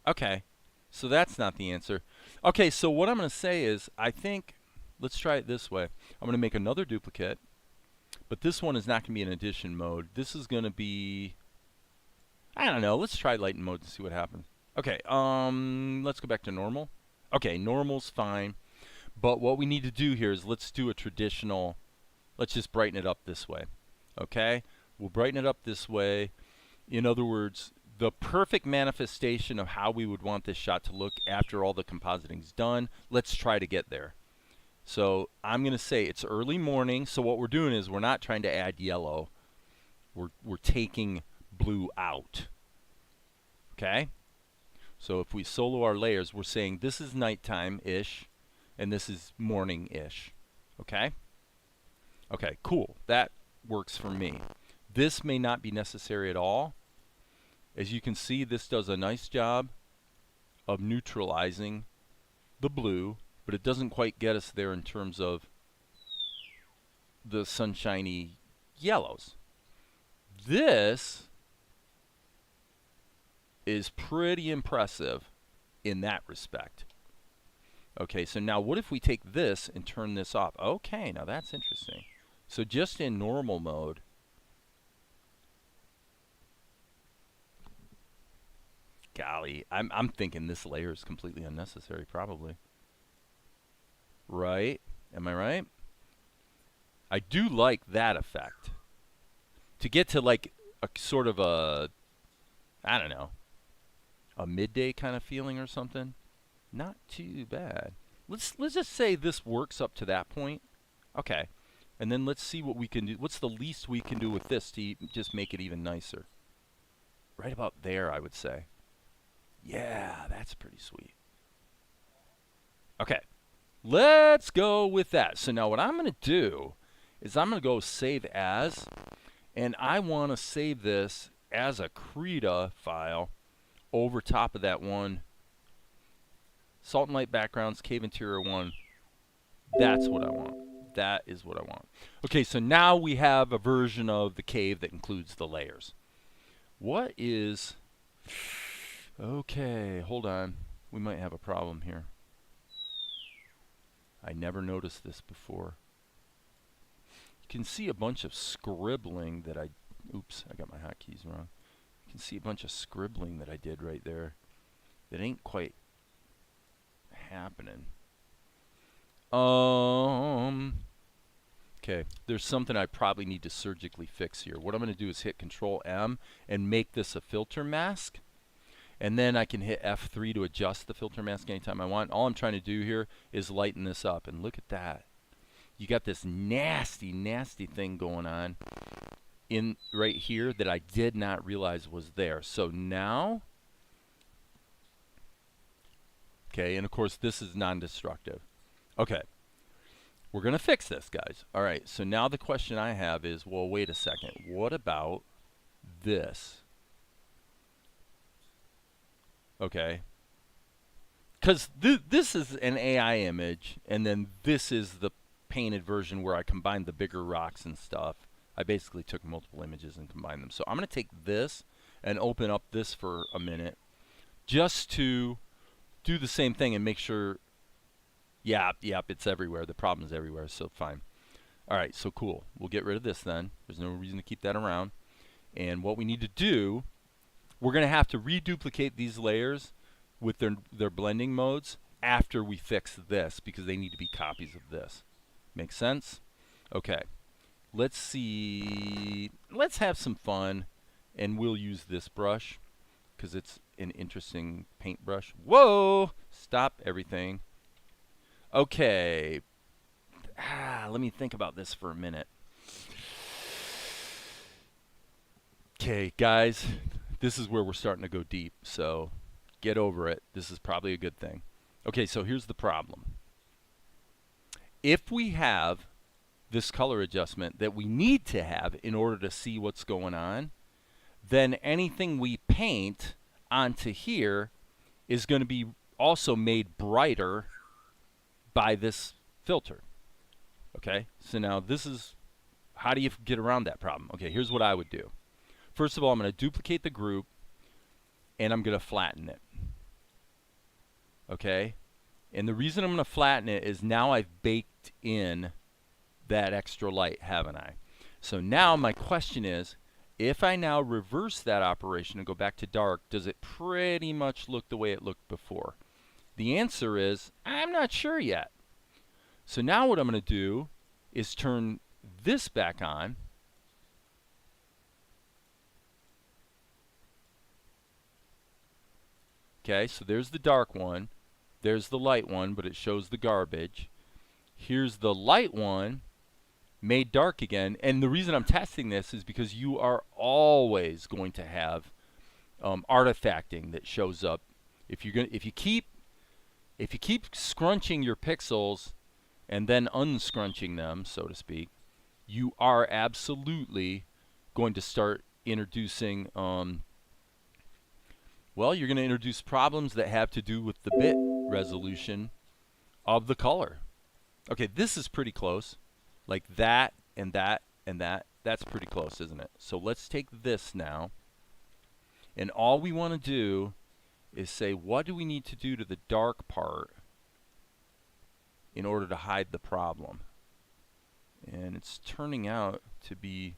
Okay, so that's not the answer. Okay, so what I'm going to say is, I think, let's try it this way. I'm going to make another duplicate, but this one is not going to be in addition mode. This is going to be, I don't know, let's try lighten mode and see what happens. Okay, let's go back to normal. Okay, normal's fine, but what we need to do here is let's do a traditional, let's just brighten it up this way. Okay, we'll brighten it up this way. In other words, the perfect manifestation of how we would want this shot to look after all the compositing's done. Let's try to get there. So I'm going to say it's early morning, so what we're doing is we're not trying to add yellow. We're taking blue out. Okay? So if we solo our layers, we're saying this is nighttime-ish, and this is morning-ish. Okay? Okay, cool. That works for me. This may not be necessary at all. As you can see, this does a nice job of neutralizing the blue, but it doesn't quite get us there in terms of the sunshiny yellows. This is pretty impressive in that respect. Okay, so now what if we take this and turn this off? Okay, now that's interesting. So just in normal mode, golly, I'm thinking this layer is completely unnecessary, probably. Right? Am I right? I do like that effect. To get to like a sort of a, I don't know, a midday kind of feeling or something, not too bad. let's just say this works up to that point. Okay. And then let's see what we can do. What's the least we can do with this to just make it even nicer? Right about there, I would say. Yeah, that's pretty sweet. Okay. Let's go with that. So now what I'm going to do is I'm going to go save as, and I want to save this as a Krita file over top of that one. Salt and Light Backgrounds, Cave Interior 1. That's what I want. That is what I want. Okay, so now we have a version of the cave that includes the layers. What is... Okay, hold on. We might have a problem here. I never noticed this before. You can see a bunch of scribbling that I... Oops, I got my hotkeys wrong. You can see a bunch of scribbling that I did right there that ain't quite happening. Okay, there's something I probably need to surgically fix here. What I'm going to do is hit Control M and make this a filter mask. And then I can hit F3 to adjust the filter mask anytime I want. All I'm trying to do here is lighten this up. And look at that. You got this nasty, nasty thing going on in right here that I did not realize was there. So now, okay, and of course this is non-destructive. Okay, we're going to fix this, guys. All right, so now the question I have is, well, wait a second. What about this? Okay, because this is an AI image, and then this is the painted version where I combined the bigger rocks and stuff. I basically took multiple images and combined them. So I'm going to take this and open up this for a minute just to do the same thing and make sure, yep, it's everywhere. The problem is everywhere, so fine. All right, so cool. We'll get rid of this then. There's no reason to keep that around. And what we need to do, we're going to have to reduplicate these layers with their blending modes after we fix this because they need to be copies of this. Make sense? Okay. Let's see. Let's have some fun, and we'll use this brush because it's an interesting paintbrush. Whoa! Stop everything. Okay. Let me think about this for a minute. Okay, guys, this is where we're starting to go deep, so get over it. This is probably a good thing. Okay, so here's the problem. If we have this color adjustment that we need to have in order to see what's going on, then anything we paint onto here is going to be also made brighter by this filter. Okay, so now this is, how do you get around that problem? Okay, here's what I would do. First of all, I'm going to duplicate the group, and I'm going to flatten it. Okay, and the reason I'm going to flatten it is now I've baked in that extra light, haven't I? So now my question is, if I now reverse that operation and go back to dark, does it pretty much look the way it looked before? The answer is, I'm not sure yet. So now what I'm going to do is turn this back on. Okay, so there's the dark one. There's the light one, but it shows the garbage. Here's the light one made dark again. And the reason I'm testing this is because you are always going to have artifacting that shows up. If you keep scrunching your pixels and then unscrunching them, so to speak, you are absolutely going to start introducing well, you're going to introduce problems that have to do with the bit resolution of the color. Okay, this is pretty close. Like that and that and that. That's pretty close, isn't it? So let's take this now. And all we want to do is say, what do we need to do to the dark part in order to hide the problem? And it's turning out to be,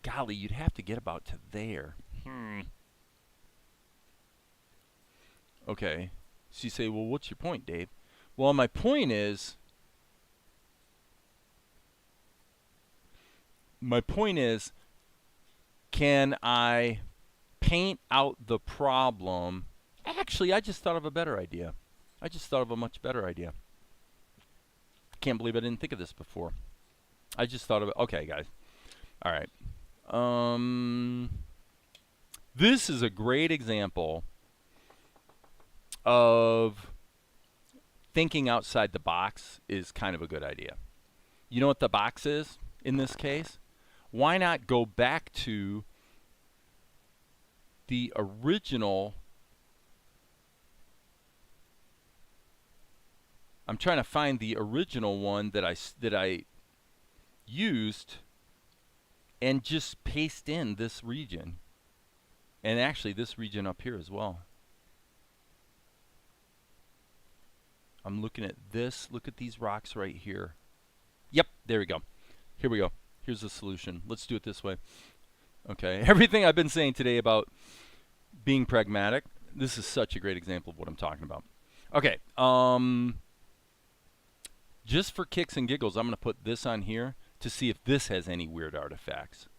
golly, you'd have to get about to there. Okay, so you say, well, what's your point, Dave? Well, my point is, can I paint out the problem? Actually, I just thought of a better idea. I just thought of a much better idea. Can't believe I didn't think of this before. I just thought of it. Okay, guys. All right. This is a great example of thinking outside the box is kind of a good idea. You know what the box is in this case? Why not go back to the original? I'm trying to find the original one that I used and just paste in this region. And actually this region up here as well. I'm looking at this. Look at these rocks right here. Yep, there we go. Here we go. Here's the solution. Let's do it this way. Okay, everything I've been saying today about being pragmatic, this is such a great example of what I'm talking about. Okay, just for kicks and giggles, I'm going to put this on here to see if this has any weird artifacts.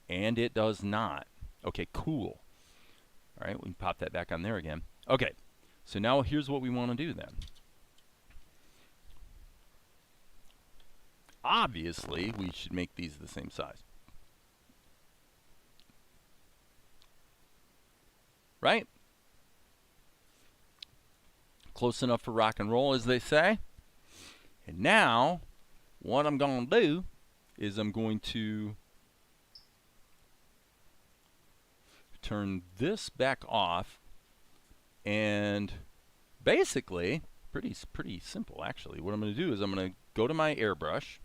And it does not. Okay, cool. All right, we can pop that back on there again. Okay, so now here's what we want to do then. Obviously, we should make these the same size. Right? Close enough for rock and roll, as they say. And now, what I'm going to do is I'm going to turn this back off, and basically, pretty simple actually. What I'm going to do is I'm going to go to my airbrush,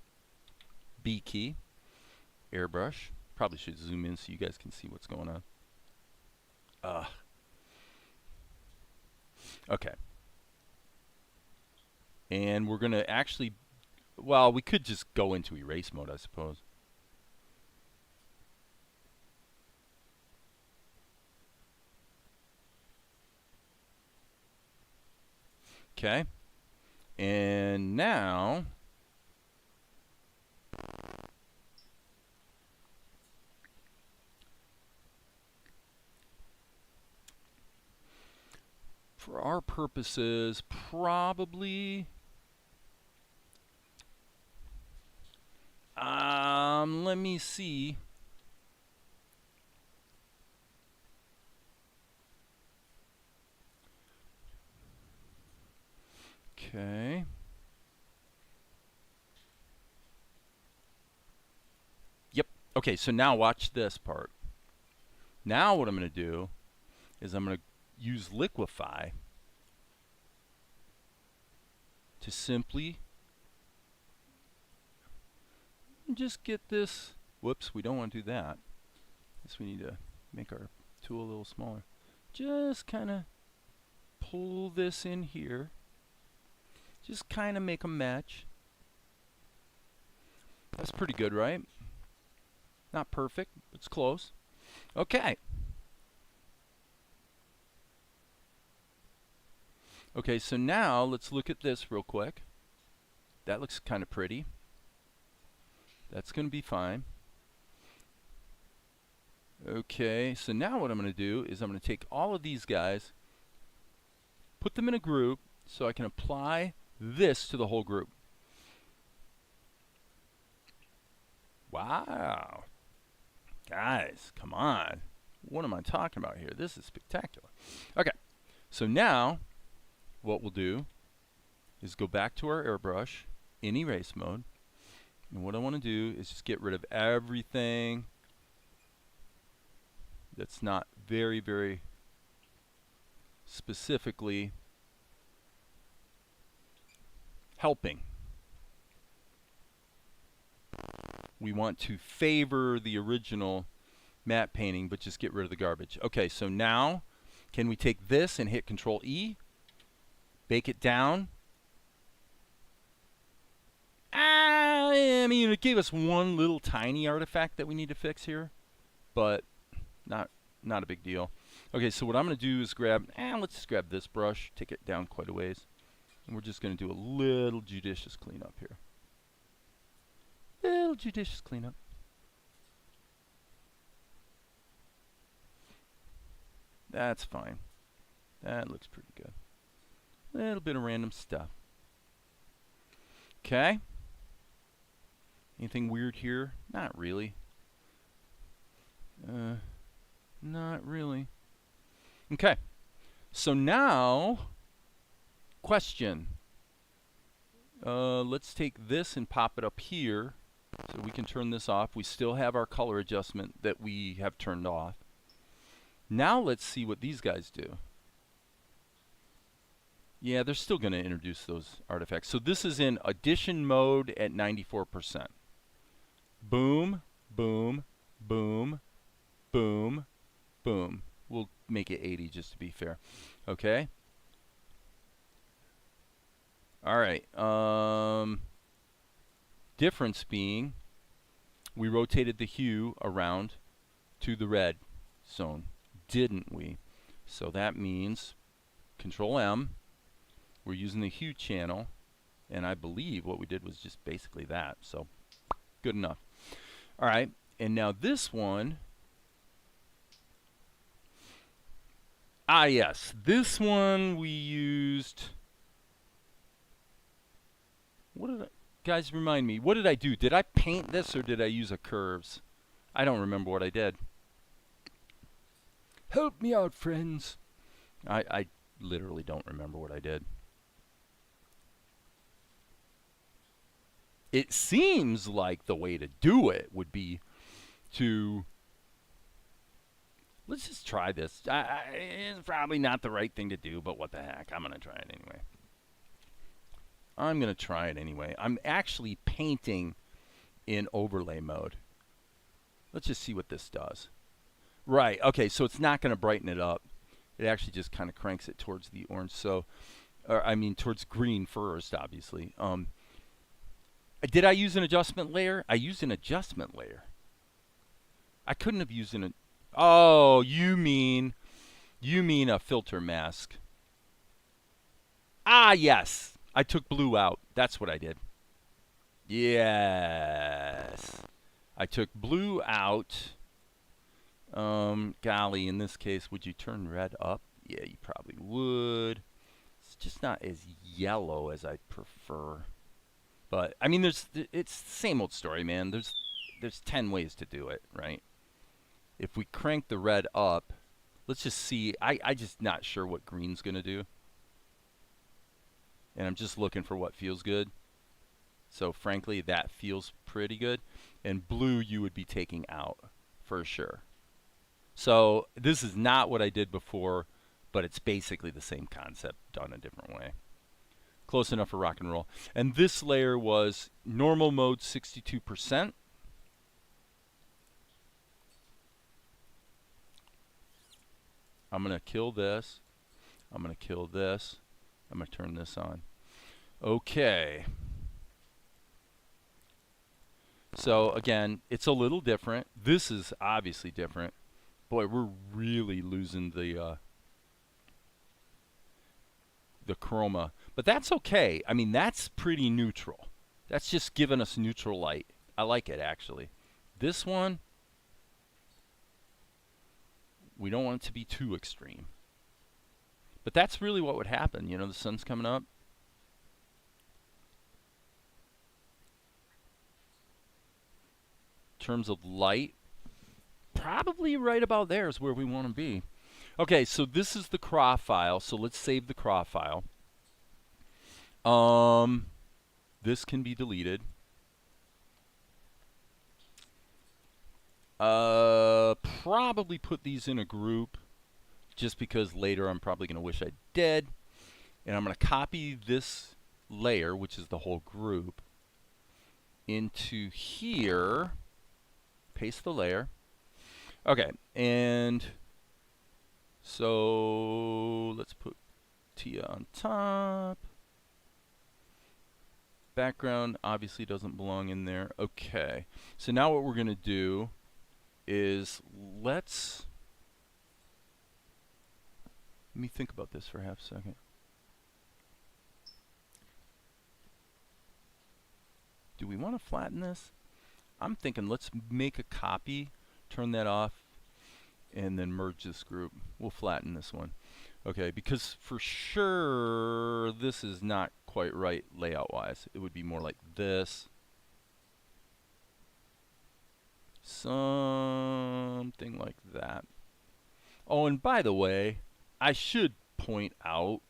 B key, airbrush. Probably should zoom in so you guys can see what's going on. Okay. And we're going to actually, well, we could just go into erase mode, I suppose. Okay. And now for our purposes, probably let me see. Okay. Yep. Okay, so now watch this part. Now what I'm going to do is I'm going to use liquefy to simply just get this. Whoops, we don't want to do that. Guess we need to make our tool a little smaller. Just kind of pull this in here. Just kind of make a match. That's pretty good, right? Not perfect, but it's close. Okay. Okay, so now let's look at this real quick. That looks kind of pretty. That's going to be fine. Okay, so now what I'm going to do is I'm going to take all of these guys, put them in a group so I can apply this to the whole group. Wow. Guys, come on. What am I talking about here? This is spectacular. Okay, so now what we'll do is go back to our airbrush in erase mode. And what I want to do is just get rid of everything that's not very, very specifically helping. We want to favor the original matte painting, but just get rid of the garbage. Okay, so now can we take this and hit Control E, bake it down? I mean, it gave us one little tiny artifact that we need to fix here, but not a big deal. Okay, so what I'm going to do is grab, let's just grab this brush, take it down quite a ways, and we're just going to do a little judicious cleanup here. Little judicious cleanup. That's fine. That looks pretty good. A little bit of random stuff. Okay. Anything weird here? Not really. Not really. Okay. So now, question. Let's take this and pop it up here so we can turn this off. We still have our color adjustment that we have turned off. Now let's see what these guys do. Yeah, they're still going to introduce those artifacts. So this is in addition mode at 94%. Boom, boom, boom, boom, boom. We'll make it 80 just to be fair. Okay. All right. Difference being, we rotated the hue around to the red zone, didn't we? So that means Control M. We're using the hue channel, and I believe what we did was just basically that. So good enough. All right. And now this one. Yes. This one we used. What did I, guys, remind me, what did I do? Did I paint this or did I use a curves? I don't remember what I did. Help me out, friends. I literally don't remember what I did. It seems like the way to do it would be to, let's just try this. It's probably not the right thing to do, but what the heck, I'm going to try it anyway. I'm actually painting in overlay mode. Let's just see what this does. Right, okay, so it's not going to brighten it up. It actually just kind of cranks it towards the orange. So, towards green first, obviously. Did I use an adjustment layer? I used an adjustment layer. I couldn't have used an... Oh, you mean a filter mask. Yes. I took blue out. That's what I did. Yes. I took blue out. Golly, in this case, would you turn red up? Yeah, you probably would. It's just not as yellow as I'd prefer. But, I mean, it's the same old story, man. There's 10 ways to do it, right? If we crank the red up, let's just see. I just not sure what green's going to do. And I'm just looking for what feels good. So frankly, that feels pretty good. And blue you would be taking out for sure. So this is not what I did before, but it's basically the same concept done a different way. Close enough for rock and roll. And this layer was normal mode 62%. I'm going to kill this. I'm going to kill this. I'm going to turn this on. Okay. So again, it's a little different. This is obviously different. Boy, we're really losing the chroma. But that's okay. I mean, that's pretty neutral. That's just giving us neutral light. I like it, actually. This one, we don't want it to be too extreme. But that's really what would happen. You know, the sun's coming up. In terms of light, probably right about there is where we want to be. Okay, so this is the craw file. So let's save the craw file. This can be deleted. Probably put these in a group, just because later I'm probably going to wish I did. And I'm going to copy this layer, which is the whole group, into here. Paste the layer. Okay, and so let's put Tia on top. Background obviously doesn't belong in there. Okay, so now what we're going to do is let me think about this for half a second. Do we want to flatten this? I'm thinking let's make a copy, turn that off, and then merge this group. We'll flatten this one. Okay, because for sure this is not quite right layout-wise. It would be more like this. Something like that. Oh, and by the way, I should point out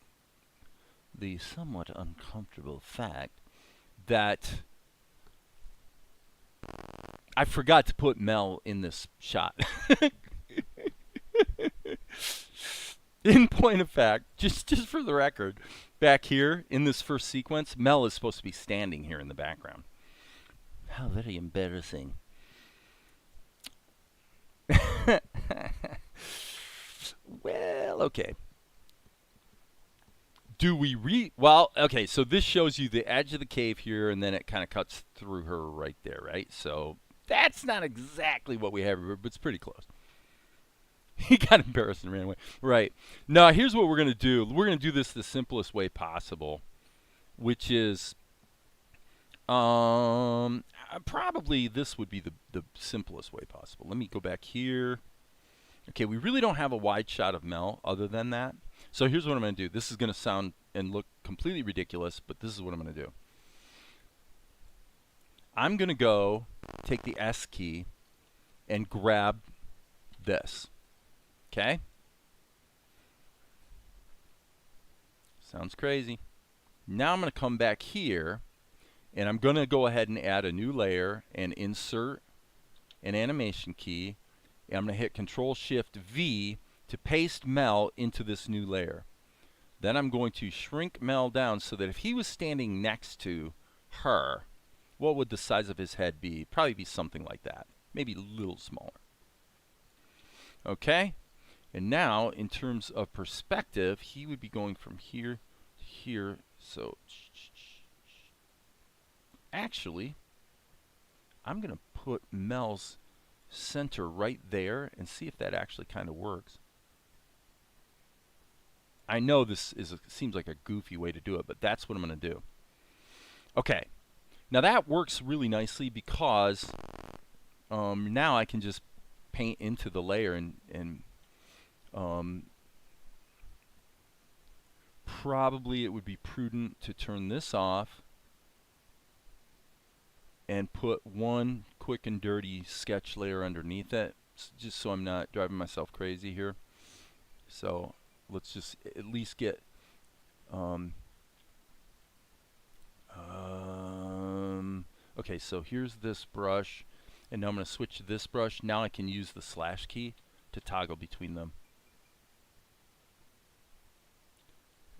the somewhat uncomfortable fact that I forgot to put Mel in this shot. In point of fact, just for the record, back here in this first sequence, Mel is supposed to be standing here in the background. How very embarrassing. Well, okay. Well, okay, so this shows you the edge of the cave here, and then it kind of cuts through her right there, right? So that's not exactly what we have here, but it's pretty close. He got embarrassed and ran away. Right. Now, here's what we're going to do. We're going to do this the simplest way possible, which is probably this would be the simplest way possible. Let me go back here. Okay, we really don't have a wide shot of Mel other than that. So here's what I'm going to do. This is going to sound and look completely ridiculous, but this is what I'm going to do. I'm going to go take the S key and grab this. Okay? Sounds crazy. Now I'm going to come back here, and I'm going to go ahead and add a new layer and insert an animation key. And I'm going to hit Control-Shift-V to paste Mel into this new layer. Then I'm going to shrink Mel down so that if he was standing next to her, what would the size of his head be? Probably be something like that. Maybe a little smaller. Okay? And now, in terms of perspective, he would be going from here to here. So, actually, I'm going to put Mel's center right there and see if that actually kind of works. I know this seems like a goofy way to do it, but that's what I'm going to do. Okay. Now that works really nicely because now I can just paint into the layer and probably it would be prudent to turn this off and put one quick and dirty sketch layer underneath it, just so I'm not driving myself crazy here. So let's just at least get okay, so here's this brush, and now I'm going to switch to this brush. Now I can use the slash key to toggle between them.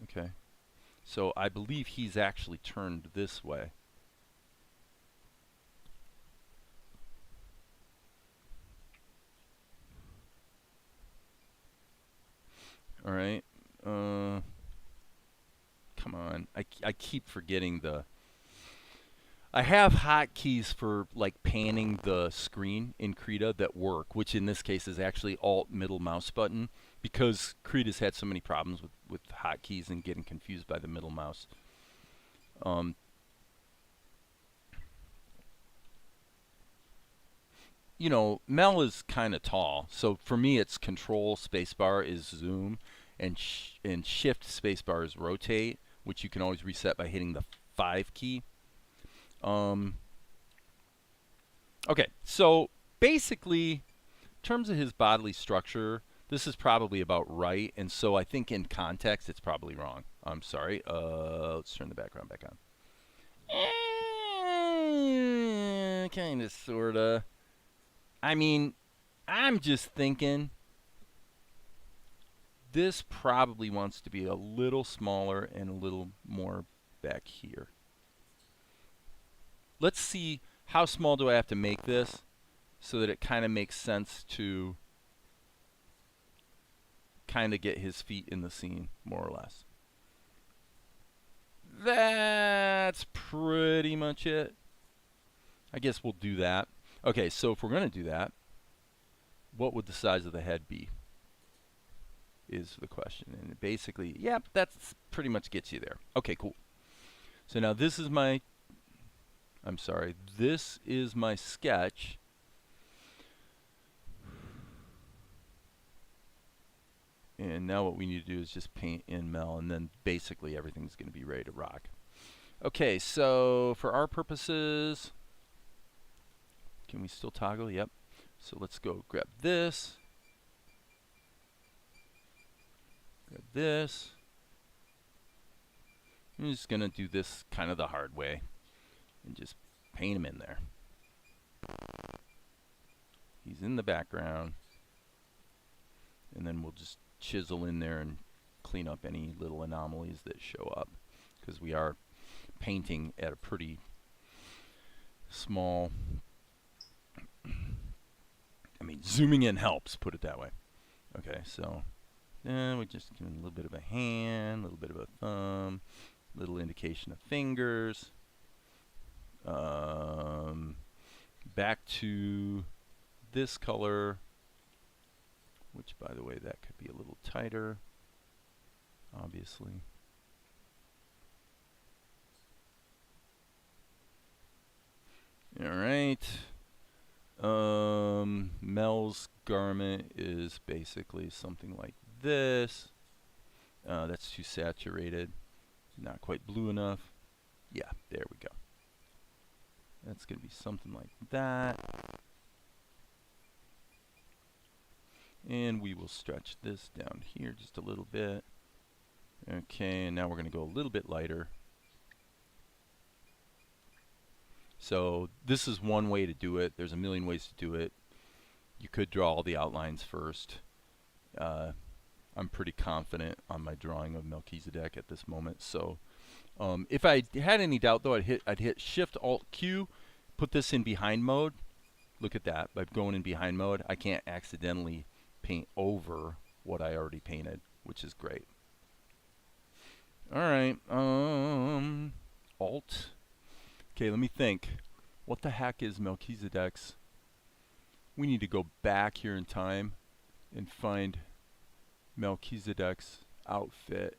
Okay, so I believe he's actually turned this way. All right. Come on. I keep forgetting I have hotkeys for like panning the screen in Krita that work, which in this case is actually Alt middle mouse button, because Krita's had so many problems with hotkeys and getting confused by the middle mouse. You know, Mel is kind of tall, so for me it's Control spacebar is zoom, and Shift spacebar is rotate, which you can always reset by hitting the 5 key. Okay, so basically, in terms of his bodily structure, this is probably about right, and so I think in context it's probably wrong. I'm sorry. Let's turn the background back on. Kind of, sort of. I mean, I'm just thinking this probably wants to be a little smaller and a little more back here. Let's see, how small do I have to make this so that it kind of makes sense to kind of get his feet in the scene, more or less. That's pretty much it. I guess we'll do that. Okay, so if we're going to do that, what would the size of the head be? Is the question. And basically, yep, that's pretty much gets you there. Okay, cool. So now this is my, this is my sketch. And now what we need to do is just paint in Mel, and then basically everything's going to be ready to rock. Okay, so for our purposes, can we still toggle? Yep. So let's go grab this. Grab this. I'm just going to do this kind of the hard way and just paint him in there. He's in the background. And then we'll just chisel in there and clean up any little anomalies that show up, because we are painting at a pretty small, I mean, zooming in helps, put it that way. Okay, so then we just give a little bit of a hand, a little bit of a thumb, little indication of fingers. Back to this color, which, by the way, that could be a little tighter, obviously. All right. Mel's garment is basically something like this. That's too saturated. Not quite blue enough. Yeah, there we go. That's going to be something like that. And we will stretch this down here just a little bit. Okay, and now we're going to go a little bit lighter. So this is one way to do it. There's a million ways to do it. You could draw all the outlines first. I'm pretty confident on my drawing of Melchizedek at this moment. So if I had any doubt, though, I'd hit Shift Alt Q, put this in behind mode. Look at that. By going in behind mode, I can't accidentally paint over what I already painted, which is great. All right. Alt. Okay, let me think. What the heck is Melchizedek's? We need to go back here in time and find Melchizedek's outfit.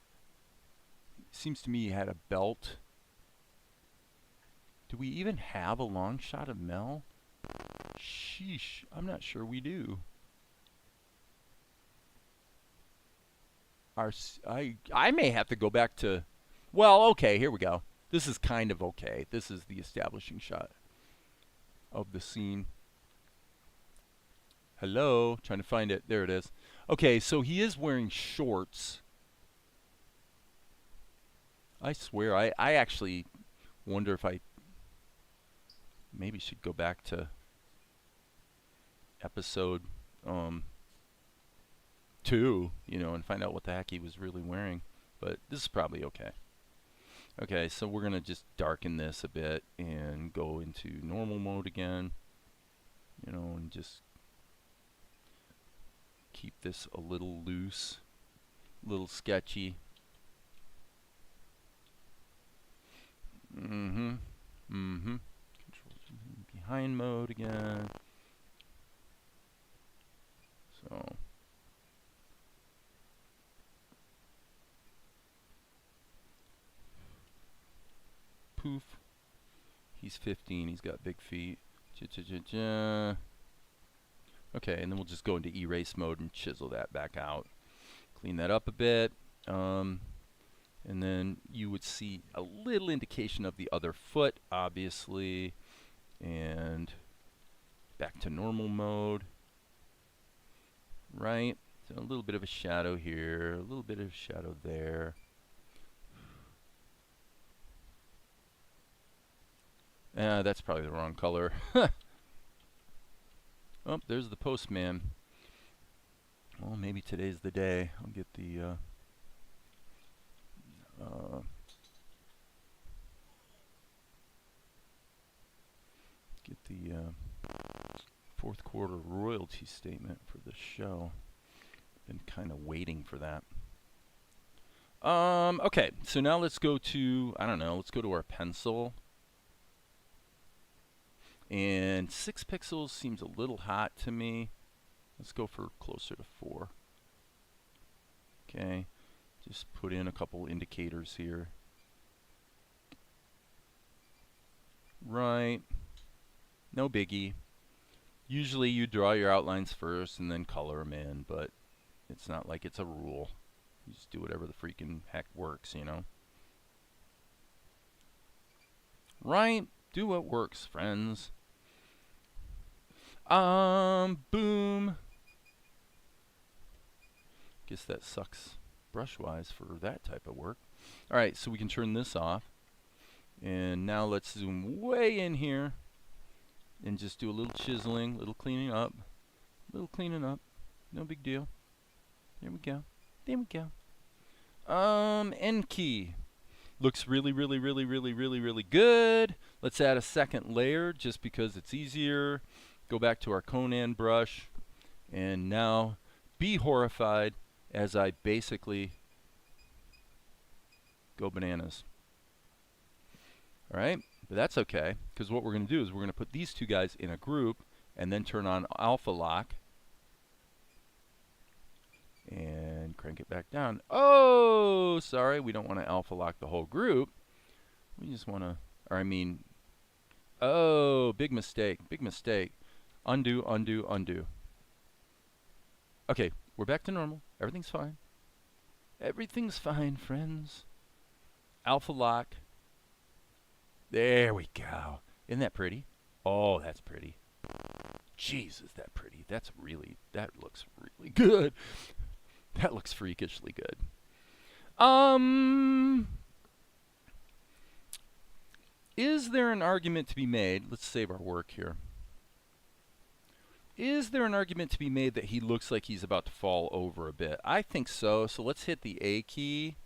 Seems to me he had a belt. Do we even have a long shot of Mel? Sheesh, I'm not sure we do. I may have to go back to, well, okay, here we go. This is kind of okay. This is the establishing shot of the scene. Hello, trying to find it. There it is. Okay, so he is wearing shorts. I swear, I actually wonder if I maybe should go back to episode 2, you know, and find out what the heck he was really wearing. But this is probably okay. Okay, so we're going to just darken this a bit and go into normal mode again, you know, and just keep this a little loose, a little sketchy. Control behind mode again. So poof. He's 15. He's got big feet. Okay, and then we'll just go into erase mode and chisel that back out. Clean that up a bit. And then you would see a little indication of the other foot, obviously. And back to normal mode. Right? So a little bit of a shadow here, a little bit of shadow there. That's probably the wrong color. Oh, there's the postman. Well, maybe today's the day. I'll get the fourth quarter royalty statement for the show. Been kind of waiting for that. Okay, so now let's go to, I don't know, let's go to our pencil. And 6 pixels seems a little hot to me. Let's go for closer to 4. Okay, just put in a couple indicators here. Right, no biggie. Usually you draw your outlines first and then color them in, but It's not like it's a rule. You just do whatever the freaking heck works, you know? Right? Do what works, friends. Boom. Guess that sucks brush-wise for that type of work. All right, so we can turn this off. And now let's zoom way in here and just do a little chiseling, little cleaning up, No big deal. There we go. There we go. End key. Looks really, really, really, really, really, really good. Let's add a second layer just because it's easier. Go back to our Conan brush. And now be horrified as I basically go bananas. All right, but that's okay, because what we're going to do is we're going to put these two guys in a group and then turn on alpha lock and crank it back down. Oh, sorry, we don't want to alpha lock the whole group. We just want to, or I mean, oh, big mistake, big mistake. Undo, undo, undo. Okay, we're back to normal. Everything's fine. Everything's fine, friends. Alpha lock. There we go. Isn't that pretty? Oh, that's pretty. Jeez, is that pretty? That looks really good. That looks freakishly good. Is there an argument to be made? Let's save our work here. Is there an argument to be made that he looks like he's about to fall over a bit? I think so. So let's hit the A key.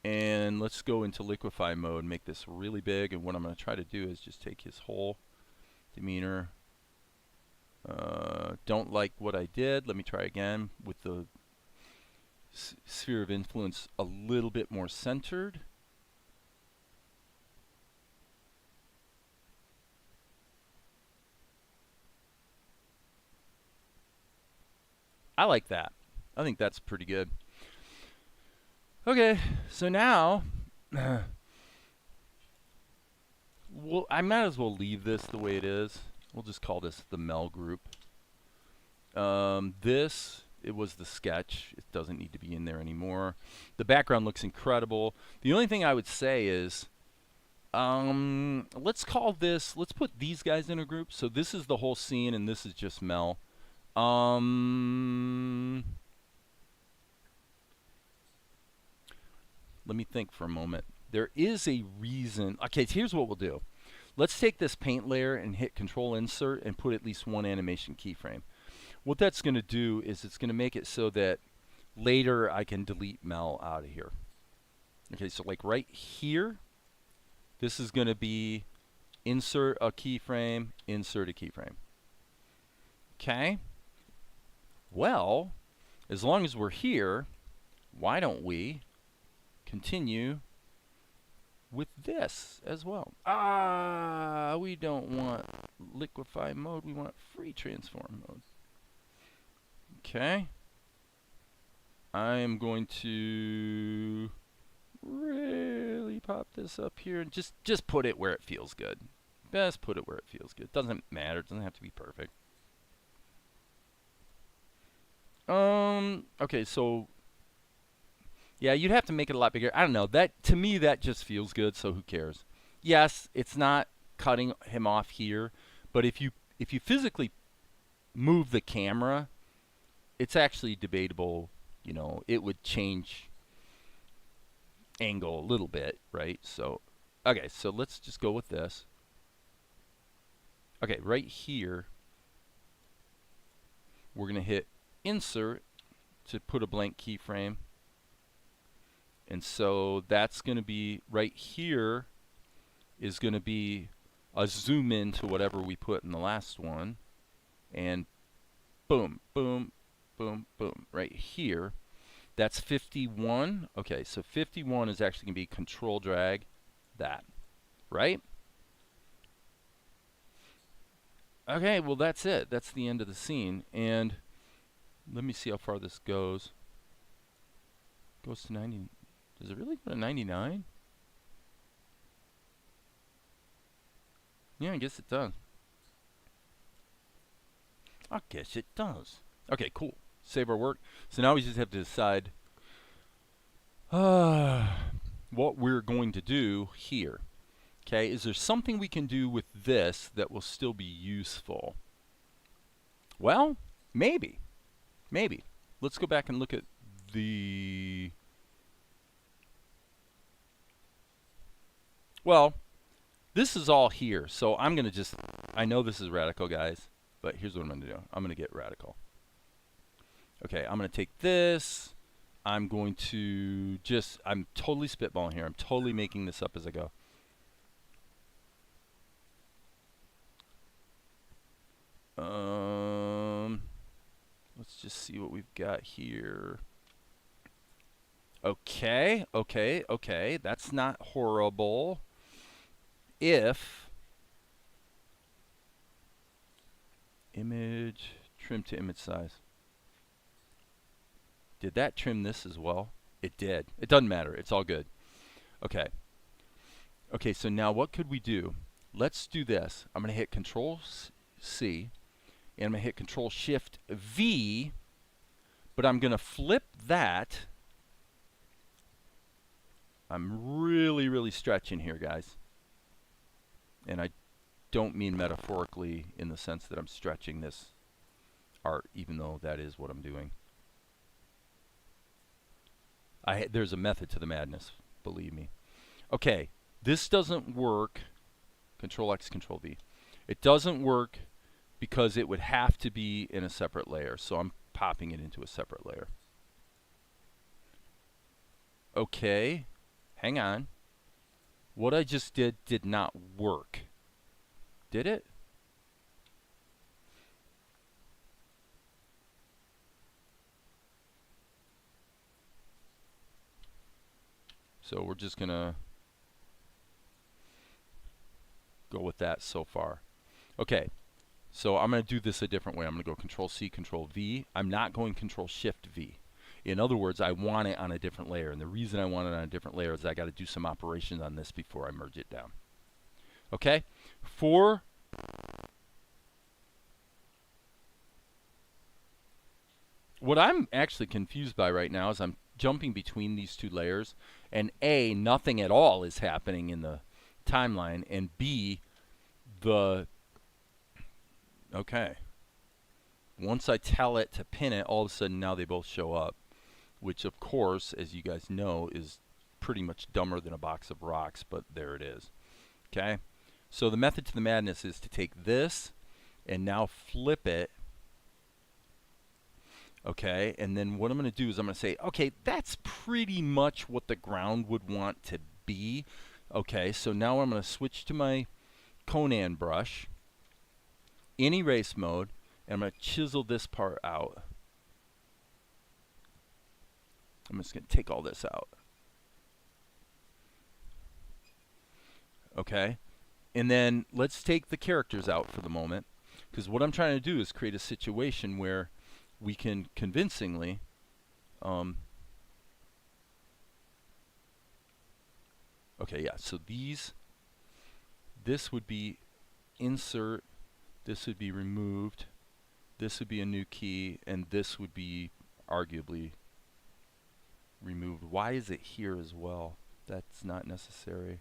And let's go into liquefy mode, make this really big. And what I'm going to try to do is just take his whole demeanor. Don't like what I did. Let me try again with the sphere of influence a little bit more centered. I like that. I think that's pretty good. Okay, so now, I might as well leave this the way it is. We'll just call this the Mel group. It was the sketch. It doesn't need to be in there anymore. The background looks incredible. The only thing I would say is, let's put these guys in a group. So this is the whole scene and this is just Mel. Let me think for a moment. There is a reason. Okay, so here's what we'll do. Let's take this paint layer and hit Control Insert and put at least one animation keyframe. What that's going to do is it's going to make it so that later I can delete Mel out of here. Okay, so like right here, this is going to be insert a keyframe, insert a keyframe. Okay. Well, as long as we're here, why don't we continue with this as well? We don't want liquefy mode. We want free transform mode. Okay. I am going to really pop this up here and just put it where it feels good. Best put it where it feels good. Doesn't matter. It doesn't have to be perfect. Okay, so yeah, you'd have to make it a lot bigger. I don't know. That to me that just feels good, so who cares? Yes, it's not cutting him off here, but if you physically move the camera, it's actually debatable, you know, it would change angle a little bit, right? So okay, so let's just go with this. Okay, right here we're going to hit insert to put a blank keyframe. And so that's going to be right here is going to be a zoom in to whatever we put in the last one. And boom, boom, boom, boom, right here. That's 51. Okay, so 51 is actually going to be control drag that, right? Okay, well that's it. That's the end of the scene. And let me see how far this goes. Goes to 90. Does it really go to 99? Yeah, I guess it does. I guess it does. Okay, cool. Save our work. So now we just have to decide what we're going to do here. Okay, is there something we can do with this that will still be useful? Well, maybe. Maybe. Let's go back and look at the... Well, this is all here, so I'm going to just... I know this is radical, guys, but here's what I'm going to do. I'm going to get radical. Okay, I'm going to take this. I'm going to just... I'm totally spitballing here. I'm totally making this up as I go. Let's just see what we've got here. Okay, okay, okay. That's not horrible. If image, trim to image size. Did that trim this as well? It did. It doesn't matter. It's all good. Okay. Okay, so now what could we do? Let's do this. I'm going to hit Control C, and I'm going to hit Control Shift V, but I'm going to flip that. I'm really, really stretching here, guys. And I don't mean metaphorically in the sense that I'm stretching this art, even though that is what I'm doing. There's a method to the madness, believe me. Okay, this doesn't work. Control X, Control V. It doesn't work because it would have to be in a separate layer, so I'm popping it into a separate layer. Okay, hang on. What I just did not work. Did it? So we're just going to go with that so far. Okay, so I'm going to do this a different way. I'm going to go Control C, Control V. I'm not going Control Shift V. In other words, I want it on a different layer. And the reason I want it on a different layer is I got to do some operations on this before I merge it down. Okay? What I'm actually confused by right now is I'm jumping between these two layers, and A, nothing at all is happening in the timeline, and B, okay. Once I tell it to pin it, all of a sudden now they both show up, which of course, as you guys know, is pretty much dumber than a box of rocks, but there it is. Okay? So the method to the madness is to take this and now flip it. Okay, and then what I'm going to do is I'm going to say, okay, that's pretty much what the ground would want to be. Okay, so now I'm going to switch to my Conan brush in erase mode, and I'm going to chisel this part out. I'm just going to take all this out. Okay, and then let's take the characters out for the moment, because what I'm trying to do is create a situation where we can convincingly okay, yeah, so this would be insert, this would be removed, this would be a new key, and this would be arguably removed. Why is it here as well? That's not necessary,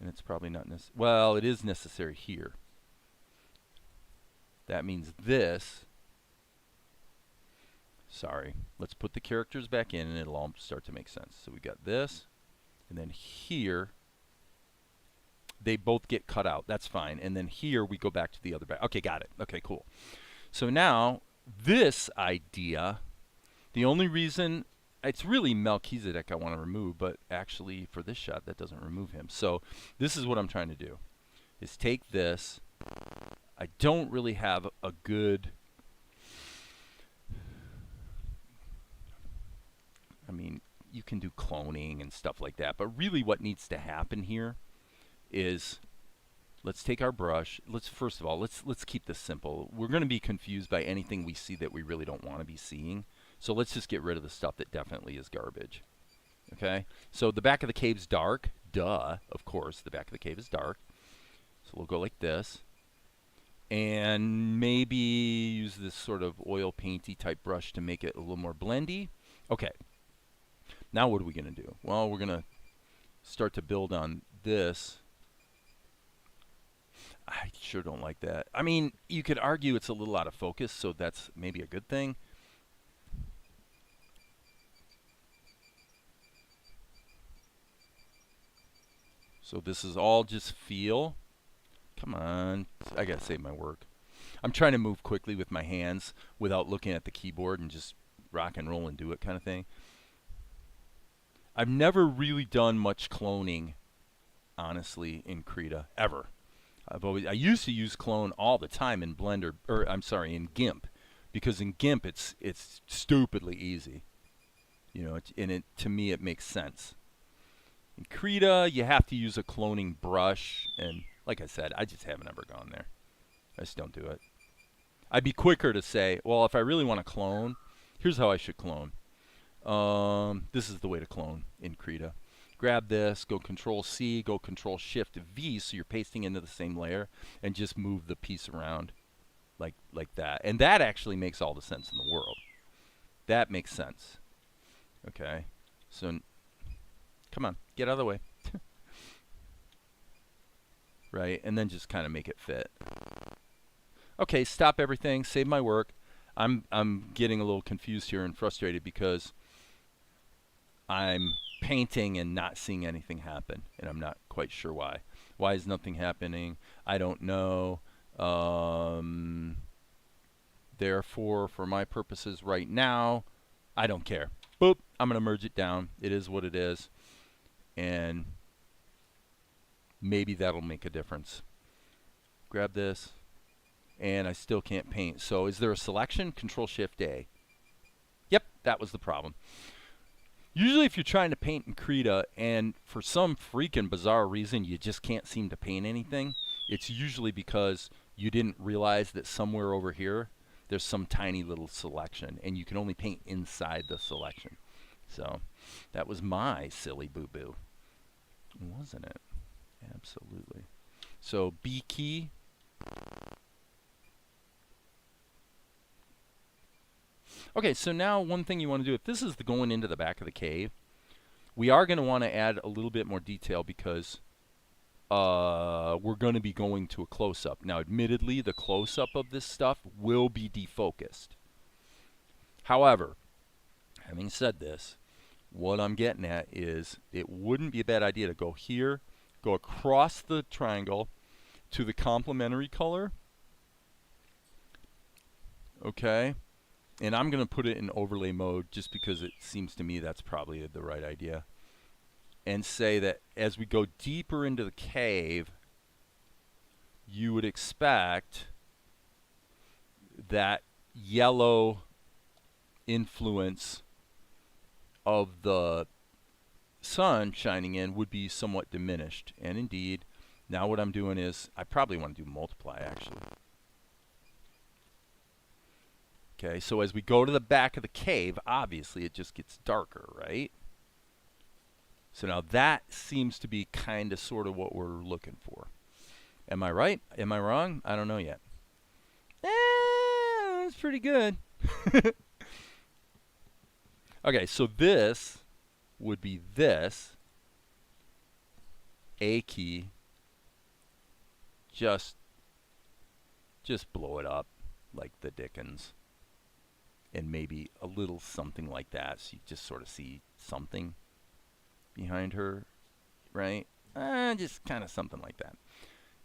and it's probably not necessary. Well, it is necessary here. That means this. Sorry. Let's put the characters back in and it'll all start to make sense. So we got this, and then here they both get cut out. That's fine. And then here we go back to the other back. Okay, got it. Okay, cool. So now this idea, the only reason it's really Melchizedek I want to remove, but actually for this shot that doesn't remove him. So this is what I'm trying to do, is take this. I don't really have a good, I mean, you can do cloning and stuff like that, but really what needs to happen here is, let's take our brush. First of all, let's keep this simple. We're going to be confused by anything we see that we really don't want to be seeing. So let's just get rid of the stuff that definitely is garbage. Okay? So the back of the cave's dark. Duh, of course, the back of the cave is dark. So we'll go like this. And maybe use this sort of oil painty type brush to make it a little more blendy. Okay, now what are we going to do? Well, we're going to start to build on this. I sure don't like that. I mean, you could argue it's a little out of focus, so that's maybe a good thing. So this is all just feel. Come on, I gotta save my work. I'm trying to move quickly with my hands without looking at the keyboard and just rock and roll and do it kind of thing. I've never really done much cloning, honestly, in Krita, ever. I used to use clone all the time in Blender, or I'm sorry, in GIMP, because in GIMP it's stupidly easy. You know, to me it makes sense. In Krita, you have to use a cloning brush, and like I said, I just haven't ever gone there. I just don't do it. I'd be quicker to say, well, if I really want to clone, here's how I should clone. This is the way to clone in Krita. Grab this, go Control C, go Control Shift V, so you're pasting into the same layer, and just move the piece around like that. And that actually makes all the sense in the world. That makes sense. Okay, so come on, get out of the way. Right, and then just kind of make it fit. Okay, stop everything, save my work. I'm getting a little confused here and frustrated because I'm painting and not seeing anything happen, and I'm not quite sure why. Why is nothing happening? I don't know. Therefore, for my purposes right now, I don't care. Boop, I'm going to merge it down. It is what it is, and maybe that'll make a difference. Grab this, and I still can't paint. So is there a selection? Control-Shift-A. Yep, that was the problem. Usually if you're trying to paint in Krita and for some freaking bizarre reason you just can't seem to paint anything, it's usually because you didn't realize that somewhere over here there's some tiny little selection and you can only paint inside the selection. So that was my silly boo-boo, wasn't it? Absolutely. So B key. Okay, so now one thing you want to do, if this is the going into the back of the cave, we are going to want to add a little bit more detail because we're going to be going to a close-up. Now, admittedly, the close-up of this stuff will be defocused. However, having said this, what I'm getting at is it wouldn't be a bad idea to go here, go across the triangle to the complementary color. Okay. And I'm going to put it in overlay mode just because it seems to me that's probably the right idea. And say that as we go deeper into the cave, you would expect that yellow influence of the sun shining in would be somewhat diminished. And indeed, now what I'm doing is, I probably want to do multiply actually. Okay, so as we go to the back of the cave, obviously it just gets darker, right? So now that seems to be kind of sort of what we're looking for. Am I right? Am I wrong? I don't know yet. That's pretty good. Okay, so this would be this. A key. Just blow it up like the Dickens. And maybe a little something like that, so you just sort of see something behind her, right? Just kind of something like that.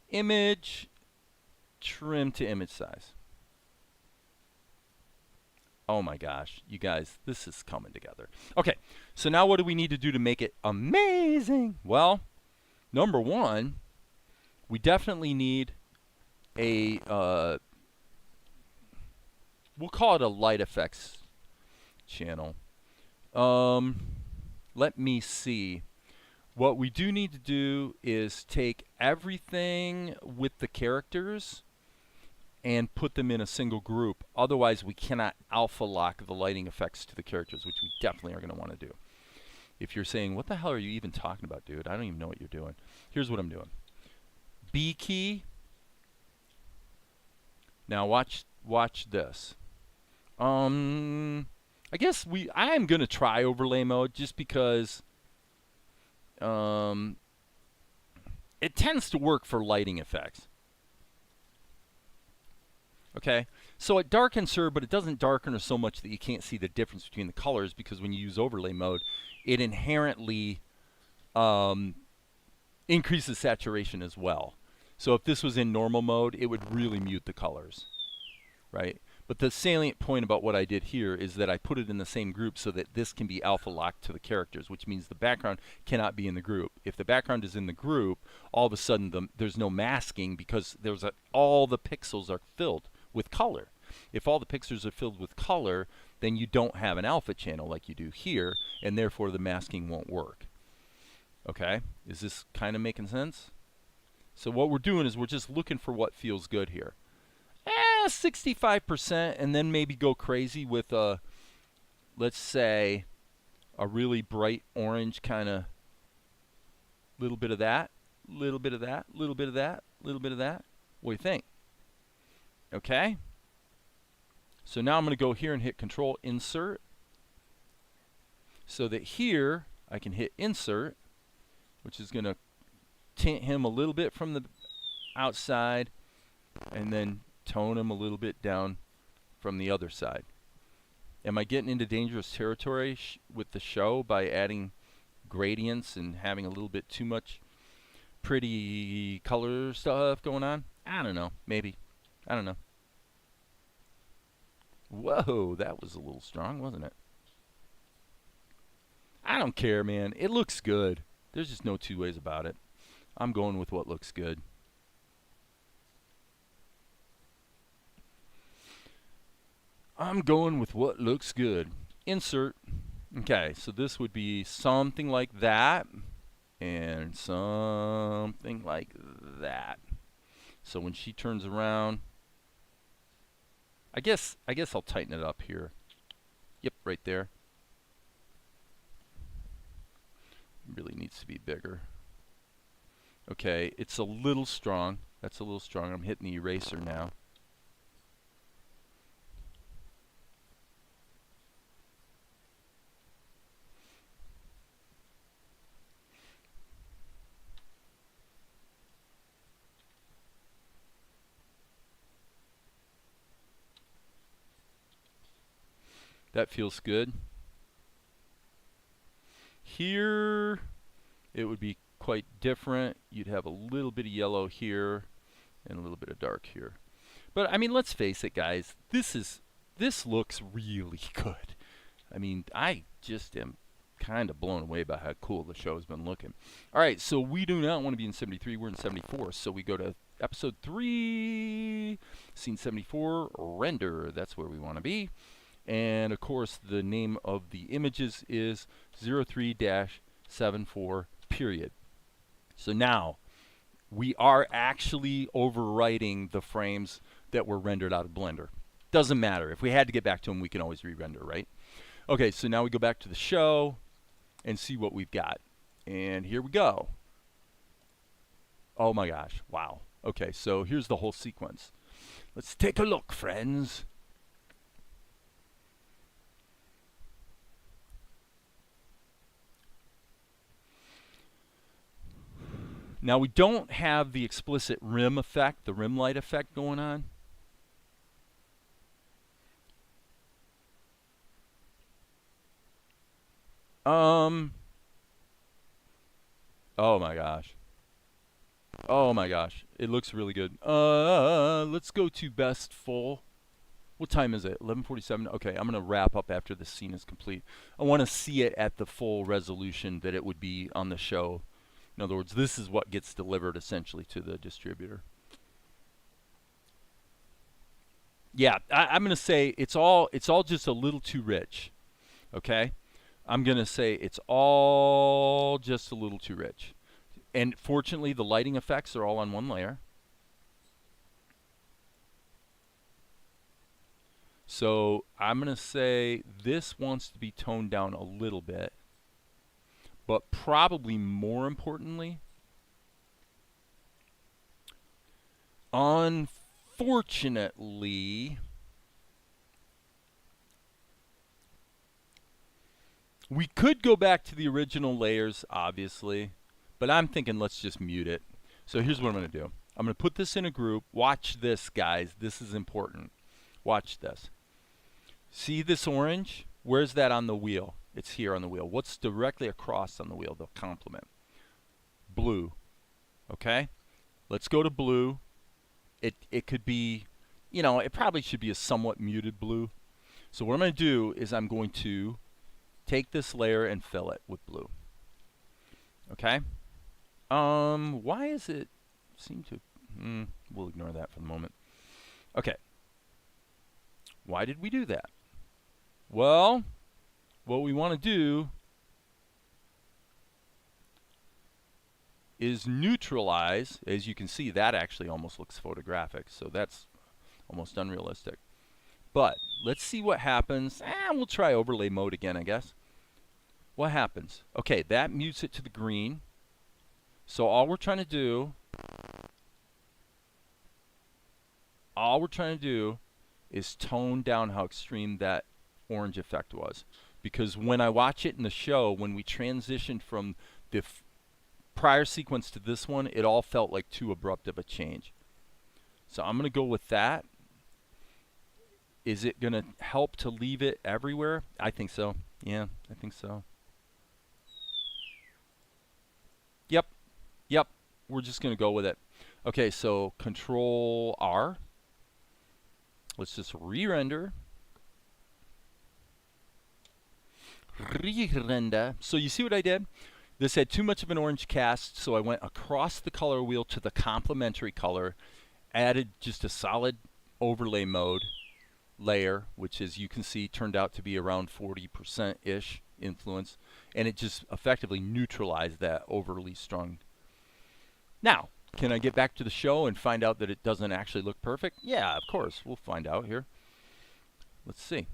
Image, trim to image size. Oh my gosh, you guys, this is coming together. Okay, so now what do we need to do to make it amazing? Well, number one, we definitely need a we'll call it a light effects channel. Let me see. What we do need to do is take everything with the characters and put them in a single group. Otherwise, we cannot alpha lock the lighting effects to the characters, which we definitely are going to want to do. If you're saying, what the hell are you even talking about, dude? I don't even know what you're doing. Here's what I'm doing. B key. Now watch this. I guess I am gonna try overlay mode just because it tends to work for lighting effects. Okay, so it darkens her, but it doesn't darken her so much that you can't see the difference between the colors, because when you use overlay mode, it inherently increases saturation as well. So if this was in normal mode, it would really mute the colors, right? But the salient point about what I did here is that I put it in the same group so that this can be alpha locked to the characters, which means the background cannot be in the group. If the background is in the group, all of a sudden there's no masking, because all the pixels are filled with color. If all the pixels are filled with color, then you don't have an alpha channel like you do here, and therefore the masking won't work. Okay, is this kind of making sense? So what we're doing is we're just looking for what feels good here. 65%, and then maybe go crazy with let's say a really bright orange kind of, little bit of that, little bit of that, little bit of that, little bit of that. What do you think? Okay. So now I'm going to go here and hit Control Insert, so that here I can hit Insert, which is going to tint him a little bit from the outside, and then tone him a little bit down from the other side. Am I getting into dangerous territory with the show by adding gradients and having a little bit too much pretty color stuff going on? I don't know. Maybe. I don't know. Whoa, that was a little strong, wasn't it? I don't care, man. It looks good. There's just no two ways about it. I'm going with what looks good. I'm going with what looks good. Insert. Okay, so this would be something like that, and something like that. So when she turns around, I guess I'll tighten it up here. Yep, right there. Really needs to be bigger. Okay, it's a little strong. That's a little strong. I'm hitting the eraser now. That feels good. Here, it would be quite different. You'd have a little bit of yellow here and a little bit of dark here. But I mean, let's face it, guys. This looks really good. I mean, I just am kind of blown away by how cool the show has been looking. All right, so we do not want to be in 73. We're in 74. So we go to episode 3, scene 74, render. That's where we want to be. And of course, the name of the images is 03-74 period. So now we are actually overwriting the frames that were rendered out of Blender. Doesn't matter. If we had to get back to them, we can always re-render, right? Okay, so now we go back to the show and see what we've got. And here we go. Oh my gosh, wow. Okay, so here's the whole sequence. Let's take a look, friends. Now we don't have the explicit rim effect, the rim light effect going on. Oh my gosh. Oh my gosh. It looks really good. Let's go to best full. What time is it? 11:47. Okay, I'm going to wrap up after this scene is complete. I want to see it at the full resolution that it would be on the show. In other words, this is what gets delivered essentially to the distributor. Yeah, I'm going to say it's all just a little too rich. Okay? I'm going to say it's all just a little too rich. And fortunately, the lighting effects are all on one layer. So I'm going to say this wants to be toned down a little bit. But probably more importantly, on unfortunately, we could go back to the original layers, obviously, but I'm thinking let's just mute it. So here's what I'm going to do. I'm going to put this in a group. Watch this, guys. This is important. Watch this. See this orange? Where's that on the wheel? It's here on the wheel. What's directly across on the wheel? The complement. Blue. Okay? Let's go to blue. It could be, you know, it probably should be a somewhat muted blue. So what I'm going to do is I'm going to take this layer and fill it with blue. Okay? Why is it seem to we'll ignore that for the moment. Okay. Why did we do that? Well, what we want to do is neutralize. As you can see, that actually almost looks photographic, so that's almost unrealistic. But let's see what happens. We'll try overlay mode again, I guess. What happens? Okay, that mutes it to the green. So all we're trying to do is tone down how extreme that orange effect was. Because when I watch it in the show, when we transitioned from the prior sequence to this one, it all felt like too abrupt of a change. So I'm going to go with that. Is it going to help to leave it everywhere? I think so. Yeah, I think so. Yep. We're just going to go with it. Okay, so Control R. Let's just re-render. Re-render. So you see what I did? This had too much of an orange cast, so I went across the color wheel to the complementary color, added just a solid overlay mode layer, which as you can see turned out to be around 40%-ish influence, and it just effectively neutralized that overly strong. Now, can I get back to the show and find out that it doesn't actually look perfect? Yeah, of course. We'll find out here. Let's see.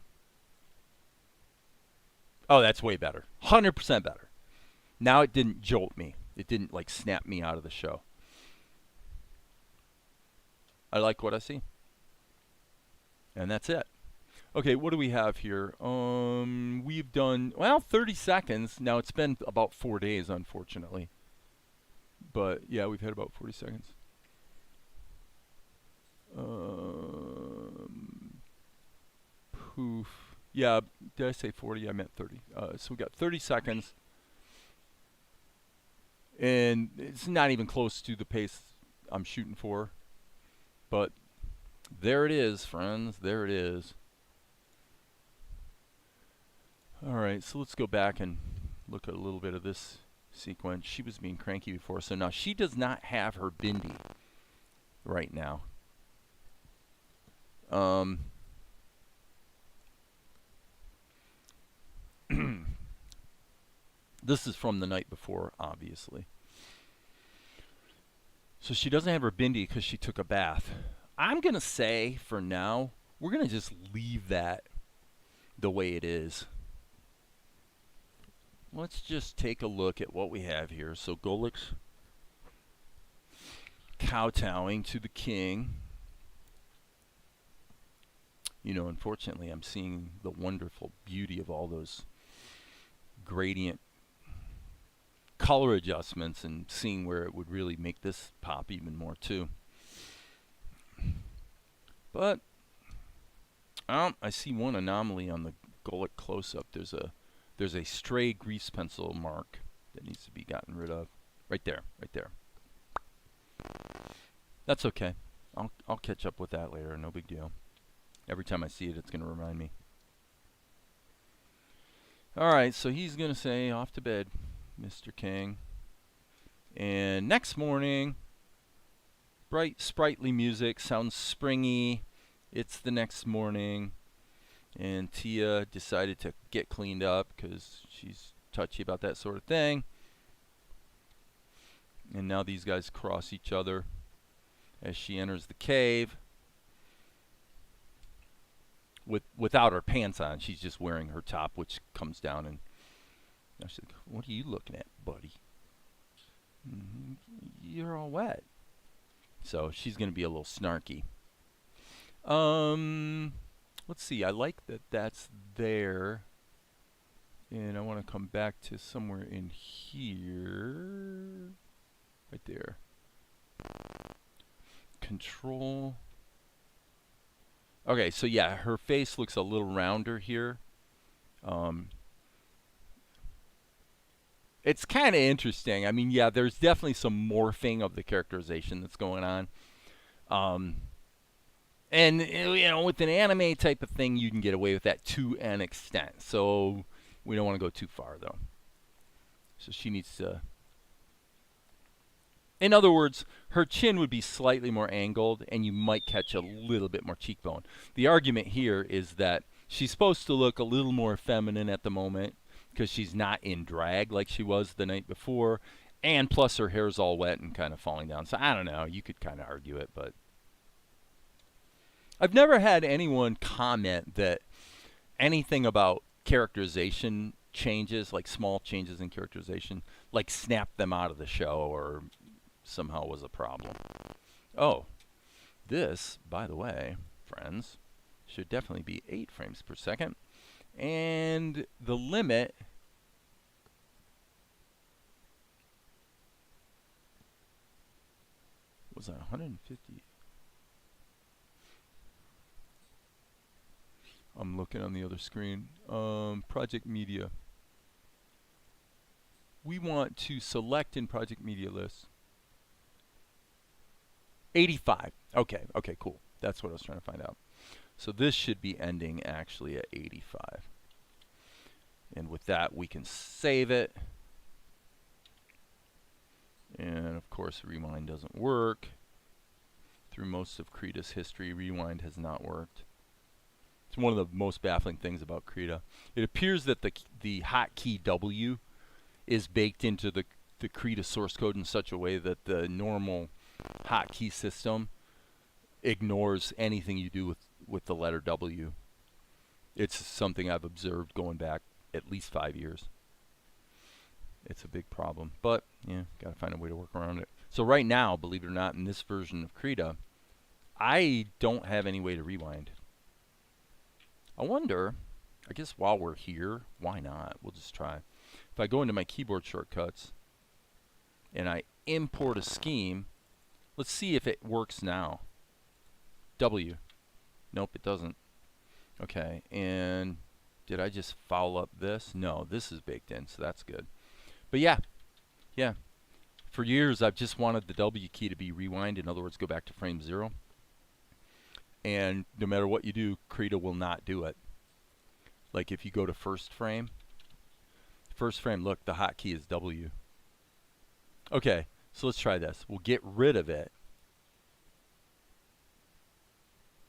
Oh, that's way better. 100% better. Now it didn't jolt me. It didn't like snap me out of the show. I like what I see. And that's it. Okay, what do we have here? We've done, well, 30 seconds. Now it's been about 4 days, unfortunately. But yeah, we've had about 40 seconds. Poof. Yeah, did I say 40? I meant 30. So we got 30 seconds. And it's not even close to the pace I'm shooting for. But there it is, friends. There it is. All right, so let's go back and look at a little bit of this sequence. She was being cranky before, so now she does not have her bindi right now. This is from the night before, obviously. So she doesn't have her bindi because she took a bath. I'm going to say, for now, we're going to just leave that the way it is. Let's just take a look at what we have here. So Golik's kowtowing to the king. You know, unfortunately, I'm seeing the wonderful beauty of all those gradient color adjustments and seeing where it would really make this pop even more too. But I see one anomaly on the Golik close-up. There's a stray grease pencil mark that needs to be gotten rid of. Right there. That's okay. I'll catch up with that later. No big deal. Every time I see it, it's going to remind me. All right, so he's going to say, off to bed, Mr. King. And next morning, bright, sprightly music, sounds springy. It's the next morning. And Tia decided to get cleaned up because she's touchy about that sort of thing. And now these guys cross each other as she enters the cave. Without her pants on, she's just wearing her top, which comes down, and she's like, "What are you looking at, buddy? You're all wet." So she's going to be a little snarky. Um, let's see. I like that that's there. And I want to come back to somewhere in here. Right there. Control. Okay, so yeah, her face looks a little rounder here. Um, it's kind of interesting. I mean, yeah, there's definitely some morphing of the characterization that's going on. Um, and with an anime type of thing, you can get away with that to an extent. So we don't want to go too far, though. So she needs to. In other words, her chin would be slightly more angled, and you might catch a little bit more cheekbone. The argument here is that she's supposed to look a little more feminine at the moment because she's not in drag like she was the night before, and plus her hair's all wet and kind of falling down. So I don't know. You could kind of argue it, but I've never had anyone comment that anything about characterization changes, like small changes in characterization, like snap them out of the show or somehow was a problem. Oh, this, by the way, friends, should definitely be 8 frames per second. And the limit was on 150. I'm looking on the other screen. Project Media. We want to select in Project Media list 85. Okay, cool. That's what I was trying to find out. So this should be ending actually at 85. And with that, we can save it. And of course, rewind doesn't work. Through most of Krita's history, rewind has not worked. It's one of the most baffling things about Krita. It appears that the hotkey W is baked into the Krita source code in such a way that the normal hotkey system ignores anything you do with the letter W. It's something I've observed going back at least 5 years. It's a big problem, but yeah, gotta find a way to work around it. So right now, believe it or not, in this version of Krita, I don't have any way to rewind. I wonder, I guess while we're here, why not? We'll just try. If I go into my keyboard shortcuts and I import a scheme, let's see if it works now. W. Nope, it doesn't. Okay, and did I just foul up this? No, this is baked in, so that's good. But yeah. For years, I've just wanted the W key to be rewind. In other words, go back to frame 0. And no matter what you do, Krita will not do it. Like if you go to first frame, look, the hotkey is W. Okay, so let's try this. We'll get rid of it.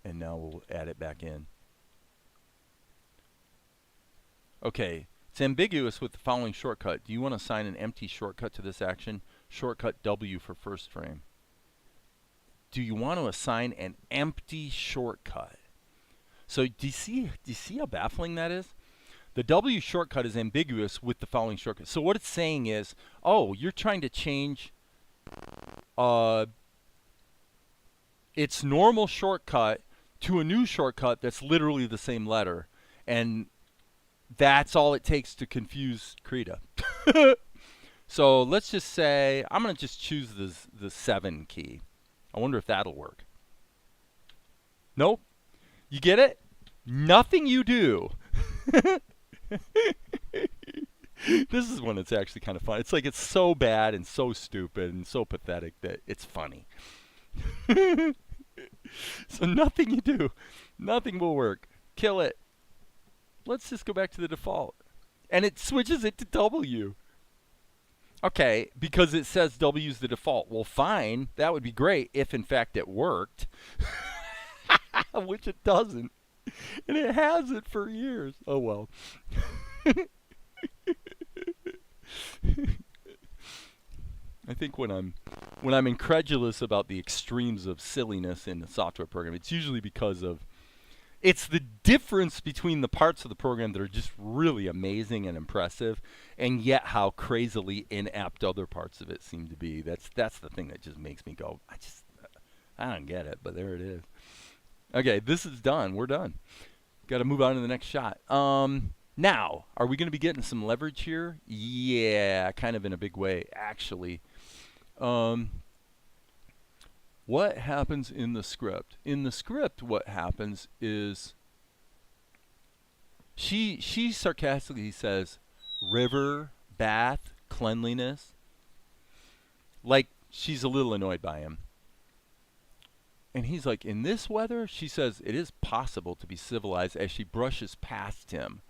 And now we'll add it back in. Okay, it's ambiguous with the following shortcut. Do you want to assign an empty shortcut to this action? Shortcut W for first frame. Do you want to assign an empty shortcut? So do you see how baffling that is? The W shortcut is ambiguous with the following shortcut. So what it's saying is, oh, you're trying to change its normal shortcut to a new shortcut that's literally the same letter. And that's all it takes to confuse Krita. So let's just say, I'm going to just choose the 7 key. I wonder if that'll work. Nope. You get it? Nothing you do. This is when it's actually kind of fun. It's like it's so bad and so stupid and so pathetic that it's funny. So nothing you do, nothing will work. Kill it. Let's just go back to the default. And it switches it to W. Okay, because it says W is the default. Well, fine. That would be great if, in fact, it worked. Which it doesn't. And it hasn't for years. Oh, well. I think when I'm incredulous about the extremes of silliness in a software program, it's usually because it's the difference between the parts of the program that are just really amazing and impressive, and yet how crazily inept other parts of it seem to be. That's the thing that just makes me go, I don't get it, but there it is. Okay, this is done. We're done. Got to move on to the next shot. Now, are we going to be getting some leverage here? Yeah, kind of in a big way, actually. Um, what happens in the script? In the script, what happens is she sarcastically says, "River, bath, cleanliness." Like she's a little annoyed by him. And he's like, "In this weather," she says, "it is possible to be civilized," as she brushes past him.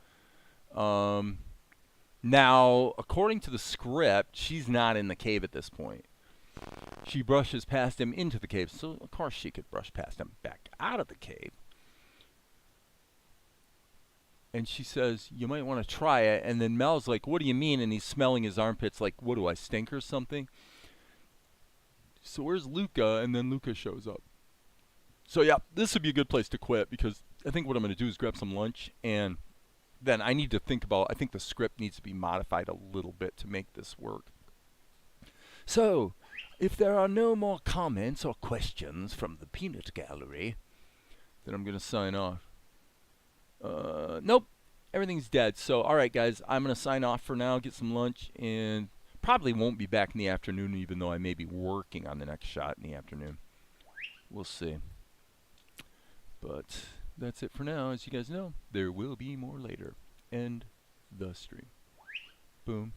Um, Now, according to the script, she's not in the cave at this point. She brushes past him into the cave, so of course she could brush past him back out of the cave. And she says, "You might want to try it." And then Mel's like, "What do you mean?" And he's smelling his armpits like, "What do I stink or something?" So where's Luca? And then Luca shows up. So yeah, this would be a good place to quit because I think what I'm going to do is grab some lunch and then I need to think about, I think the script needs to be modified a little bit to make this work. So, if there are no more comments or questions from the peanut gallery, then I'm going to sign off. Nope, everything's dead. So, alright guys, I'm going to sign off for now, get some lunch, and probably won't be back in the afternoon even though I may be working on the next shot in the afternoon. We'll see. But that's it for now. As you guys know, there will be more later. End the stream. Boom.